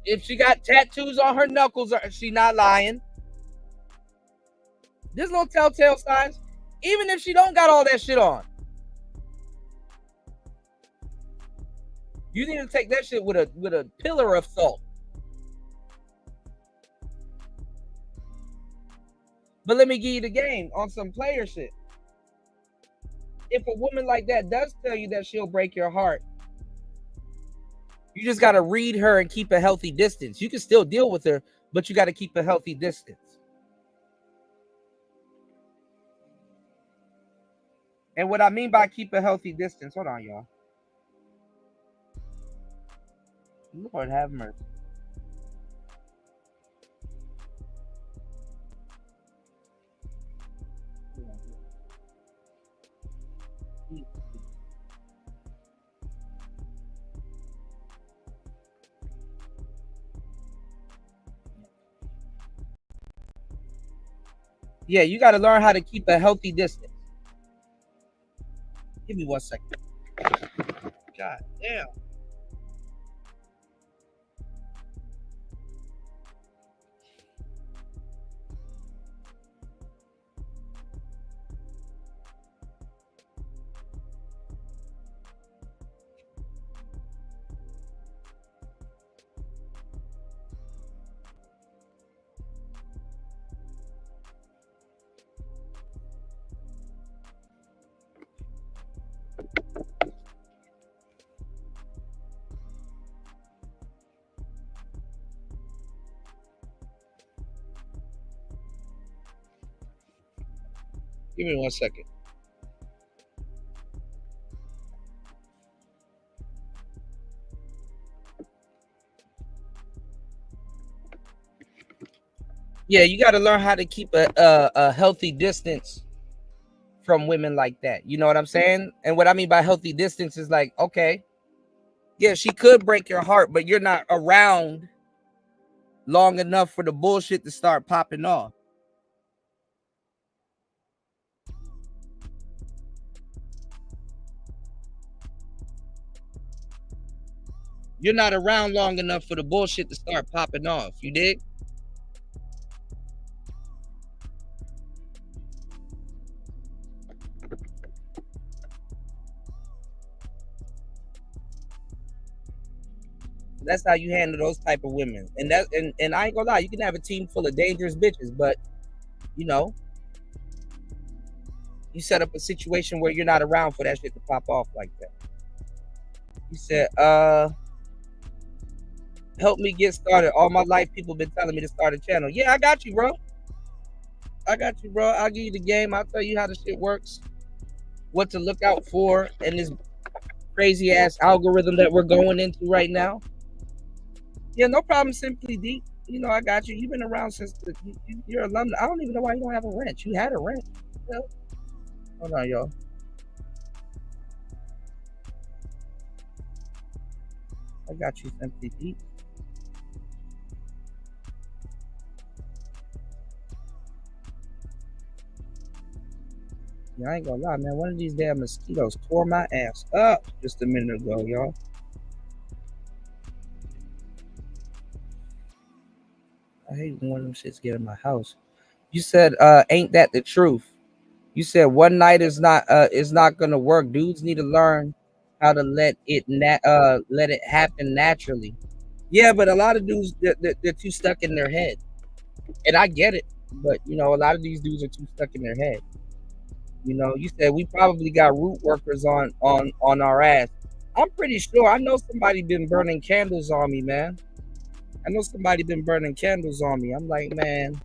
If she got tattoos on her knuckles, she's not lying. There's no telltale signs. Even if she don't got all that shit on. You need to take that shit with a pillar of salt. But let me give you the game on some player shit. If a woman like that does tell you that she'll break your heart, you just got to read her and keep a healthy distance. You can still deal with her, but you got to keep a healthy distance. And what I mean by keep a healthy distance, hold on, y'all. Lord have mercy. Yeah, you got to learn how to keep a healthy distance. Give me 1 second. God damn. Give me 1 second. Yeah, you got to learn how to keep a healthy distance from women like that. You know what I'm saying? And what I mean by healthy distance is like, okay, yeah, she could break your heart, but you're not around long enough for the bullshit to start popping off. You're not around long enough for the bullshit to start popping off. You dig? That's how you handle those type of women. And I ain't gonna lie, you can have a team full of dangerous bitches, but you know, you set up a situation where you're not around for that shit to pop off like that. You said, help me get started. All my life people been telling me to start a channel. Yeah, I got you, bro. I got you, bro. I'll give you the game. I'll tell you how the shit works, what to look out for, and this crazy ass algorithm that we're going into right now. Yeah, no problem. Simply deep. You know, I got you. You've been around since you're alumni. I don't even know why you don't have a wrench. You had a wrench. You know? Hold on, y'all. I got you, Simply deep. Yeah, I ain't gonna lie, man. One of these damn mosquitoes tore my ass up just a minute ago, y'all. I hate when one of them shits get in my house. You said, ain't that the truth? You said one night is not gonna work. Dudes need to learn how to let it happen naturally. Yeah, but a lot of dudes they're too stuck in their head, and I get it. But you know, a lot of these dudes are too stuck in their head. You know, you said we probably got root workers on our ass. I'm pretty sure. I know somebody been burning candles on me, man. I know somebody been burning candles on me. I'm like, man,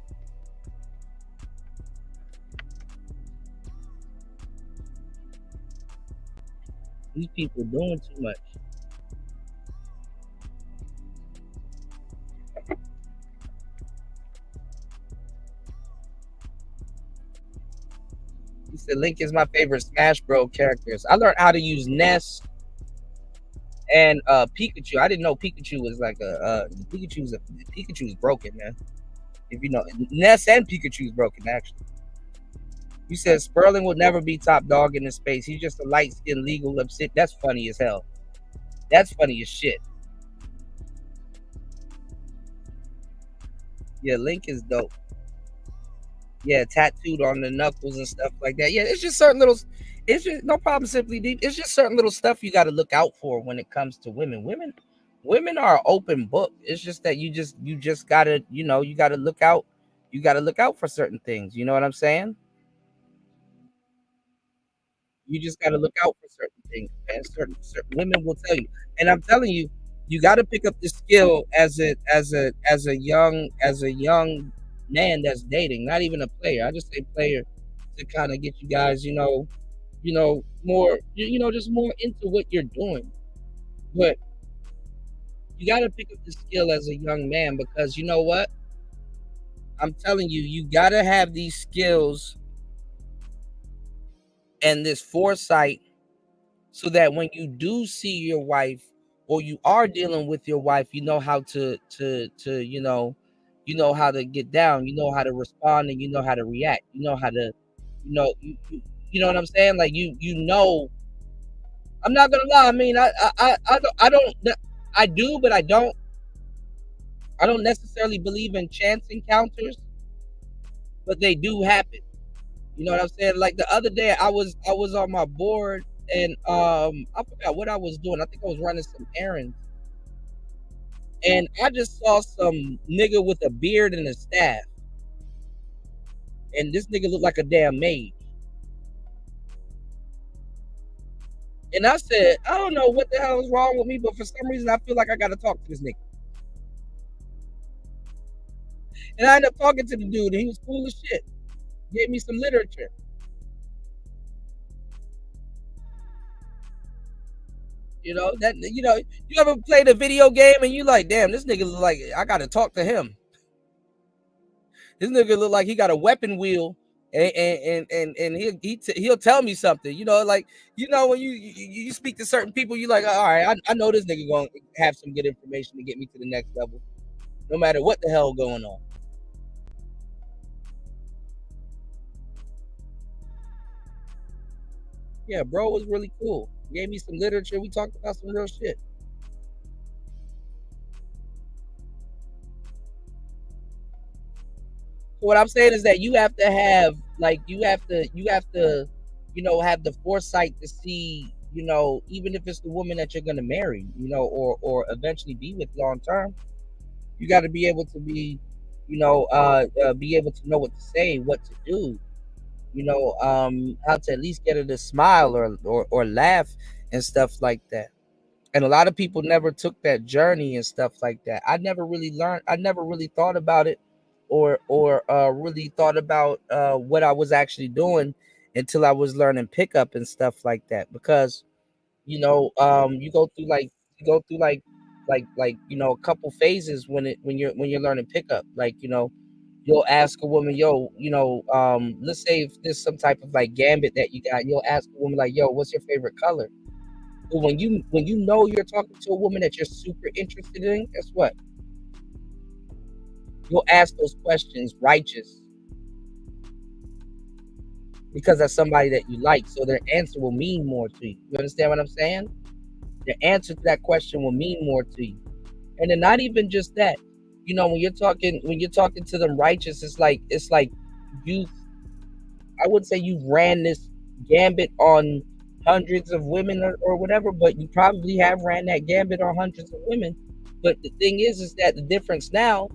these people doing too much. He said Link is my favorite Smash Bros characters. I learned how to use Ness and Pikachu. I didn't know Pikachu was like Pikachu's broken, man. If you know, Ness and Pikachu's broken actually. You said Sperling will never be top dog in this space. He's just a light skinned legal upset. That's funny as hell. That's funny as shit. Yeah, Link is dope. Yeah, tattooed on the knuckles and stuff like that. Yeah, it's just certain little. It's just no problem. Simply deep. It's just certain little stuff you got to look out for when it comes to women. Women are an open book. It's just that you just gotta you gotta look out. You gotta look out for certain things. You know what I'm saying? You just got to look out for certain things, man. Certain women will tell you, and I'm telling you, you got to pick up the skill as a young man that's dating, not even a player. I just say player to kind of get you guys, more, just more into what you're doing. But you got to pick up the skill as a young man because you know what? I'm telling you, you got to have these skills and this foresight so that when you do see your wife or you are dealing with your wife, you know how to You know how to get down. You know how to respond, and you know how to react. You know how to, you know what I'm saying? Like you know. I'm not gonna lie. I mean, I do, but I don't. I don't necessarily believe in chance encounters, but they do happen. You know what I'm saying? Like the other day, I was on my board, and I forgot what I was doing. I think I was running some errands, and I just saw some nigga with a beard and a staff, and this nigga looked like a damn mage. And I said, I don't know what the hell is wrong with me, but for some reason I feel like I gotta talk to this nigga. And I ended up talking to the dude, and he was cool as shit. Gave me some literature. You know, you ever played a video game and you like, damn, this nigga look like I gotta talk to him. This nigga look like he got a weapon wheel, and he'll tell me something. You know, like, you know, when you speak to certain people, you like, all right, I know this nigga gonna have some good information to get me to the next level, no matter what the hell going on. Yeah, bro was really cool. Gave me some literature. We talked about some real shit. So what I'm saying is that you have to have, like, you have to, have the foresight to see, even if it's the woman that you're gonna marry, or eventually be with long term. You got to be able to be able to know what to say, what to do, how to at least get her to smile or laugh and stuff like that. And a lot of people never took that journey and stuff like that. I never really learned. I never really thought about it, or really thought about what I was actually doing until I was learning pickup and stuff like that. Because you go through a couple phases when you're learning pickup. Like, you'll ask a woman, yo, let's say if there's some type of like gambit that you got, you'll ask a woman like, yo, what's your favorite color? But when you know you're talking to a woman that you're super interested in, guess what? You'll ask those questions righteous because that's somebody that you like. So their answer will mean more to you. You understand what I'm saying? The answer to that question will mean more to you. And then not even just that. When you're talking to them righteous, it's like you I wouldn't say you ran this gambit on hundreds of women or whatever, but you probably have ran that gambit on hundreds of women. But the thing is that the difference now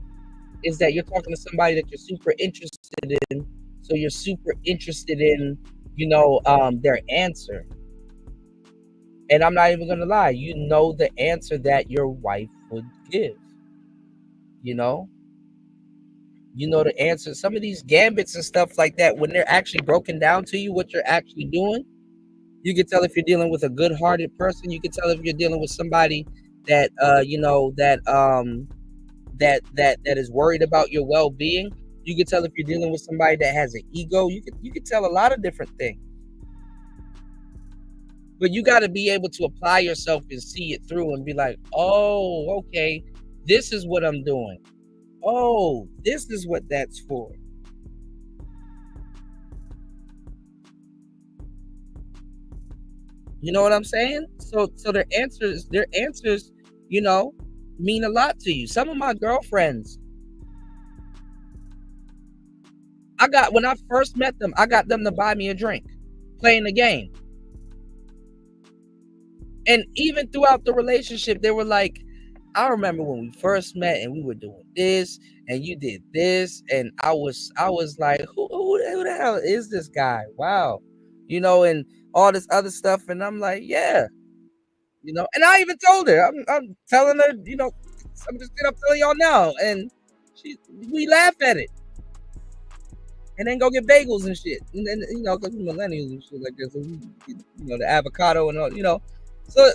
is that you're talking to somebody that you're super interested in. So you're super interested in, their answer. And I'm not even gonna lie, the answer that your wife would give. The answer. Some of these gambits and stuff like that, when they're actually broken down to you, what you're actually doing, you can tell if you're dealing with a good-hearted person. You can tell if you're dealing with somebody that that is worried about your well-being. You can tell if you're dealing with somebody that has an ego. You can tell a lot of different things. But you got to be able to apply yourself and see it through and be like, oh, okay, this is what I'm doing. Oh, this is what that's for. You know what I'm saying? So their answers, mean a lot to you. Some of my girlfriends, when I first met them, I got them to buy me a drink, playing the game. And even throughout the relationship, they were like, I remember when we first met and we were doing this and you did this. And I was like, who the hell is this guy? Wow. And all this other stuff. And I'm like, yeah. And I even told her, I'm telling her, I'm telling y'all now. And we laugh at it. And then go get bagels and shit. And then, because we're millennials and shit like this. So the avocado and all, So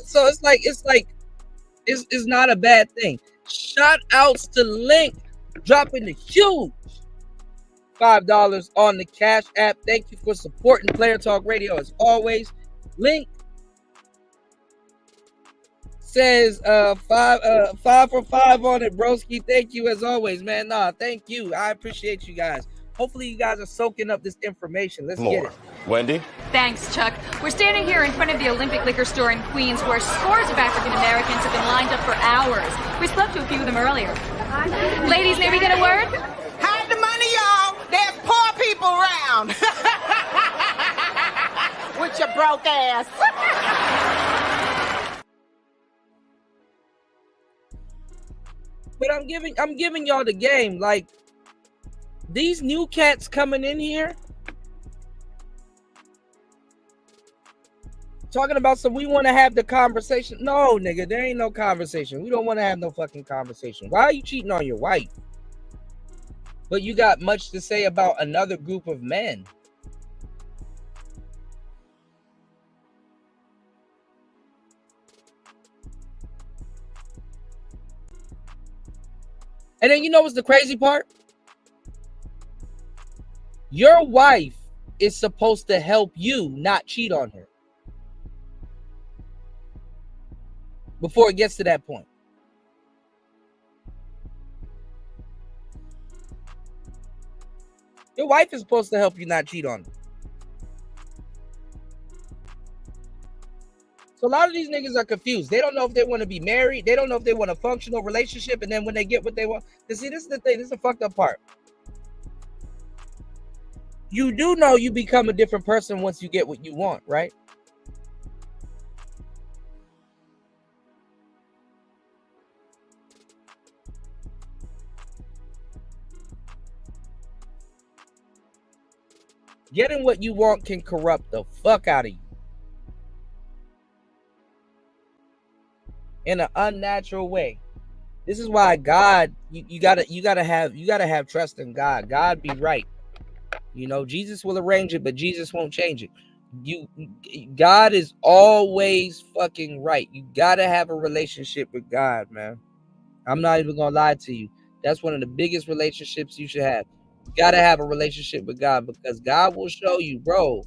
it's not a bad thing. Shout outs to Link dropping the huge $5 on the Cash App. Thank you for supporting Player Talk Radio as always. Link, says 5 for 5 on it, broski. Thank you as always, man. Nah, thank you. I appreciate you guys. Hopefully you guys are soaking up this information. Let's get it. Wendy? Thanks, Chuck. We're standing here in front of the Olympic liquor store in Queens where scores of African Americans have been lined up for hours. We spoke to a few of them earlier. Ladies, may we get a word? Hide the money, y'all. There's poor people around. With your broke ass. But I'm giving y'all the game. Like, these new cats coming in here talking about some, we want to have the conversation. No, nigga, there ain't no conversation. We don't want to have no fucking conversation. Why are you cheating on your wife? But you got much to say about another group of men. And then you know what's the crazy part? Your wife is supposed to help you not cheat on her. Before it gets to that point. Your wife is supposed to help you not cheat on her. So a lot of these niggas are confused. They don't know if they want to be married. They don't know if they want a functional relationship. And then when they get what they want, to see, this is the thing. This is the fucked up part. You do know you become a different person once you get what you want, right? Getting what you want can corrupt the fuck out of you. In an unnatural way. This is why God, you gotta have trust in God. God be right. You know, Jesus will arrange it, but Jesus won't change it. God is always fucking right. You gotta have a relationship with God, man. I'm not even gonna lie to you. That's one of the biggest relationships you should have. You gotta have a relationship with God, because God will show you, bro.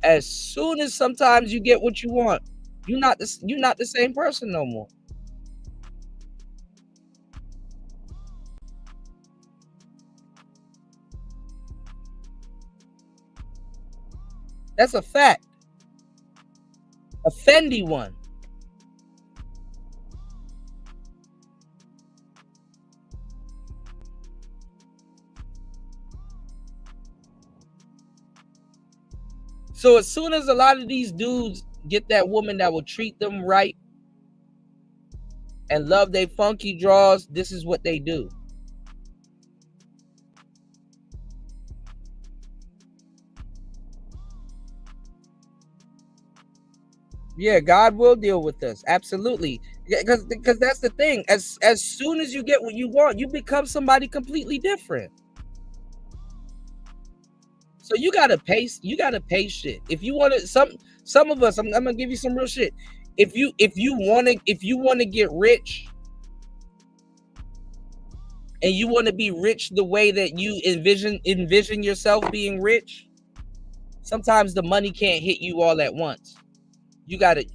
As soon as sometimes you get what you want, you're not the same person no more. That's a fact. A Fendi one. So as soon as a lot of these dudes get that woman that will treat them right and love they funky draws, this is what they do. Yeah, God will deal with us. Absolutely. Because that's the thing. As soon as you get what you want, you become somebody completely different. So you gotta pay shit. If you want to, some of us, I'm gonna give you some real shit. If you want to get rich, and you want to be rich the way that you envision yourself being rich, sometimes the money can't hit you all at once. You gotta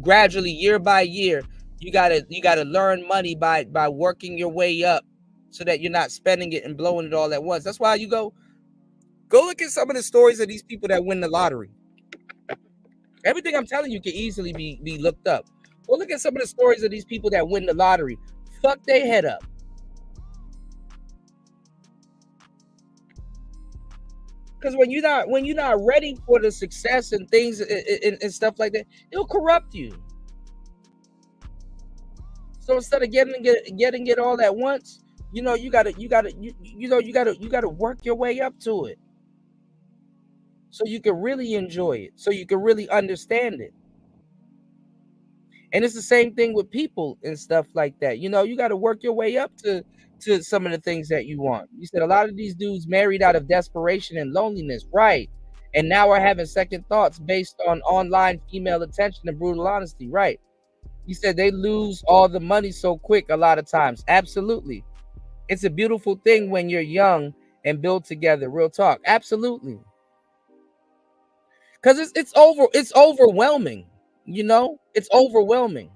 gradually, year by year, you gotta learn money by working your way up, so that you're not spending it and blowing it all at once. That's why you go look at some of the stories of these people that win the lottery. Everything I'm telling you can easily be looked up. Go look at some of the stories of these people that win the lottery. Fuck their head up. Because when you're not ready for the success and things and stuff like that, it'll corrupt you. So instead of getting it all at once, you gotta work your way up to it, so you can really enjoy it, so you can really understand it. And it's the same thing with people and stuff like that. You got to work your way up to some of the things that you want. You said a lot of these dudes married out of desperation and loneliness, right? And now are having second thoughts based on online female attention and brutal honesty, right? You said they lose all the money so quick a lot of times. Absolutely. It's a beautiful thing when you're young and build together. Real talk. Absolutely. Because it's overwhelming. It's overwhelming.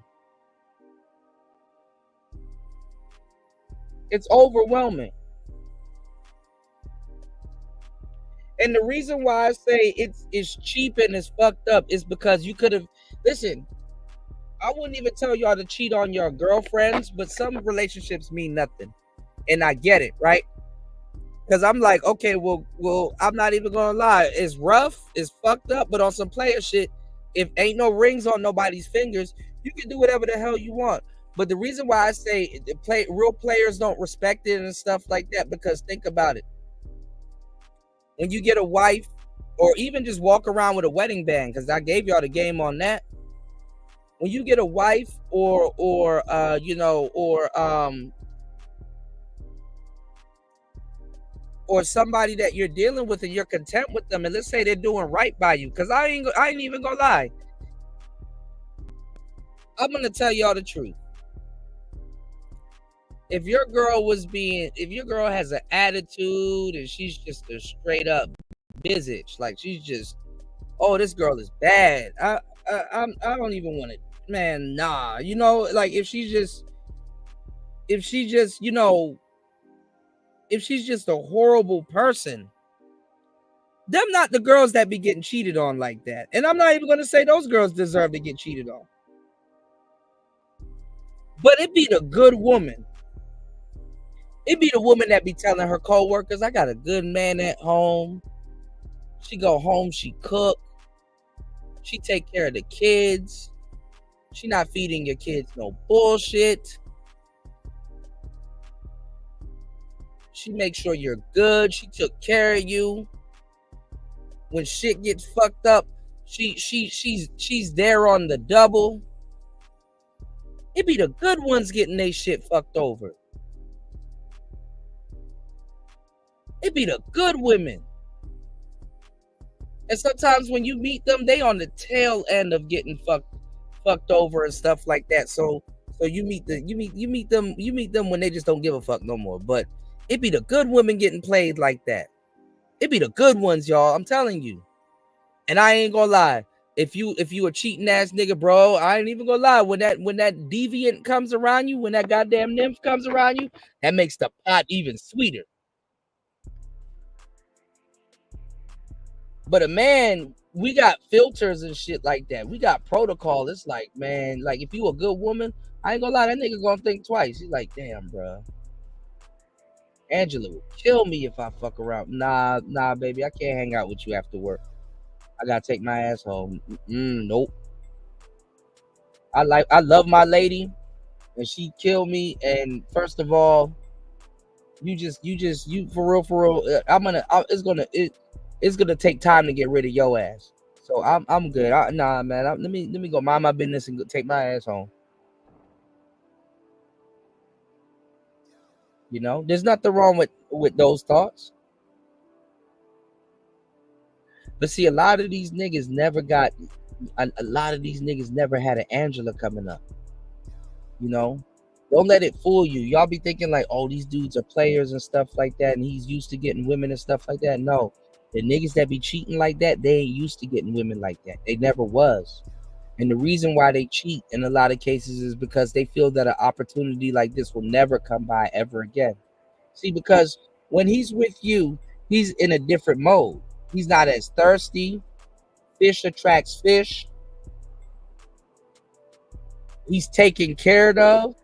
It's overwhelming. And the reason why I say it's cheap and it's fucked up is because you could have, listen, I wouldn't even tell y'all to cheat on your girlfriends, but some relationships mean nothing. And I get it, right? Because I'm like, okay, well, I'm not even gonna lie. It's rough, it's fucked up, but on some player shit, if ain't no rings on nobody's fingers, you can do whatever the hell you want. But the reason why I say real players don't respect it and stuff like that, because think about it. When you get a wife, or even just walk around with a wedding band, because I gave y'all the game on that. When you get a wife or somebody that you're dealing with and you're content with them, and let's say they're doing right by you, because I ain't even gonna lie. I'm gonna tell y'all the truth. If your girl has an attitude and she's just a straight up bitch, like she's just, oh, this girl is bad. I don't even want to, man. Nah, like if she's just a horrible person, them not the girls that be getting cheated on like that. And I'm not even gonna say those girls deserve to get cheated on. But it be the good woman. It be the woman that be telling her co-workers, I got a good man at home. She go home, she cook. She take care of the kids. She not feeding your kids no bullshit. She makes sure you're good. She took care of you. When shit gets fucked up, she's there on the double. It be the good ones getting they shit fucked over. It be the good women. And sometimes when you meet them, they on the tail end of getting fucked over and stuff like that. So you meet them when they just don't give a fuck no more. But it be the good women getting played like that. It be the good ones, y'all. I'm telling you. And I ain't gonna lie. If you a cheating ass nigga, bro, I ain't even gonna lie. When that deviant comes around you, when that goddamn nymph comes around you, that makes the pot even sweeter. But a man, we got filters and shit like that. We got protocol. It's like, man, like if you a good woman, I ain't gonna lie, that nigga gonna think twice. He's like, damn, bro. Angela would kill me if I fuck around. Nah, baby, I can't hang out with you after work. I gotta take my ass home. Nope. I love my lady, and she killed me. And first of all, you for real. It's gonna take time to get rid of your ass. So I'm good. Nah, man. Let me go mind my business and go take my ass home. There's nothing wrong with those thoughts. But see, a lot of these niggas never had an Angela coming up. Don't let it fool you. Y'all be thinking like, oh, these dudes are players and stuff like that, and he's used to getting women and stuff like that. No, the niggas that be cheating like that, they ain't used to getting women like that. They never was. And the reason why they cheat in a lot of cases is because they feel that an opportunity like this will never come by ever again. See, because when he's with you, he's in a different mode. He's not as thirsty. Fish attracts fish. He's taken care of.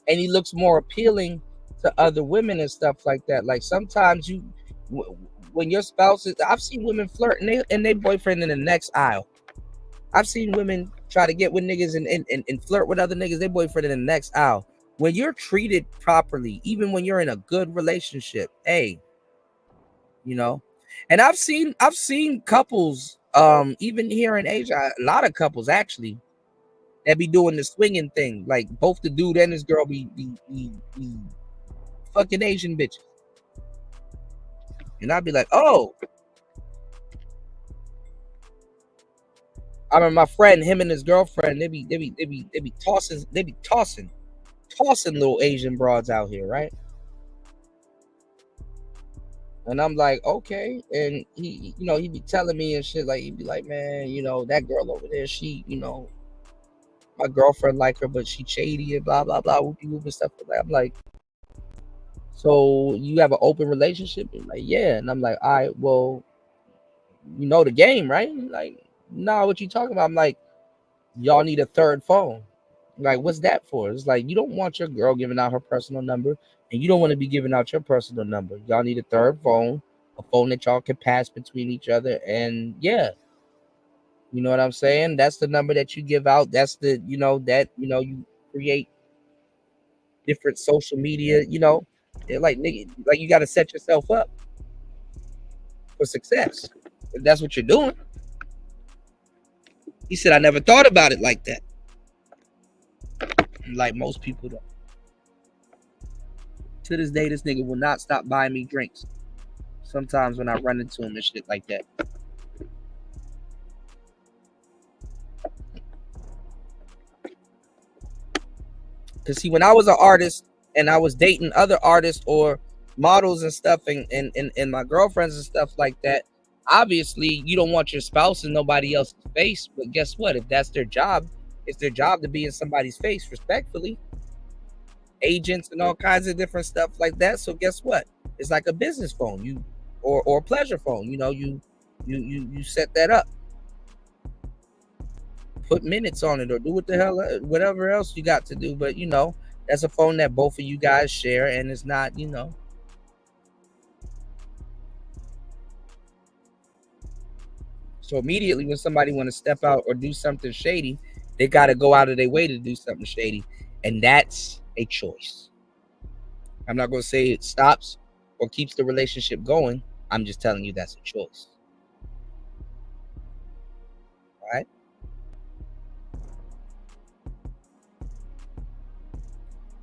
And he looks more appealing to other women and stuff like that. Like sometimes when your spouse is, I've seen women flirt and they boyfriend in the next aisle. I've seen women try to get with niggas and flirt with other niggas, they boyfriend in the next aisle. When you're treated properly, even when you're in a good relationship, hey, and I've seen couples, even here in Asia, a lot of couples actually, that be doing the swinging thing, like both the dude and his girl be fucking Asian bitches, and I'd be like, oh, I remember my friend, him and his girlfriend, they be tossing little Asian broads out here, right? And I'm like, okay. And he be telling me and shit, like, he'd be like, man, that girl over there, she, my girlfriend like her, but she shady and blah blah blah, whoopie whoop and stuff like that. I'm like, so you have an open relationship? And like, yeah. And I'm like, all right, well, you know the game, right? Like, nah, what you talking about? I'm like, y'all need a third phone. Like, what's that for? It's like, you don't want your girl giving out her personal number, and you don't want to be giving out your personal number. Y'all need a third phone, a phone that y'all can pass between each other. And yeah, you know what I'm saying? That's the number that you give out. That's the, you create different social media, They're like, nigga, like you got to set yourself up for success. If that's what you're doing. He said, I never thought about it like that. Like most people don't. To this day, this nigga will not stop buying me drinks. Sometimes when I run into him and shit like that. Because see, when I was an artist and I was dating other artists or models and stuff and my girlfriends and stuff like that, obviously you don't want your spouse in nobody else's face. But guess what? If that's their job, it's their job to be in somebody's face respectfully. Agents and all kinds of different stuff like that. So guess what? It's like a business phone, or a pleasure phone. You set that up, put minutes on it, or do what the hell, whatever else you got to do. But that's a phone that both of you guys share, and it's not, So immediately when somebody want to step out or do something shady, they got to go out of their way to do something shady, and that's a choice. I'm not going to say it stops or keeps the relationship going. I'm just telling you that's a choice. All right?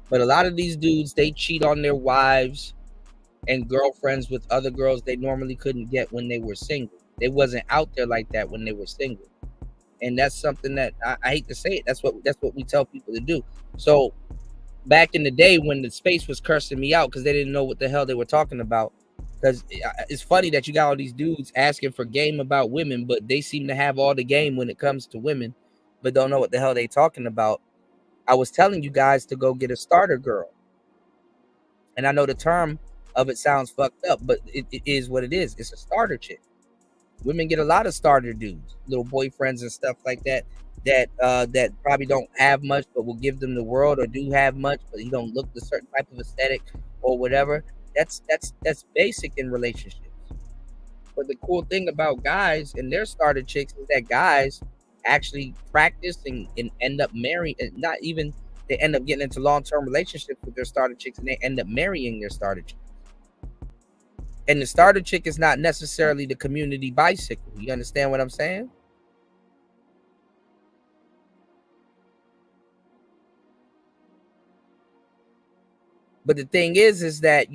But a lot of these dudes, they cheat on their wives and girlfriends with other girls they normally couldn't get when they were single. They wasn't out there like that when they were single. And that's something that I hate to say it. That's what we tell people to do. So back in the day when the space was cursing me out because they didn't know what the hell they were talking about. Because it's funny that you got all these dudes asking for game about women, but they seem to have all the game when it comes to women, but don't know what the hell they talking about. I was telling you guys to go get a starter girl. And I know the term of it sounds fucked up, but it is what it is. It's a starter chick. Women get a lot of starter dudes, little boyfriends and stuff like that probably don't have much, but will give them the world, or do have much, but he don't look the certain type of aesthetic or whatever. That's basic in relationships. But the cool thing about guys and their starter chicks is that guys actually practice and end up marrying, and not even they end up getting into long-term relationships with their starter chicks, and they end up marrying their starter chicks. And the starter chick is not necessarily the community bicycle. You understand what I'm saying? But the thing is that,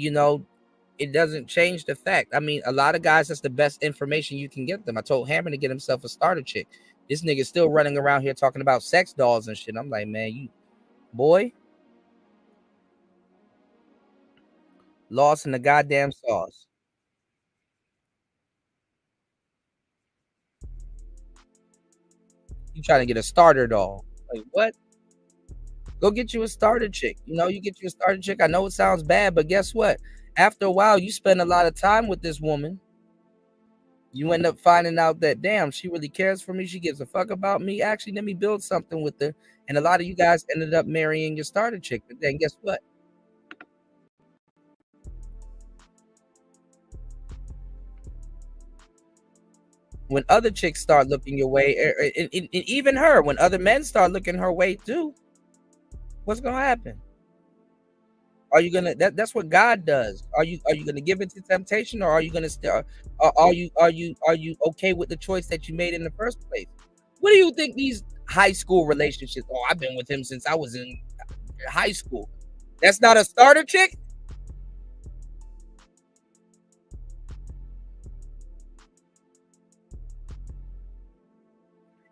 it doesn't change the fact. I mean, a lot of guys, that's the best information you can get them. I told Hammer to get himself a starter chick. This nigga's still running around here talking about sex dolls and shit. I'm like, man, you boy, lost in the goddamn sauce. You trying to get a starter doll? Like what? Go get you a starter chick. You get you a starter chick. I know it sounds bad, but guess what? After a while, you spend a lot of time with this woman. You end up finding out that, damn, she really cares for me. She gives a fuck about me. Actually, let me build something with her. And a lot of you guys ended up marrying your starter chick. But then guess what? When other chicks start looking your way, and even her, when other men start looking her way too, what's gonna happen? Are you gonna? That's what God does. Are you gonna give into temptation, or are you gonna still? Are you okay with the choice that you made in the first place? What do you think these high school relationships? Oh, I've been with him since I was in high school. That's not a starter chick.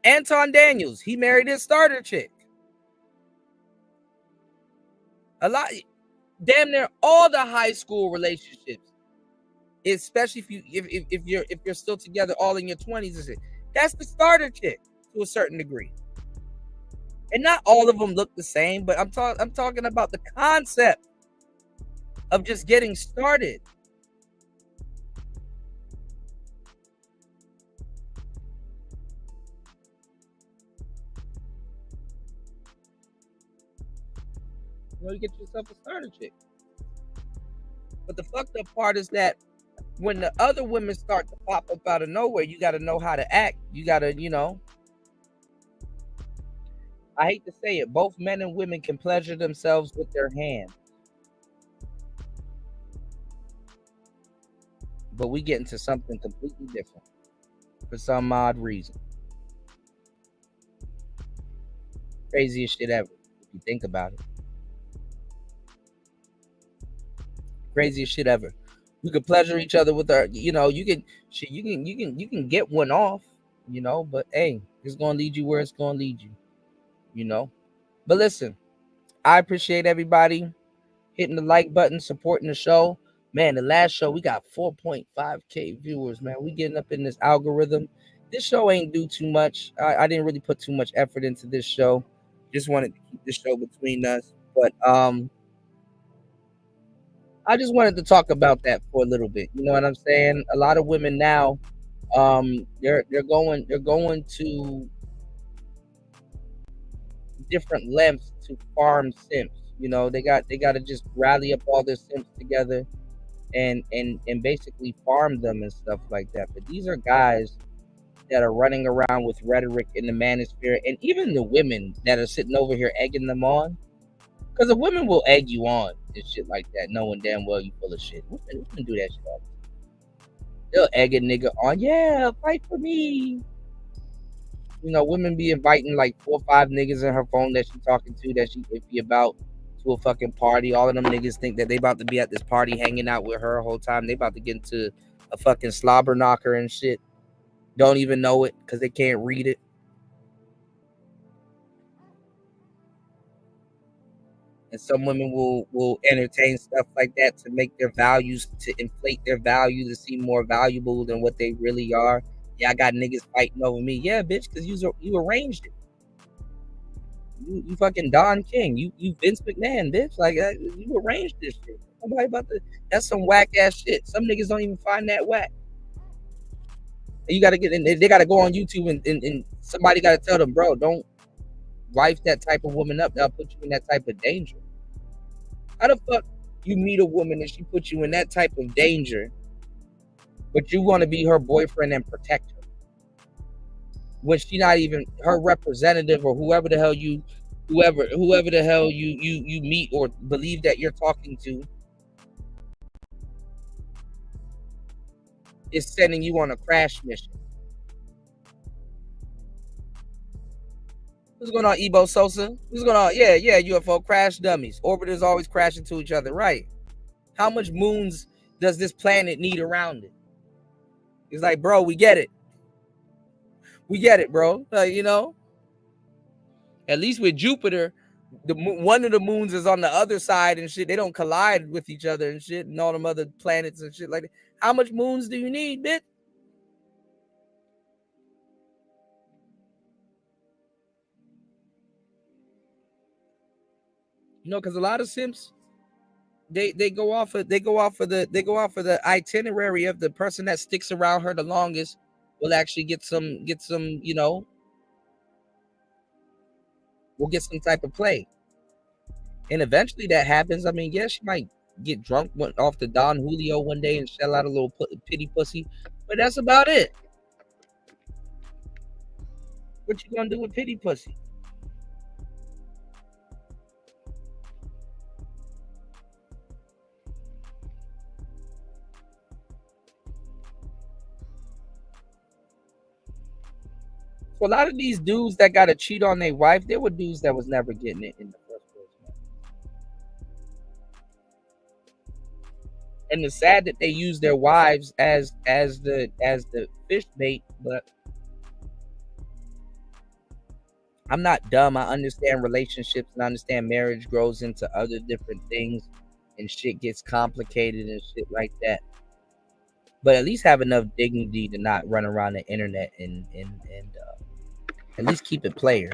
Anton Daniels, he married his starter chick. A lot, damn near all the high school relationships, especially if you're still together all in your 20s, that's the starter chick to a certain degree. And not all of them look the same, but I'm talking about the concept of just getting started. You get yourself a starter chick. But the fucked up part is that when the other women start to pop up out of nowhere, you got to know how to act. You got to, I hate to say it, both men and women can pleasure themselves with their hands. But we get into something completely different for some odd reason. Craziest shit ever, if you think about it. Craziest shit ever. We could pleasure each other with our, you can get one off, but hey, it's gonna lead you where it's gonna lead you. But listen, I appreciate everybody hitting the like button, supporting the show. Man, the last show we got 4.5K viewers, man. We getting up in this algorithm. This show ain't do too much. I didn't really put too much effort into this show. Just wanted to keep the show between us. But I just wanted to talk about that for a little bit. You know what I'm saying? A lot of women now, they're going to different lengths to farm simps. They got to just rally up all their simps together and basically farm them and stuff like that. But these are guys that are running around with rhetoric in the manosphere, and even the women that are sitting over here egging them on. Because the women will egg you on and shit like that, knowing damn well you full of shit. Women do that shit all the time. They'll egg a nigga on, yeah, fight for me. Women be inviting like 4 or 5 niggas in her phone that she talking to, that she iffy about, to a fucking party. All of them niggas think that they about to be at this party hanging out with her the whole time. They about to get into a fucking slobber knocker and shit. Don't even know it because they can't read it. And some women will entertain stuff like that to make their values, to inflate their value, to seem more valuable than what they really are. Yeah, I got niggas fighting over me. Yeah, bitch, because you arranged it. You fucking Don King. You Vince McMahon, bitch. Like, you arranged this shit. Nobody about to. That's some whack ass shit. Some niggas don't even find that whack. And you got to get in. They got to go on YouTube and somebody got to tell them, bro, don't wife that type of woman up. They'll put you in that type of danger. How the fuck you meet a woman and she puts you in that type of danger, but you want to be her boyfriend and protect her when she not even her representative, or whoever the hell you meet or believe that you're talking to is sending you on a crash mission. What's going on, Ebo Sosa? What's going on? Yeah, UFO crash dummies. Orbiters always crash into each other, right? How much moons does this planet need around it? It's like, bro, we get it. We get it, bro. At least with Jupiter, one of the moons is on the other side and shit. They don't collide with each other and shit, and all them other planets and shit like that. How much moons do you need, bitch? Because a lot of simps, they go off of the itinerary of the person that sticks around her the longest will actually get some will get some type of play. And eventually that happens. I mean, yeah, she might get drunk, went off the Don Julio one day and shell out a little pity pussy, but that's about it. What you gonna do with pity pussy? So a lot of these dudes that got to cheat on their wife, they were dudes that was never getting it in the first place. And it's sad that they use their wives as the fish bait, but I'm not dumb. I understand relationships and I understand marriage grows into other different things and shit gets complicated and shit like that. But at least have enough dignity to not run around the internet and at least keep it player.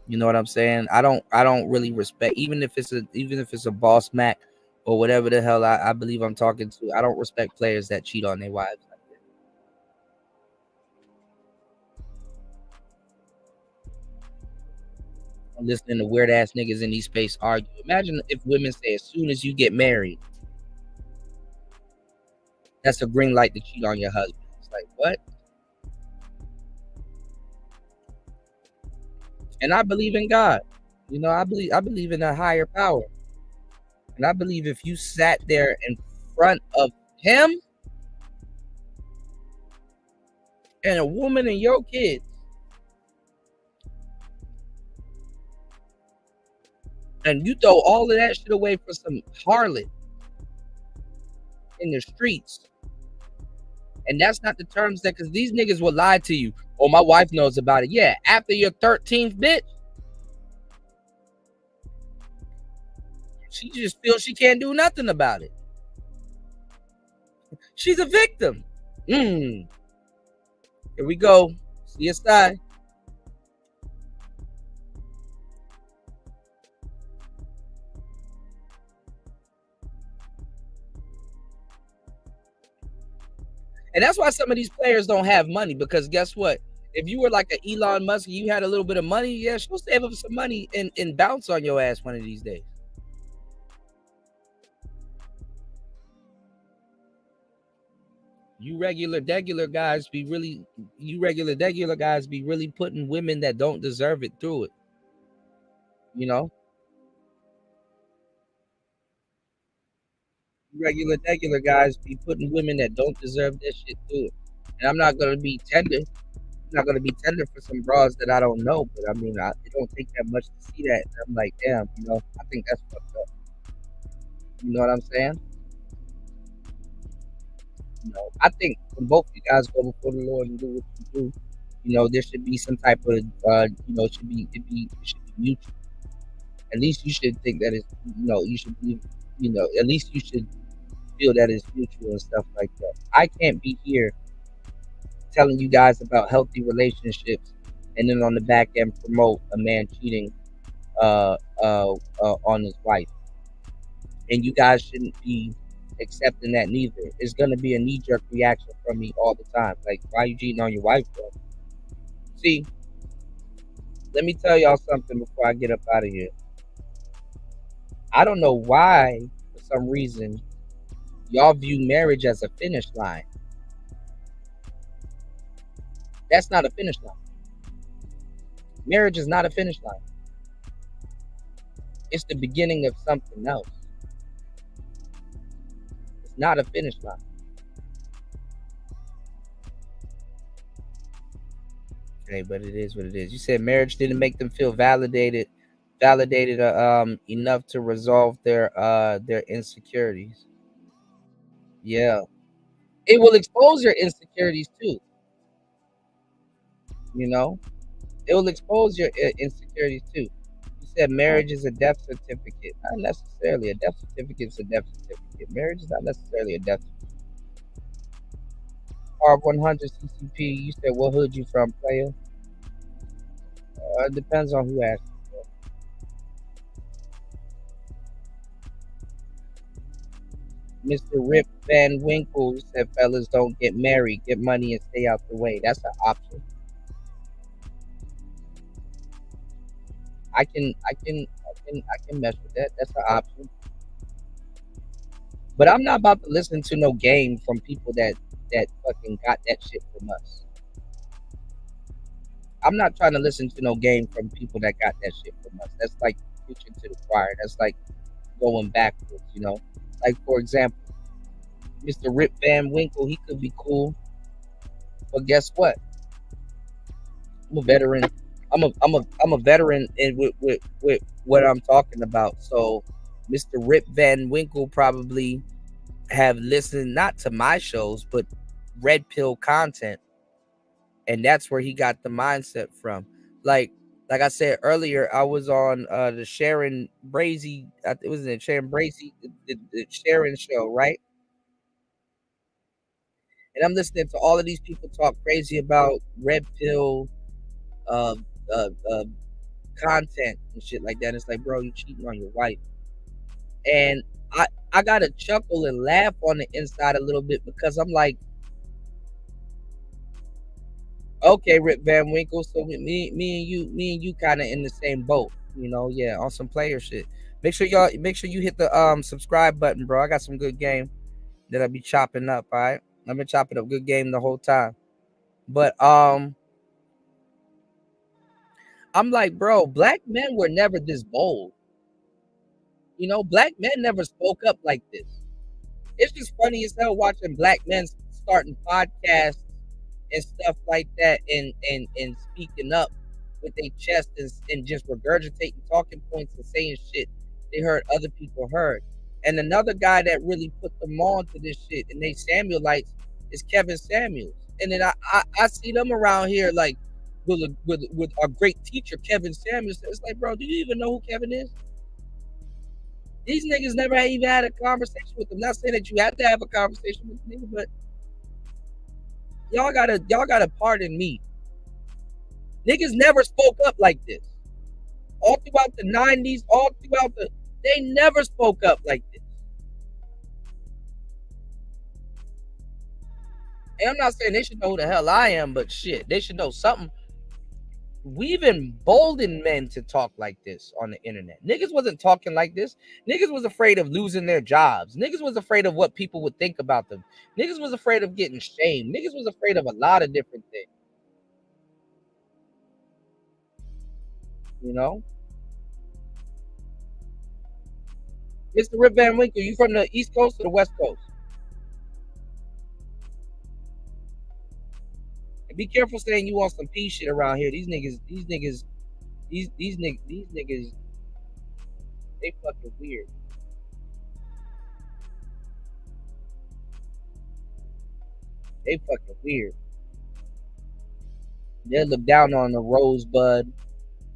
You know what I'm saying? I don't really respect, even if it's a boss Mac or whatever the hell I believe I'm talking to. I don't respect players that cheat on their wives. I'm listening to weird ass niggas in these space argue. Imagine if women say as soon as you get married, that's a green light to cheat on your husband. It's like what? And I believe in God. You know, I believe in a higher power. And I believe if you sat there in front of him and a woman and your kids, and you throw all of that shit away for some harlot in the streets, and that's not the terms that, because these niggas will lie to you. Oh, my wife knows about it. Yeah, after your 13th bitch, she just feels she can't do nothing about it. She's a victim. Here we go. CSI. And that's why some of these players don't have money, because guess what? If you were like an Elon Musk, you had a little bit of money, yeah, she'll save up some money and bounce on your ass one of these days. You regular degular guys be really putting women that don't deserve it through it. You know, regular degular guys be putting women that don't deserve that shit through it. And I'm not gonna be tender. I'm not gonna be tender for some bras that I don't know. But I mean, it don't take that much to see that. And I'm like, damn, you know, I think that's fucked up. You know what I'm saying? You know, I think when both you guys go before the Lord and do what you do, you know, there should be some type of, you know, it should be mutual. At least you should think that it's, you know, you should be, you know, at least you should feel that it's mutual and stuff like that. I can't be here telling you guys about healthy relationships and then on the back end promote a man cheating on his wife. And you guys shouldn't be accepting that neither. It's gonna be a knee jerk reaction from me all the time. Like, why are you cheating on your wife, bro? See, let me tell y'all something before I get up out of here. I don't know why, for some reason, y'all view marriage as a finish line. That's not a finish line. Marriage is not a finish line. It's the beginning of something else. It's not a finish line. Okay, but it is what it is. You said marriage didn't make them feel validated enough to resolve their insecurities. Yeah. It will expose your insecurities too. You know? It will expose your insecurities too. You said marriage is a death certificate. Not necessarily. A death certificate is a death certificate. Marriage is not necessarily a death certificate. R100 CCP, you said what hood you from, player? It depends on who asks. Mr. Rip Van Winkle said fellas don't get married, get money and stay out the way. That's an option. I can mess with that. That's an option. But I'm not about to listen to no game from people that fucking got that shit from us. I'm not trying to listen to no game from people that got that shit from us. That's like preaching to the choir. That's like going backwards, you know. Like for example, Mr. Rip Van Winkle, he could be cool, but guess what? I'm a veteran. I'm a veteran in with what I'm talking about. So, Mr. Rip Van Winkle probably have listened not to my shows, but red pill content, and that's where he got the mindset from. Like I said earlier, I was on the Sharon Brazy. It was the Sharon Brazy, the Sharon show, right? And I'm listening to all of these people talk crazy about red pill, uh, uh, uh, content and shit like that. It's like, bro, you cheating on your wife. And I gotta chuckle and laugh on the inside a little bit because I'm like, okay, Rip Van Winkle. So me and you kind of in the same boat, you know? Yeah, on some player shit. Make sure you hit the subscribe button, bro. I got some good game that I'll be chopping up. All right, I've been chopping up good game the whole time. But I'm like, bro, black men were never this bold. You know, black men never spoke up like this. It's just funny as hell watching black men starting podcasts and stuff like that and speaking up with their chest and just regurgitating talking points and saying shit they heard other people heard. And another guy that really put them on to this shit and they Samuelites is Kevin Samuels. And then I see them around here like with our great teacher Kevin Samuels. It's like, bro, do you even know who Kevin is? These niggas never even had a conversation with them. Not saying that you have to have a conversation with them, but y'all gotta pardon me. Niggas never spoke up like this. All throughout the 90s, they never spoke up like this. And I'm not saying they should know who the hell I am, but shit, they should know something. We've emboldened men to talk like this on the internet. Niggas wasn't talking like this. Niggas was afraid of losing their jobs. Niggas was afraid of what people would think about them. Niggas was afraid of getting shamed. Niggas was afraid of a lot of different things. You know? Mr. Rip Van Winkle, you from the East Coast or the West Coast? And be careful saying you want some peace shit around here. These niggas, they fucking weird. They fucking weird. They'll look down on the Rosebud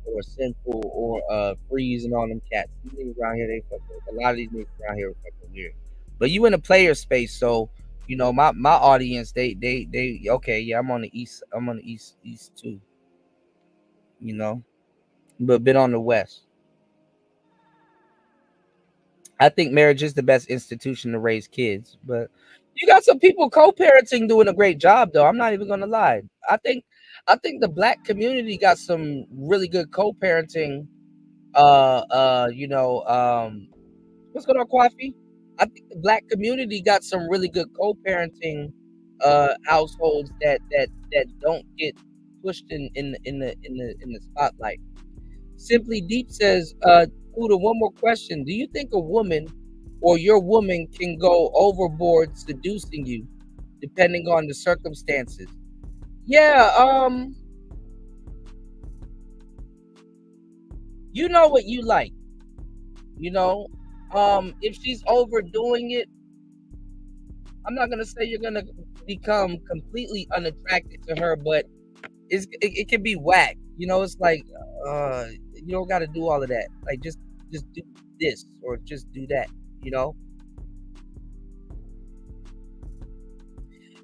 or Sinful or Freeze and all them cats. These niggas around here, they fucking, a lot of these niggas around here are fucking weird. But you in a player space, so you know my audience, they okay, yeah, I'm on the east too. You know, but a bit on the west. I think marriage is the best institution to raise kids, but you got some people co-parenting doing a great job though. I'm not even gonna lie. I think the black community got some really good co-parenting. You know, what's going on, Coffee? I think the black community got some really good co-parenting households that don't get pushed in the spotlight. Simply Deep says, Uda, one more question. Do you think a woman or your woman can go overboard seducing you depending on the circumstances? Yeah, you know what you like. You know, if she's overdoing it, I'm not gonna say you're gonna become completely unattracted to her, but it can be whack. You know, it's like you don't got to do all of that. Like just do this or just do that. You know.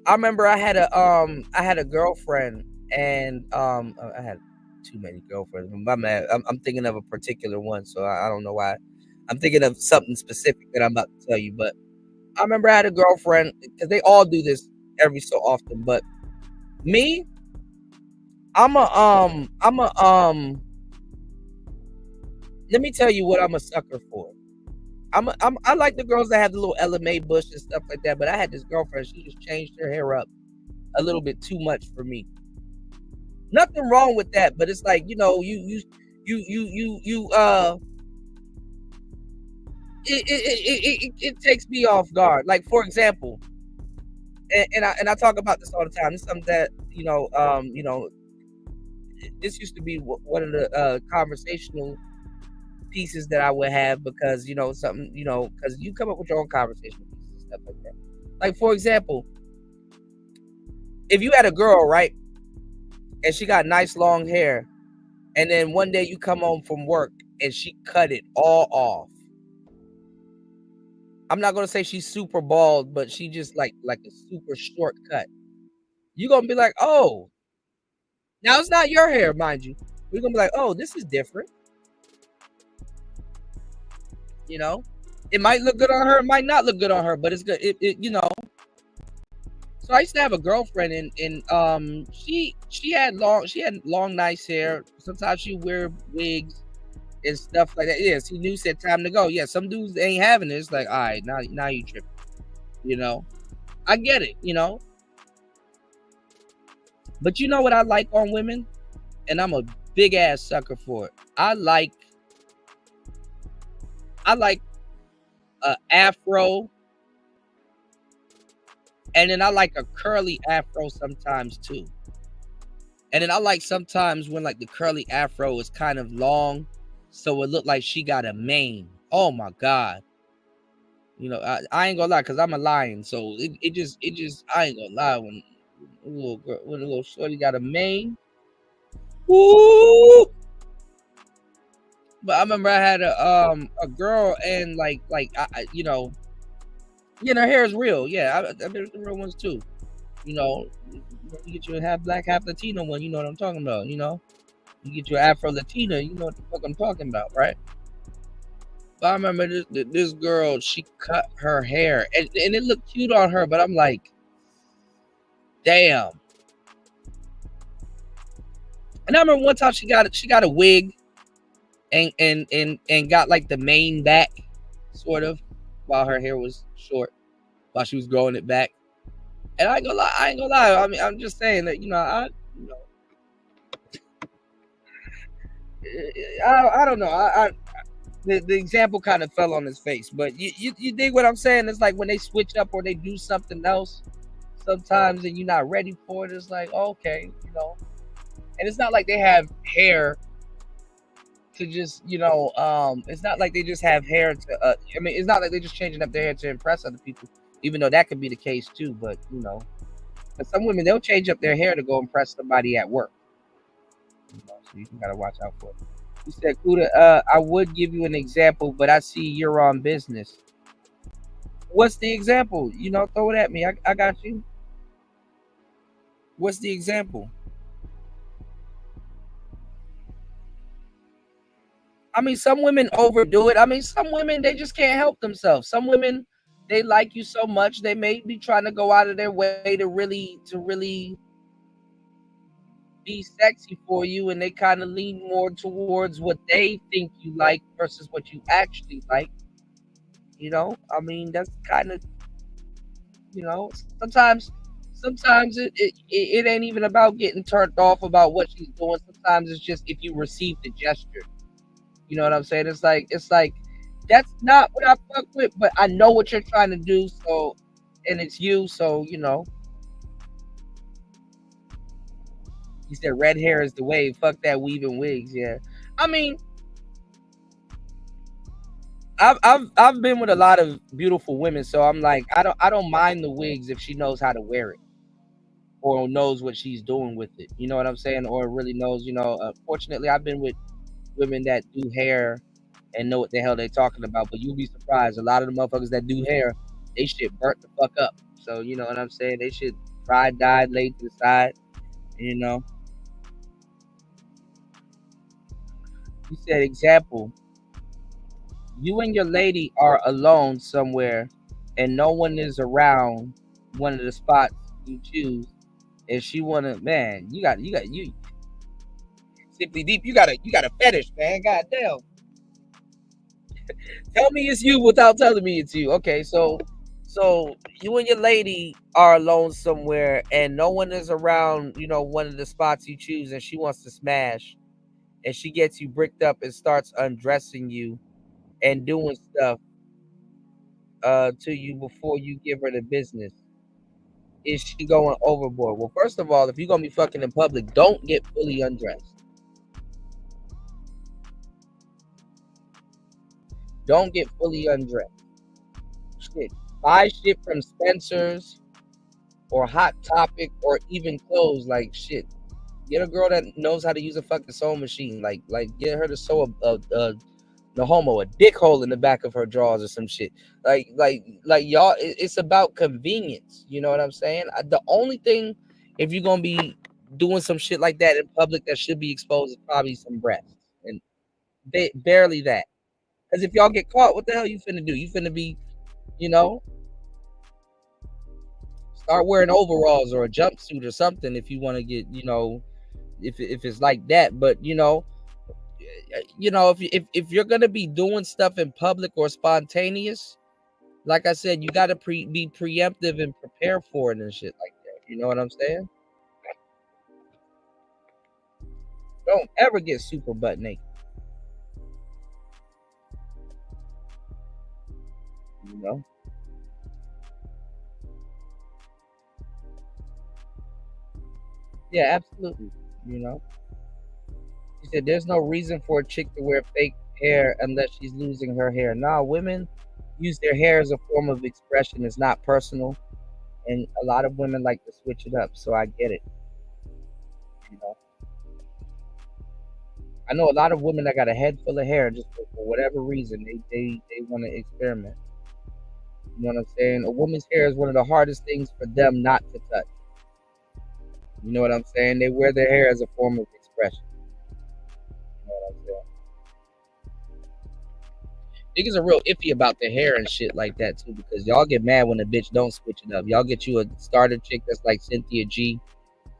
I remember I had a girlfriend, and I had too many girlfriends. I'm thinking of a particular one, so I don't know why. I'm thinking of something specific that I'm about to tell you, but I remember I had a girlfriend, because they all do this every so often, but me, let me tell you what I'm a sucker for. I like the girls that have the little LMA bush and stuff like that, but I had this girlfriend, she just changed her hair up a little bit too much for me. Nothing wrong with that, but it's like, you know, it takes me off guard. Like, for example, and I talk about this all the time. This is something that, you know, this used to be one of the conversational pieces that I would have, because, you know, something, you know, because you come up with your own conversation pieces and stuff like that. Like, for example, if you had a girl, right, and she got nice long hair, and then one day you come home from work and she cut it all off. I'm not gonna say she's super bald, but she just like a super short cut. You're gonna be like, oh, now it's not your hair, mind you. We're gonna be like, oh, this is different. You know, it might look good on her, it might not look good on her, but it's good. You know. So I used to have a girlfriend, and she had long nice hair. Sometimes she wear wigs and stuff like that. Yeah, she knew said time to go. Yeah, some dudes ain't having it. It's like, all right, now you tripping. You know, I get it. You know, but you know what I like on women, and I'm a big ass sucker for it. I like a afro, and then I like a curly afro sometimes too. And then I like sometimes when like the curly afro is kind of long, so it looked like she got a mane. Oh my god. You know, I ain't gonna lie, because I'm a lion, so it just I ain't gonna lie, when a little shorty got a mane. Woo! But I remember I had a girl, and like you know, her hair is real. Yeah, there's the real ones too. You know, you get you a half black, half Latino one. You know what I'm talking about. You know, you get you an Afro Latina. You know what the fuck I'm talking about, right? But I remember this girl. She cut her hair, and it looked cute on her. But I'm like, damn. And I remember one time she got a wig, and got like the mane back, sort of, while her hair was short, while she was growing it back. And I ain't gonna lie. I mean, I'm just saying that, you know, I don't know. The example kind of fell on his face, but you dig what I'm saying? It's like when they switch up or they do something else sometimes, and you're not ready for it. It's like, okay, you know. And it's not like they have hair to just, you know, it's not like they just have hair to. I mean, it's not like they're just changing up their hair to impress other people, even though that could be the case too. But you know, but some women, they'll change up their hair to go impress somebody at work. You know, so you gotta watch out for it. You said, Kuda, I would give you an example, but I see you're on business. What's the example? You know, throw it at me. I got you. What's the example? I mean, some women overdo it. I mean, some women, they just can't help themselves. Some women, they like you so much, they may be trying to go out of their way to really be sexy for you, and they kind of lean more towards what they think you like versus what you actually like. You know, I mean, that's kind of, you know, sometimes it ain't even about getting turned off about what she's doing. Sometimes it's just if you receive the gesture. You know what I'm saying? It's like that's not what I fuck with, but I know what you're trying to do, so, and it's you, so you know. You said red hair is the wave. Fuck that weaving wigs, yeah. I mean, I've been with a lot of beautiful women, so I'm like, I don't mind the wigs if she knows how to wear it or knows what she's doing with it. You know what I'm saying? Or really knows, you know. Fortunately, I've been with women that do hair and know what the hell they're talking about. But you'll be surprised. A lot of the motherfuckers that do hair, they shit burnt the fuck up. So you know what I'm saying? They shit fried, dyed, laid to the side. You know. You said example. You and your lady are alone somewhere, and no one is around one of the spots you choose, and she wanna, man, you simply deep. You got a fetish, man. Goddamn. Tell me it's you without telling me it's you. Okay, so you and your lady are alone somewhere, and no one is around. You know, one of the spots you choose, and she wants to smash, and she gets you bricked up and starts undressing you and doing stuff to you before you give her the business. Is she going overboard? Well, first of all, if you're gonna be fucking in public, don't get fully undressed. Don't get fully undressed. Shit. Buy shit from Spencer's or Hot Topic or even clothes. Like shit. Get a girl that knows how to use a fucking sewing machine. Like get her to sew no homo, a dick hole in the back of her drawers or some shit. Like y'all, it's about convenience. You know what I'm saying? The only thing, if you're gonna be doing some shit like that in public that should be exposed is probably some breasts, and barely that. Because if y'all get caught, what the hell you finna do? You finna be, you know, start wearing overalls or a jumpsuit or something if you want to get, you know, if it's like that. But you know, if you're gonna be doing stuff in public or spontaneous, like I said, you gotta be preemptive and prepare for it and shit like that. You know what I'm saying? Don't ever get super butt naked. You know? Yeah, absolutely. You know? She said there's no reason for a chick to wear fake hair unless she's losing her hair. Nah, women use their hair as a form of expression. It's not personal. And a lot of women like to switch it up, so I get it. You know? I know a lot of women that got a head full of hair just for whatever reason. They want to experiment. You know what I'm saying? A woman's hair is one of the hardest things for them not to touch. You know what I'm saying? They wear their hair as a form of expression. You know what I'm saying? Niggas are real iffy about their hair and shit like that too, because y'all get mad when a bitch don't switch it up. Y'all get you a starter chick that's like Cynthia G.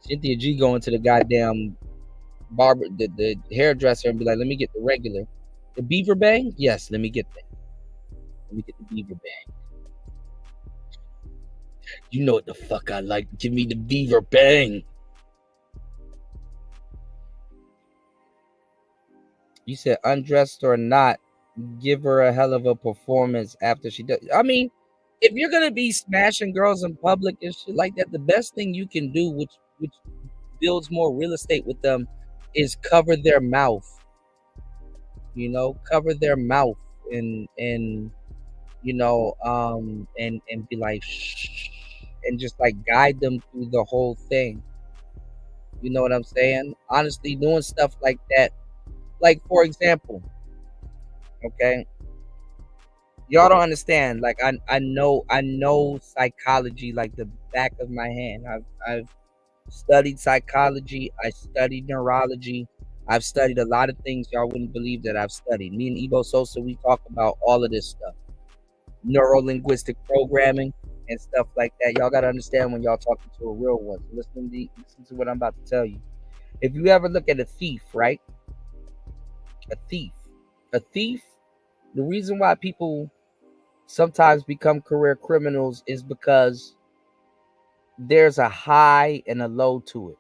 Cynthia G going to the goddamn barber, the hairdresser, and be like, let me get the regular. The beaver bang? Yes, let me get that. Let me get the beaver bang. You know what the fuck I like. Give me the beaver bang. You said undressed or not, give her a hell of a performance after she does. I mean, if you're gonna be smashing girls in public and shit like that, the best thing you can do, which builds more real estate with them, is cover their mouth. You know, cover their mouth and you know, and be like shh, and just like guide them through the whole thing. You know what I'm saying? Honestly, doing stuff like that, like for example, okay, y'all don't understand. Like I know psychology like the back of my hand. I've studied psychology. I studied neurology. I've studied a lot of things y'all wouldn't believe that I've studied. Me and Ebo Sosa, we talk about all of this stuff, neuro-linguistic programming and stuff like that. Y'all gotta understand when y'all talking to a real one. So listen to what I'm about to tell you. If you ever look at a thief, right? A thief. The reason why people sometimes become career criminals is because there's a high and a low to it.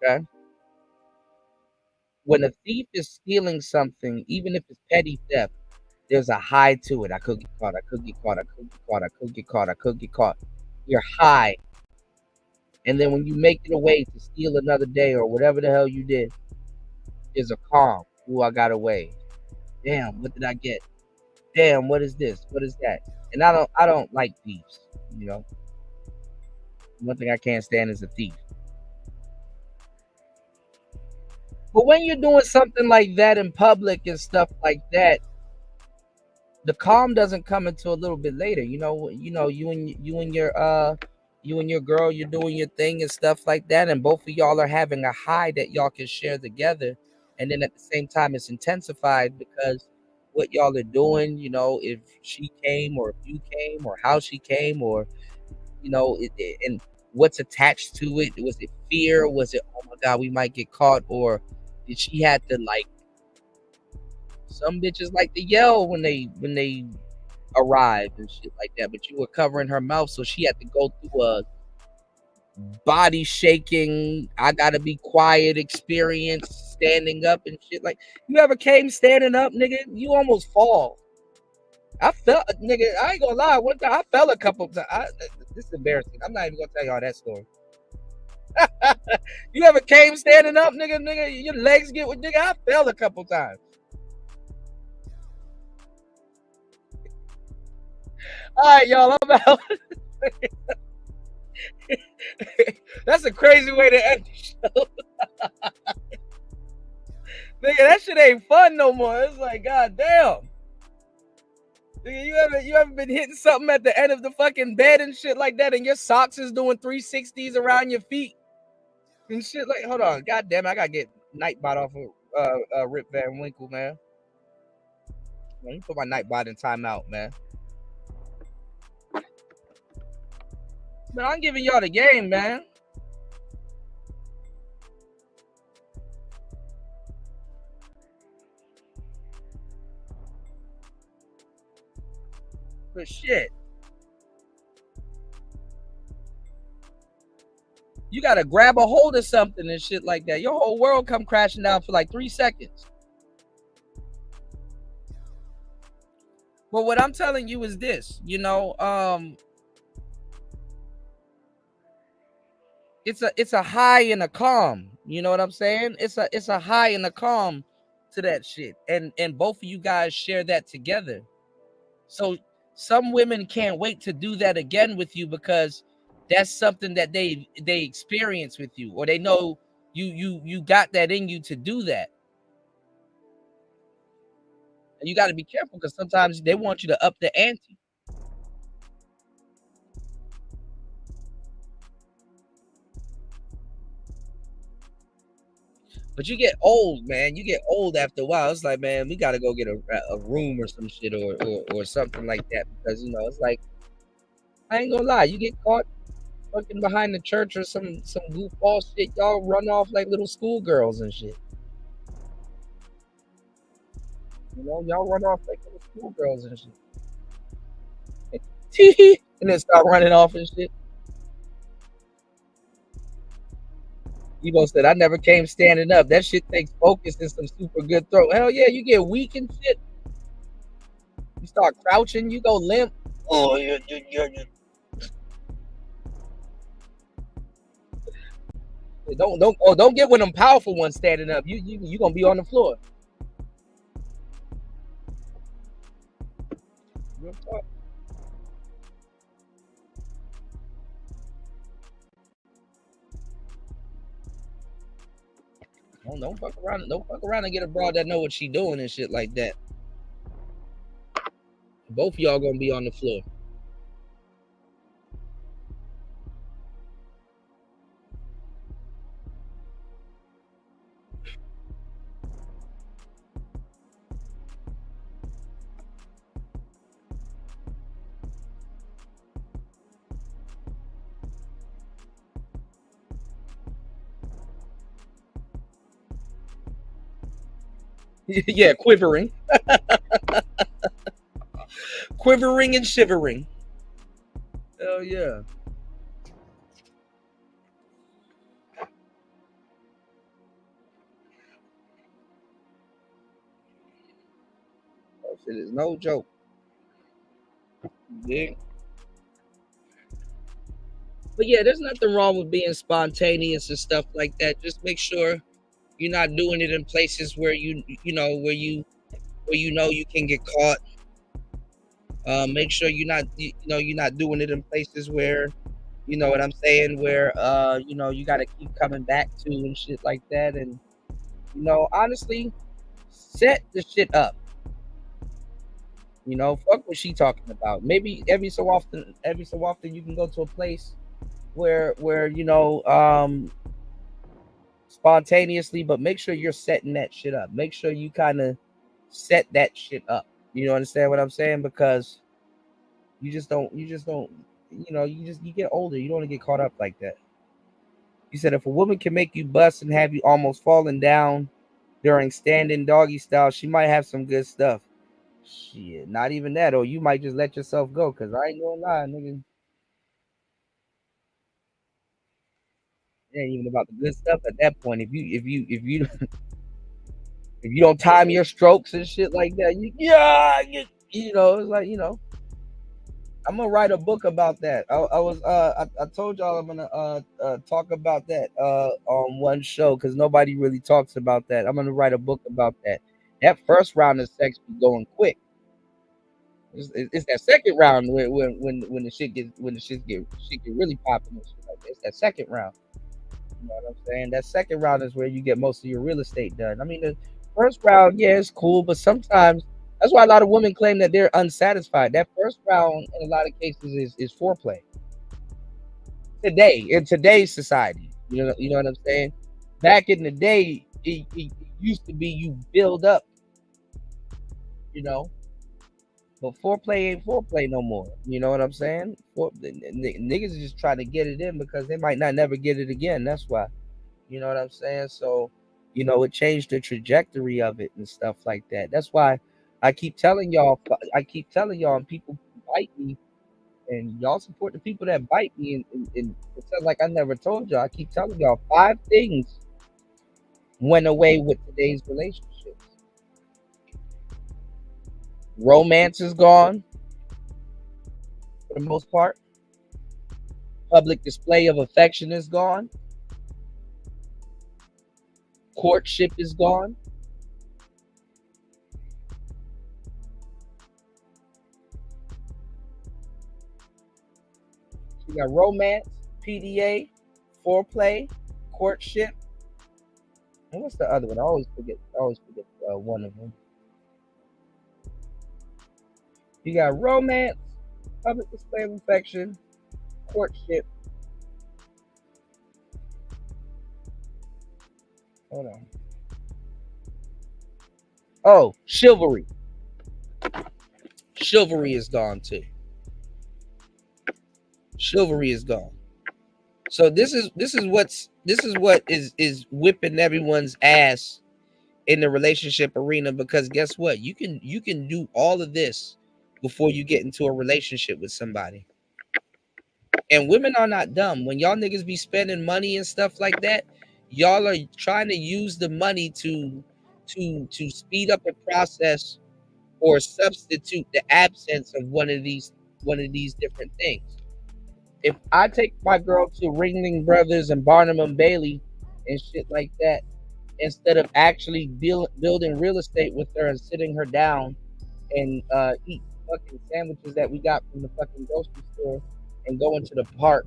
Okay. When a thief is stealing something, even if it's petty theft, there's a high to it. I could get caught. I could get caught. I could get caught. I could get caught. I could get caught. You're high. And then when you make it away to steal another day or whatever the hell you did, there's a calm. Ooh, I got away. Damn, what did I get? Damn, what is this? What is that? And I don't like thieves, you know. One thing I can't stand is a thief. But when you're doing something like that in public and stuff like that, the calm doesn't come until a little bit later. You know, you and your girl, you're doing your thing and stuff like that, and both of y'all are having a high that y'all can share together. And then at the same time, it's intensified because what y'all are doing, you know, if she came or if you came or how she came or, you know, and what's attached to it. Was it fear? Was it, oh my God, we might get caught? Or did she have to like, some bitches like to yell when they arrive and shit like that, but you were covering her mouth, so she had to go through a body shaking, I gotta be quiet experience, standing up and shit. Like, you ever came standing up, nigga? You almost fall. I felt, nigga, I ain't gonna lie. One time I fell a couple times. This is embarrassing. I'm not even gonna tell y'all that story. You ever came standing up, nigga? Your legs get with nigga. I fell a couple times. All right, y'all, I'm out. That's a crazy way to end the show. Nigga, that shit ain't fun no more. It's like, god damn. Nigga, you ever been hitting something at the end of the fucking bed and shit like that, and your socks is doing 360s around your feet? and shit. Like, hold on, god damn it, I gotta get Nightbot off of Rip Van Winkle, man. Let me put my Nightbot in timeout, man. Man, I'm giving y'all the game, man. But shit, you gotta grab a hold of something and shit like that. Your whole world come crashing down for like 3 seconds. But what I'm telling you is this, you know, it's a high and a calm. You know what I'm saying? It's a high and a calm to that shit, and both of you guys share that together. So some women can't wait to do that again with you because that's something that they experience with you, or they know you got that in you to do that. And you got to be careful because sometimes they want you to up the ante. But you get old, man. You get old after a while. It's like, man, we got to go get a room or some shit or something like that, because you know it's like, I ain't gonna lie, you get caught fucking behind the church or some goofball shit, y'all run off like little schoolgirls and shit. You know, y'all run off like little schoolgirls and shit. And then start running off and shit. Evo said, I never came standing up. That shit takes focus and some super good throw. Hell yeah, you get weak and shit. You start crouching, you go limp. Oh, yeah. Don't get one of them powerful ones standing up. You gonna be on the floor. Don't fuck around. Don't fuck around and get a broad that know what she doing and shit like that. Both of y'all gonna be on the floor. Yeah, quivering. Quivering and shivering. Hell yeah. That shit is no joke. Yeah. But yeah, there's nothing wrong with being spontaneous and stuff like that. Just make sure you're not doing it in places where you know you can get caught. Make sure you're not doing it in places where, you know what I'm saying, where you got to keep coming back to and shit like that. And honestly, set the shit up. Fuck what she talking about. Maybe every so often you can go to a place where spontaneously, but make sure you're setting that shit up. Make sure you kind of set that shit up. You understand what I'm saying? Because you get older. You don't want to get caught up like that. You said if a woman can make you bust and have you almost falling down during standing doggy style, she might have some good stuff. Shit, not even that, or you might just let yourself go. Cause I ain't gonna lie, nigga. It ain't even about the good stuff at that point. If you if you don't time your strokes and shit like that, it's like I'm gonna write a book about that. I told y'all I'm gonna talk about that on one show because nobody really talks about that. I'm gonna write a book about that. That first round of sex be going quick. It's that second round when the shit get really popping. Like it's that second round. You know what I'm saying? That second round is where you get most of your real estate done. I mean, the first round, yeah, it's cool, but sometimes that's why a lot of women claim that they're unsatisfied. That first round, in a lot of cases, is foreplay. In today's society, You know what I'm saying? Back in the day, it used to be you build up, you know. But foreplay ain't foreplay no more. You know what I'm saying? Niggas are just trying to get it in because they might not never get it again. That's why. You know what I'm saying? So, it changed the trajectory of it and stuff like that. That's why I keep telling y'all, and people bite me, and y'all support the people that bite me, and pretend like I never told y'all. I keep telling y'all 5 things went away with today's relationships. Romance is gone for the most part. Public display of affection is gone. Courtship is gone. You got romance, PDA, foreplay, courtship. And what's the other one? I always forget one of them. You got romance, public display of affection, courtship. Hold on. Oh, chivalry. Chivalry is gone too. Chivalry is gone. So this is what is whipping everyone's ass in the relationship arena, because guess what? You can do all of this before you get into a relationship with somebody. And women are not dumb. When y'all niggas be spending money and stuff like that, y'all are trying to use the money to speed up a process or substitute the absence of one of these different things. If I take my girl to Ringling Brothers and Barnum and Bailey and shit like that, instead of actually building real estate with her and sitting her down and eat fucking sandwiches that we got from the fucking grocery store and going to the park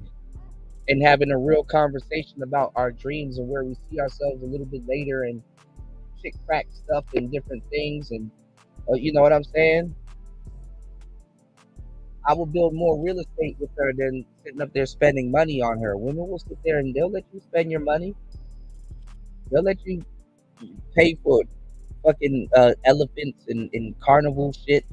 and having a real conversation about our dreams and where we see ourselves a little bit later and chick crack stuff and different things, and you know what I'm saying? I will build more real estate with her than sitting up there spending money on her. Women will sit there and they'll let you spend your money. They'll let you pay for fucking elephants and carnival shit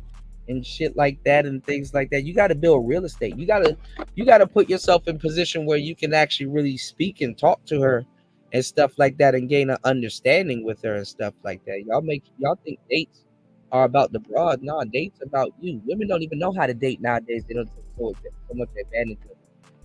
and shit like that and things like that. You got to build real estate. You got to put yourself in position where you can actually really speak and talk to her and stuff like that and gain an understanding with her and stuff like that. Y'all think dates are about the broad. No, dates about you. Women don't even know how to date nowadays. They don't take so much advantage of it.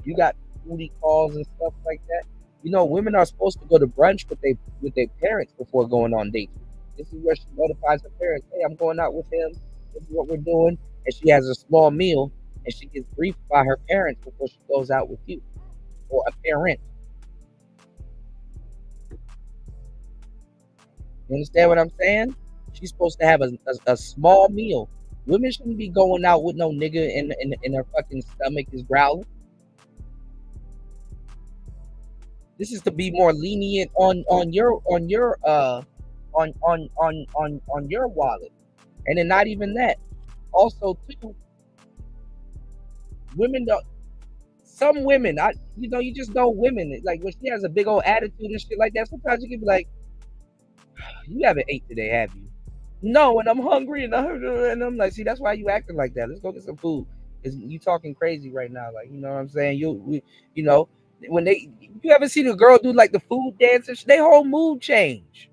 You got booty calls and stuff like that. Women are supposed to go to brunch with their parents before going on dates. This is where she notifies her parents, hey, I'm going out with him. This is what we're doing. And she has a small meal and she gets briefed by her parents before she goes out with you or a parent. You understand what I'm saying? She's supposed to have a small meal. Women shouldn't be going out with no nigga in her fucking stomach is growling. This is to be more lenient on your wallet. And then not even that. Also, too, women don't. Some women, you just know women. Like when she has a big old attitude and shit like that, sometimes you can be like, "You haven't ate today, have you?" No, and I'm hungry, and I'm like, "See, that's why you acting like that. Let's go get some food." You talking crazy right now, like, you know what I'm saying? When you ever seen a girl do like the food dance, they whole mood change.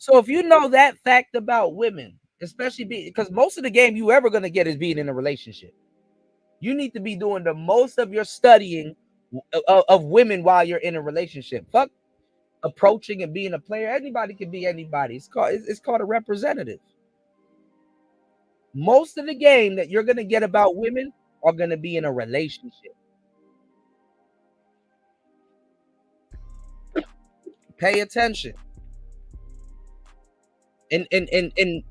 So if you know that fact about women, especially because most of the game you ever going to get is being in a relationship, you need to be doing the most of your studying of women while you're in a relationship. Fuck approaching and being a player. Anybody can be anybody. It's called a representative. Most of the game that you're going to get about women are going to be in a relationship. Pay attention. And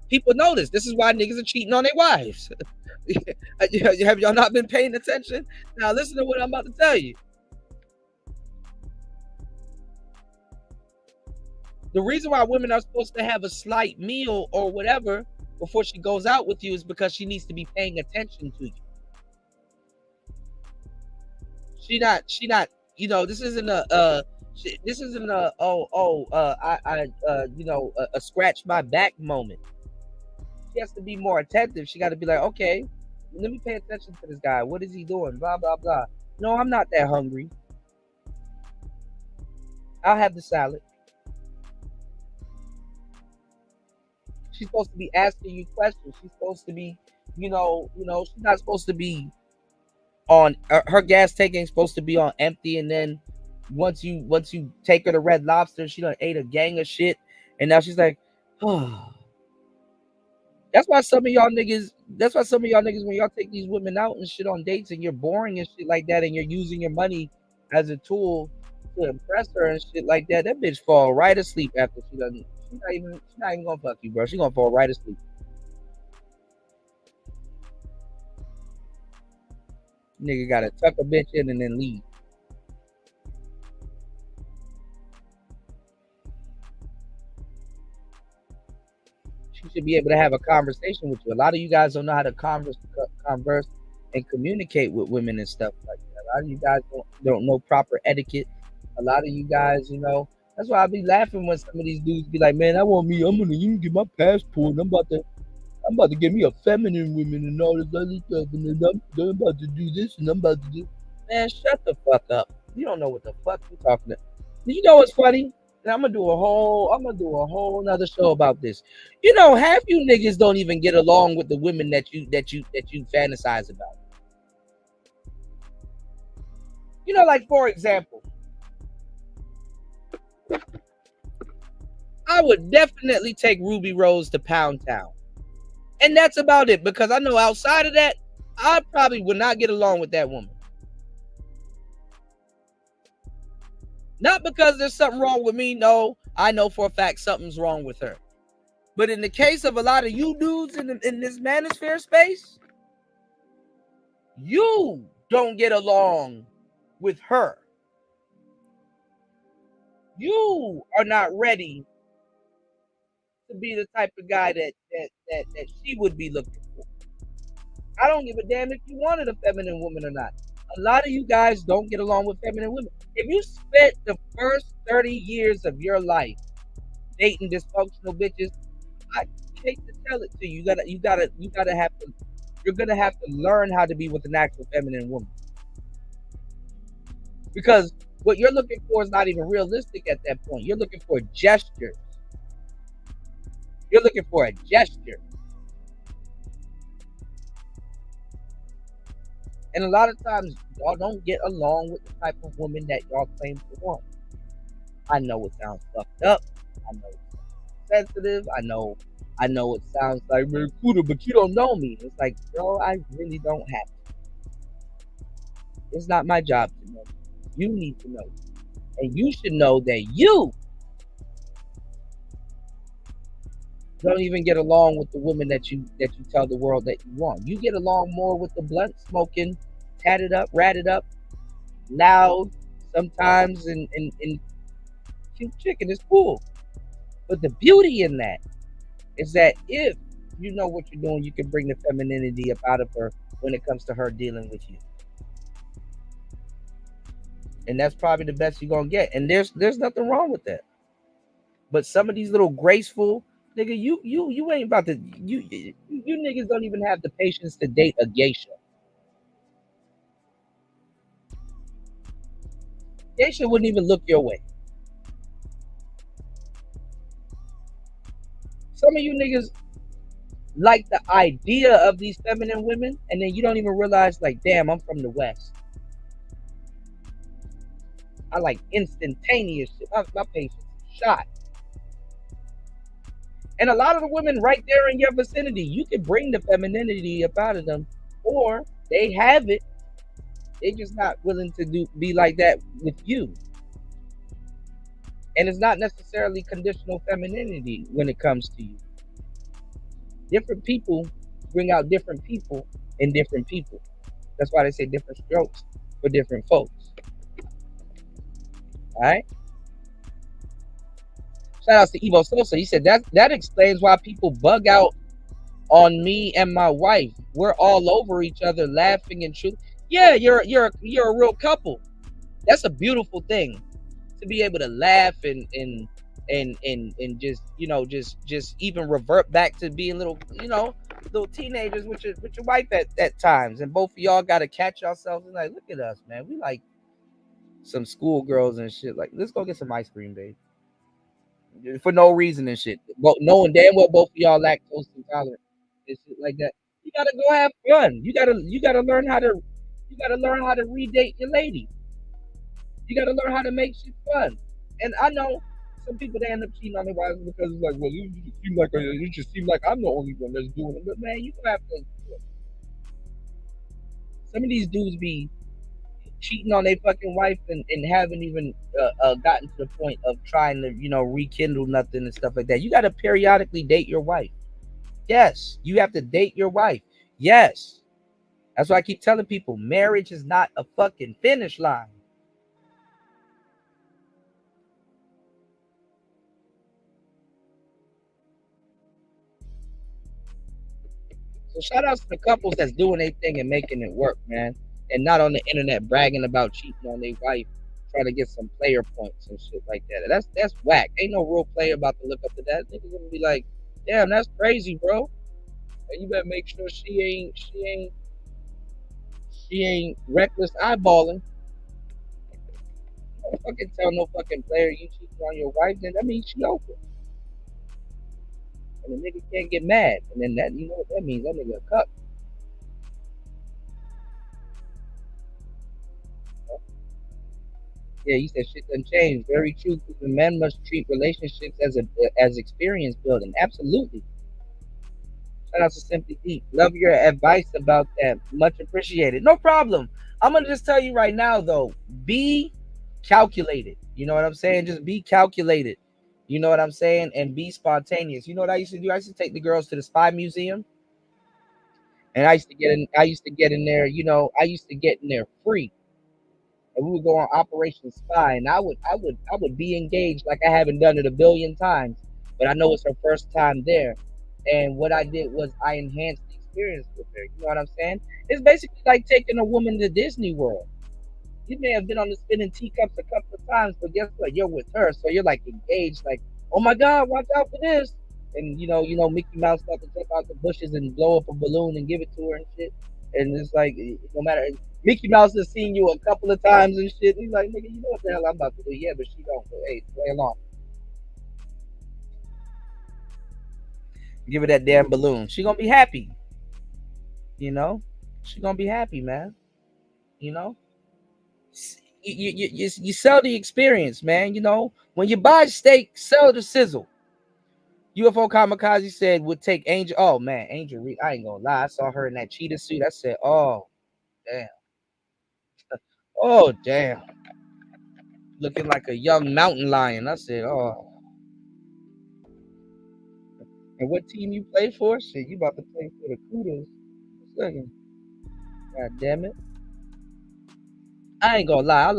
people notice. This is why niggas are cheating on their wives. Have y'all not been paying attention? Now listen to what I'm about to tell you. The reason why women are supposed to have a slight meal or whatever before she goes out with you is because she needs to be paying attention to you. She not. You know, this isn't this isn't a scratch my back moment. She has to be more attentive. She got to be like, okay, let me pay attention to this guy. What is he doing? Blah blah blah. No, I'm not that hungry. I'll have the salad. She's supposed to be asking you questions. She's supposed to be, she's not supposed to be on her gas tank ain't supposed to be on empty. And then once you take her to Red Lobster, she done ate a gang of shit, and now she's like, oh. That's why some of y'all niggas, when y'all take these women out and shit on dates and you're boring and shit like that, and you're using your money as a tool to impress her and shit like that, that bitch fall right asleep after she doesn't. She's not even gonna fuck you, bro. She's gonna fall right asleep. Nigga gotta tuck a bitch in and then leave. She should be able to have a conversation with you. A lot of you guys don't know how to converse and communicate with women and stuff like that. A lot of you guys don't know proper etiquette. A lot of you guys, that's why I be laughing when some of these dudes be like, man, I'm gonna even get my passport. And I'm about to get me a feminine woman and all this other stuff, and then I'm about to do this and I'm about to do. Man, shut the fuck up. You don't know what the fuck you talking about. You know what's funny? And I'm gonna do a whole nother show about this. Half you niggas don't even get along with the women that you fantasize about. Like, for example, I would definitely take Ruby Rose to Pound Town. And that's about it, because I know outside of that, I probably would not get along with that woman. Not because there's something wrong with me. No, I know for a fact something's wrong with her. But in the case of a lot of you dudes in this manosphere space, you don't get along with her. You are not ready to be the type of guy that she would be looking for. I don't give a damn if you wanted a feminine woman or not. A lot of you guys don't get along with feminine women. If you spent the first 30 years of your life dating dysfunctional bitches, I hate to tell it to you. You're gonna have to learn how to be with an actual feminine woman. Because what you're looking for is not even realistic at that point. You're looking for gestures. You're looking for a gesture. And a lot of times, y'all don't get along with the type of woman that y'all claim to want. I know it sounds fucked up. I know it's sensitive. I know it sounds like very cool, but you don't know me. It's like, bro, I really don't have to. It's not my job to know. You need to know. And you should know that you don't even get along with the women that you tell the world that you want. You get along more with the blunt smoking, tatted up, ratted up, loud, sometimes and cute chick, and it's cool. But the beauty in that is that if you know what you're doing, you can bring the femininity up out of her when it comes to her dealing with you. And that's probably the best you're gonna get. And there's nothing wrong with that. But some of these little graceful nigga, you ain't about to you niggas don't even have the patience to date a geisha. Geisha wouldn't even look your way. Some of you niggas like the idea of these feminine women, and then you don't even realize, like, damn, I'm from the West. I like instantaneous shit. My patience is shot. And a lot of the women right there in your vicinity, you can bring the femininity up out of them, or they have it. They're just not willing to be like that with you. And it's not necessarily conditional femininity when it comes to you. Different people bring out different people in different people. That's why they say different strokes for different folks. All right. Shout out to Evo Sosa. He said that explains why people bug out on me and my wife. We're all over each other, laughing and shooting. Yeah, you're a real couple. That's a beautiful thing, to be able to laugh and just, you know, just even revert back to being little, you know, little teenagers with your wife at times, and both of y'all got to catch yourselves and like, look at us, man, we like some schoolgirls and shit. Like, let's go get some ice cream, babe, for no reason and shit. But knowing damn well both of y'all lactose intolerant and shit like that. You gotta go have fun. You gotta learn how to redate your lady. You gotta learn how to make shit fun. And I know some people, they end up cheating on their wives because it's like, well, you just seem like I'm the only one that's doing it. But man, you gonna have to. Some of these dudes be cheating on their fucking wife and haven't even gotten to the point of trying to, you know, rekindle nothing and stuff like that. You got to periodically date your wife. Yes, you have to date your wife. Yes, that's why I keep telling people, marriage is not a fucking finish line. So shout outs to the couples that's doing their thing and making it work, man. And not on the internet bragging about cheating on their wife, trying to get some player points and shit like that. That's whack. Ain't no real player about to look up to that. Niggas gonna be like, damn, that's crazy, bro. And you better make sure she ain't reckless eyeballing. Don't fucking tell no fucking player you cheating on your wife, then that means she open. And the nigga can't get mad. And then that, you know what that means? That nigga a cuck. Yeah, you said shit done changed. Very true. The men must treat relationships as experience building. Absolutely. Shout out to Simply Deep. Love your advice about that. Much appreciated. No problem. I'm gonna just tell you right now though, be calculated. You know what I'm saying? Just be calculated. You know what I'm saying? And be spontaneous. You know what I used to do? I used to take the girls to the Spy Museum. And I used to get in there, you know, I used to get in there free. And we would go on Operation Spy, and I would be engaged like I haven't done it a billion times, but I know it's her first time there. And what I did was I enhanced the experience with her. You know what I'm saying? It's basically like taking a woman to Disney World. You may have been on the spinning teacups a couple of times, but guess what? You're with her, so you're like engaged. Like, oh my God, watch out for this! And Mickey Mouse about to jump out the bushes and blow up a balloon and give it to her and shit. And it's like, no matter, Mickey Mouse has seen you a couple of times and shit. He's like, nigga, you know what the hell I'm about to do? Yeah, but she don't. But hey, play along. Give her that damn balloon. She gonna be happy. You know, she gonna be happy, man. You know, you sell the experience, man. You know, when you buy steak, sell the sizzle. UFO Kamikaze said would take Angel. Oh man, Angel Reed. I ain't gonna lie. I saw her in that cheetah suit. I said, oh damn. Oh damn. Looking like a young mountain lion. I said, oh. And what team you play for? Shit, you about to play for the Kudos. God damn it. I ain't gonna lie.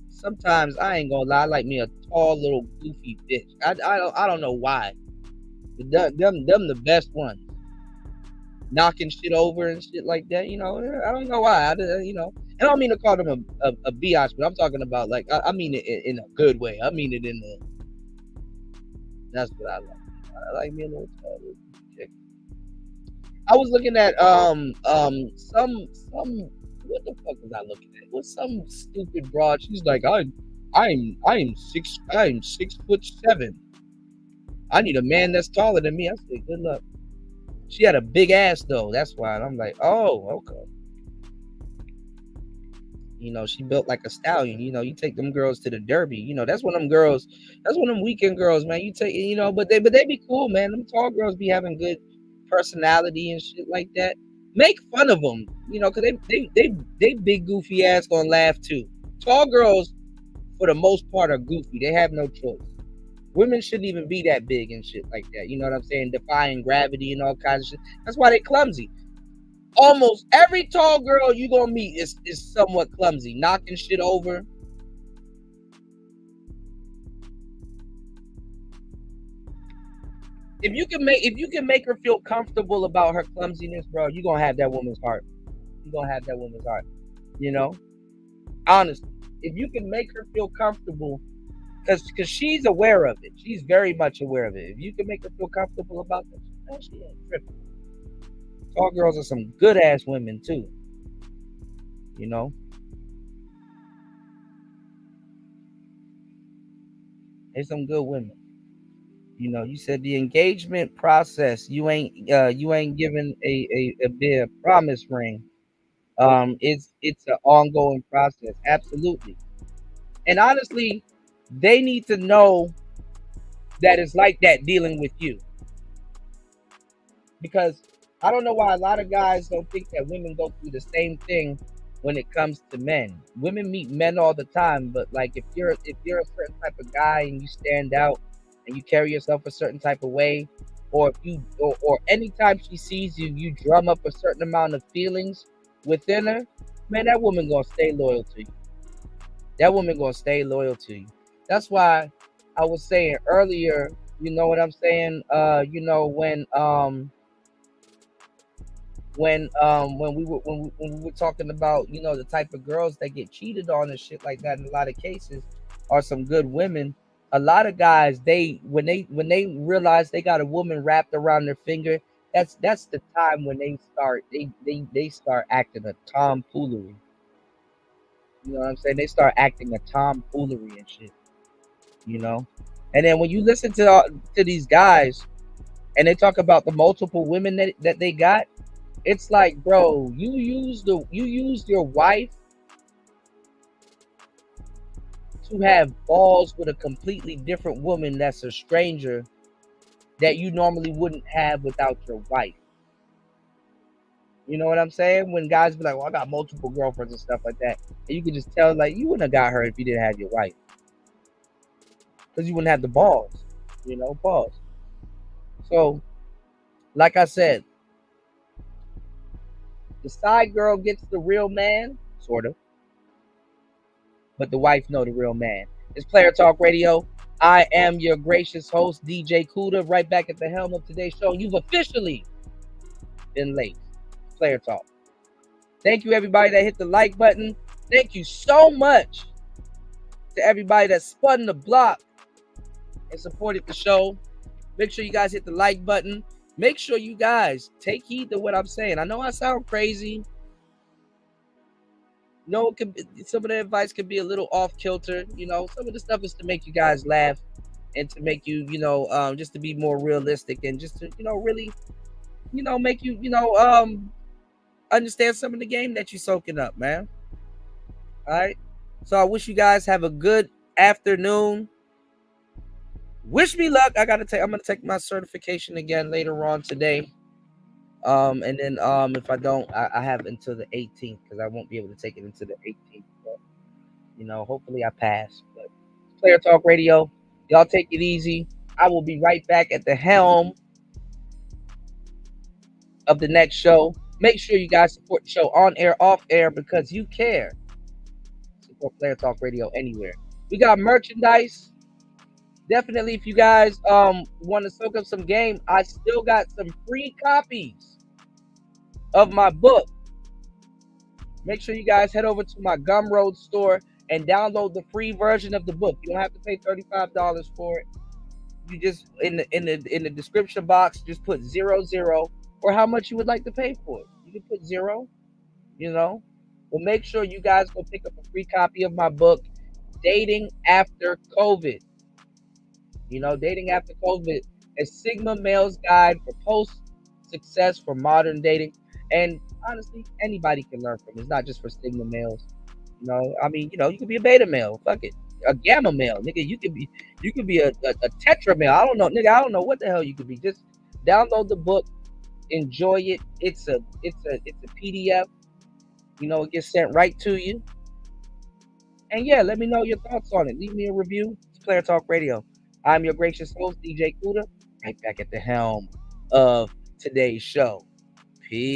Sometimes I ain't gonna lie. I like me a tall little goofy bitch. I don't know why. Them the best ones. Knocking shit over and shit like that. You know, I don't know why. I don't mean to call them a biatch, but I'm talking about like I mean it in a good way. I mean it in the. That's what I like. I like me a little tall little chick. I was looking at some what the fuck was I looking at? It was some stupid broad. She's like, I'm 6'7". I need a man that's taller than me. I said, good luck. She had a big ass though. That's why. And I'm like, oh, okay. You know, she built like a stallion. You know, you take them girls to the Derby. You know, that's one of them girls. That's one of them weekend girls, man. You take, you know, but they be cool, man. Them tall girls be having good personality and shit like that. Make fun of them, you know, because they big goofy ass gonna laugh too. Tall girls, for the most part, are goofy. They have no choice. Women shouldn't even be that big and shit like that. You know what I'm saying? Defying gravity and all kinds of shit. That's why they clumsy. Almost every tall girl you gonna meet is somewhat clumsy, knocking shit over. If you can make her feel comfortable about her clumsiness, bro, you're gonna have that woman's heart. You're gonna have that woman's heart. You know, honestly, if you can make her feel comfortable, because she's aware of it. She's very much aware of it. If you can make her feel comfortable about this, man, she ain't tripping. Tall girls are some good ass women too. You know, there's some good women. You know, you said the engagement process. You ain't given a promise ring. It's an ongoing process. Absolutely. And honestly, they need to know that it's like that dealing with you. Because I don't know why a lot of guys don't think that women go through the same thing when it comes to men. Women meet men all the time, but like if you're a certain type of guy and you stand out and you carry yourself a certain type of way, or if you or anytime she sees you, you drum up a certain amount of feelings within her, man, that woman gonna stay loyal to you. That woman gonna stay loyal to you. That's why I was saying earlier, you know what I'm saying? You know, when we were talking about, you know, the type of girls that get cheated on and shit like that in a lot of cases are some good women. A lot of guys, they when they realize they got a woman wrapped around their finger, that's the time when they start acting a tomfoolery. You know what I'm saying? They start acting a tomfoolery and shit. You know, and then when you listen to these guys and they talk about the multiple women that they got, it's like, bro, you used your wife to have balls with a completely different woman that's a stranger that you normally wouldn't have without your wife. You know what I'm saying? When guys be like, well, I got multiple girlfriends and stuff like that, and you can just tell, like, you wouldn't have got her if you didn't have your wife, because you wouldn't have the balls. You know, balls. So, like I said, the side girl gets the real man, sort of, but the wife know the real man. It's Player Talk Radio. I am your gracious host, DJ Kuda, right back at the helm of today's show. You've officially been late. Player Talk. Thank you, everybody that hit the like button. Thank you so much to everybody that spun the block and supported the show. Make sure you guys hit the like button. Make sure you guys take heed to what I'm saying. I know I sound crazy. No, some of the advice could be a little off kilter. You know, some of the stuff is to make you guys laugh and to make you, just to be more realistic and just to, really, make you, understand some of the game that you're soaking up, man. All right. So I wish you guys have a good afternoon. Wish me luck. I'm gonna take my certification again later on today. And then if I don't, I have until the 18th, because I won't be able to take it until the 18th. But, hopefully I pass. But Player Talk Radio, y'all take it easy. I will be right back at the helm of the next show. Make sure you guys support the show on air, off air, because you care. Support Player Talk Radio anywhere. We got merchandise. Definitely, if you guys want to soak up some game, I still got some free copies of my book. Make sure you guys head over to my Gumroad store and download the free version of the book. You don't have to pay $35 for it. You just in the description box, just put 00 or how much you would like to pay for it. You can put 0, But make sure you guys go pick up a free copy of my book, Dating After COVID. Dating After COVID, a Sigma Male's Guide for Post-Success for Modern Dating. And honestly, anybody can learn from it. It's not just for Sigma males. You could be a beta male. Fuck it. A gamma male. Nigga, you could be a tetra male. I don't know, nigga. I don't know what the hell you could be. Just download the book, enjoy it. It's a PDF. It gets sent right to you. And yeah, let me know your thoughts on it. Leave me a review. It's Player Talk Radio. I'm your gracious host, DJ Kuda, right back at the helm of today's show. Peace.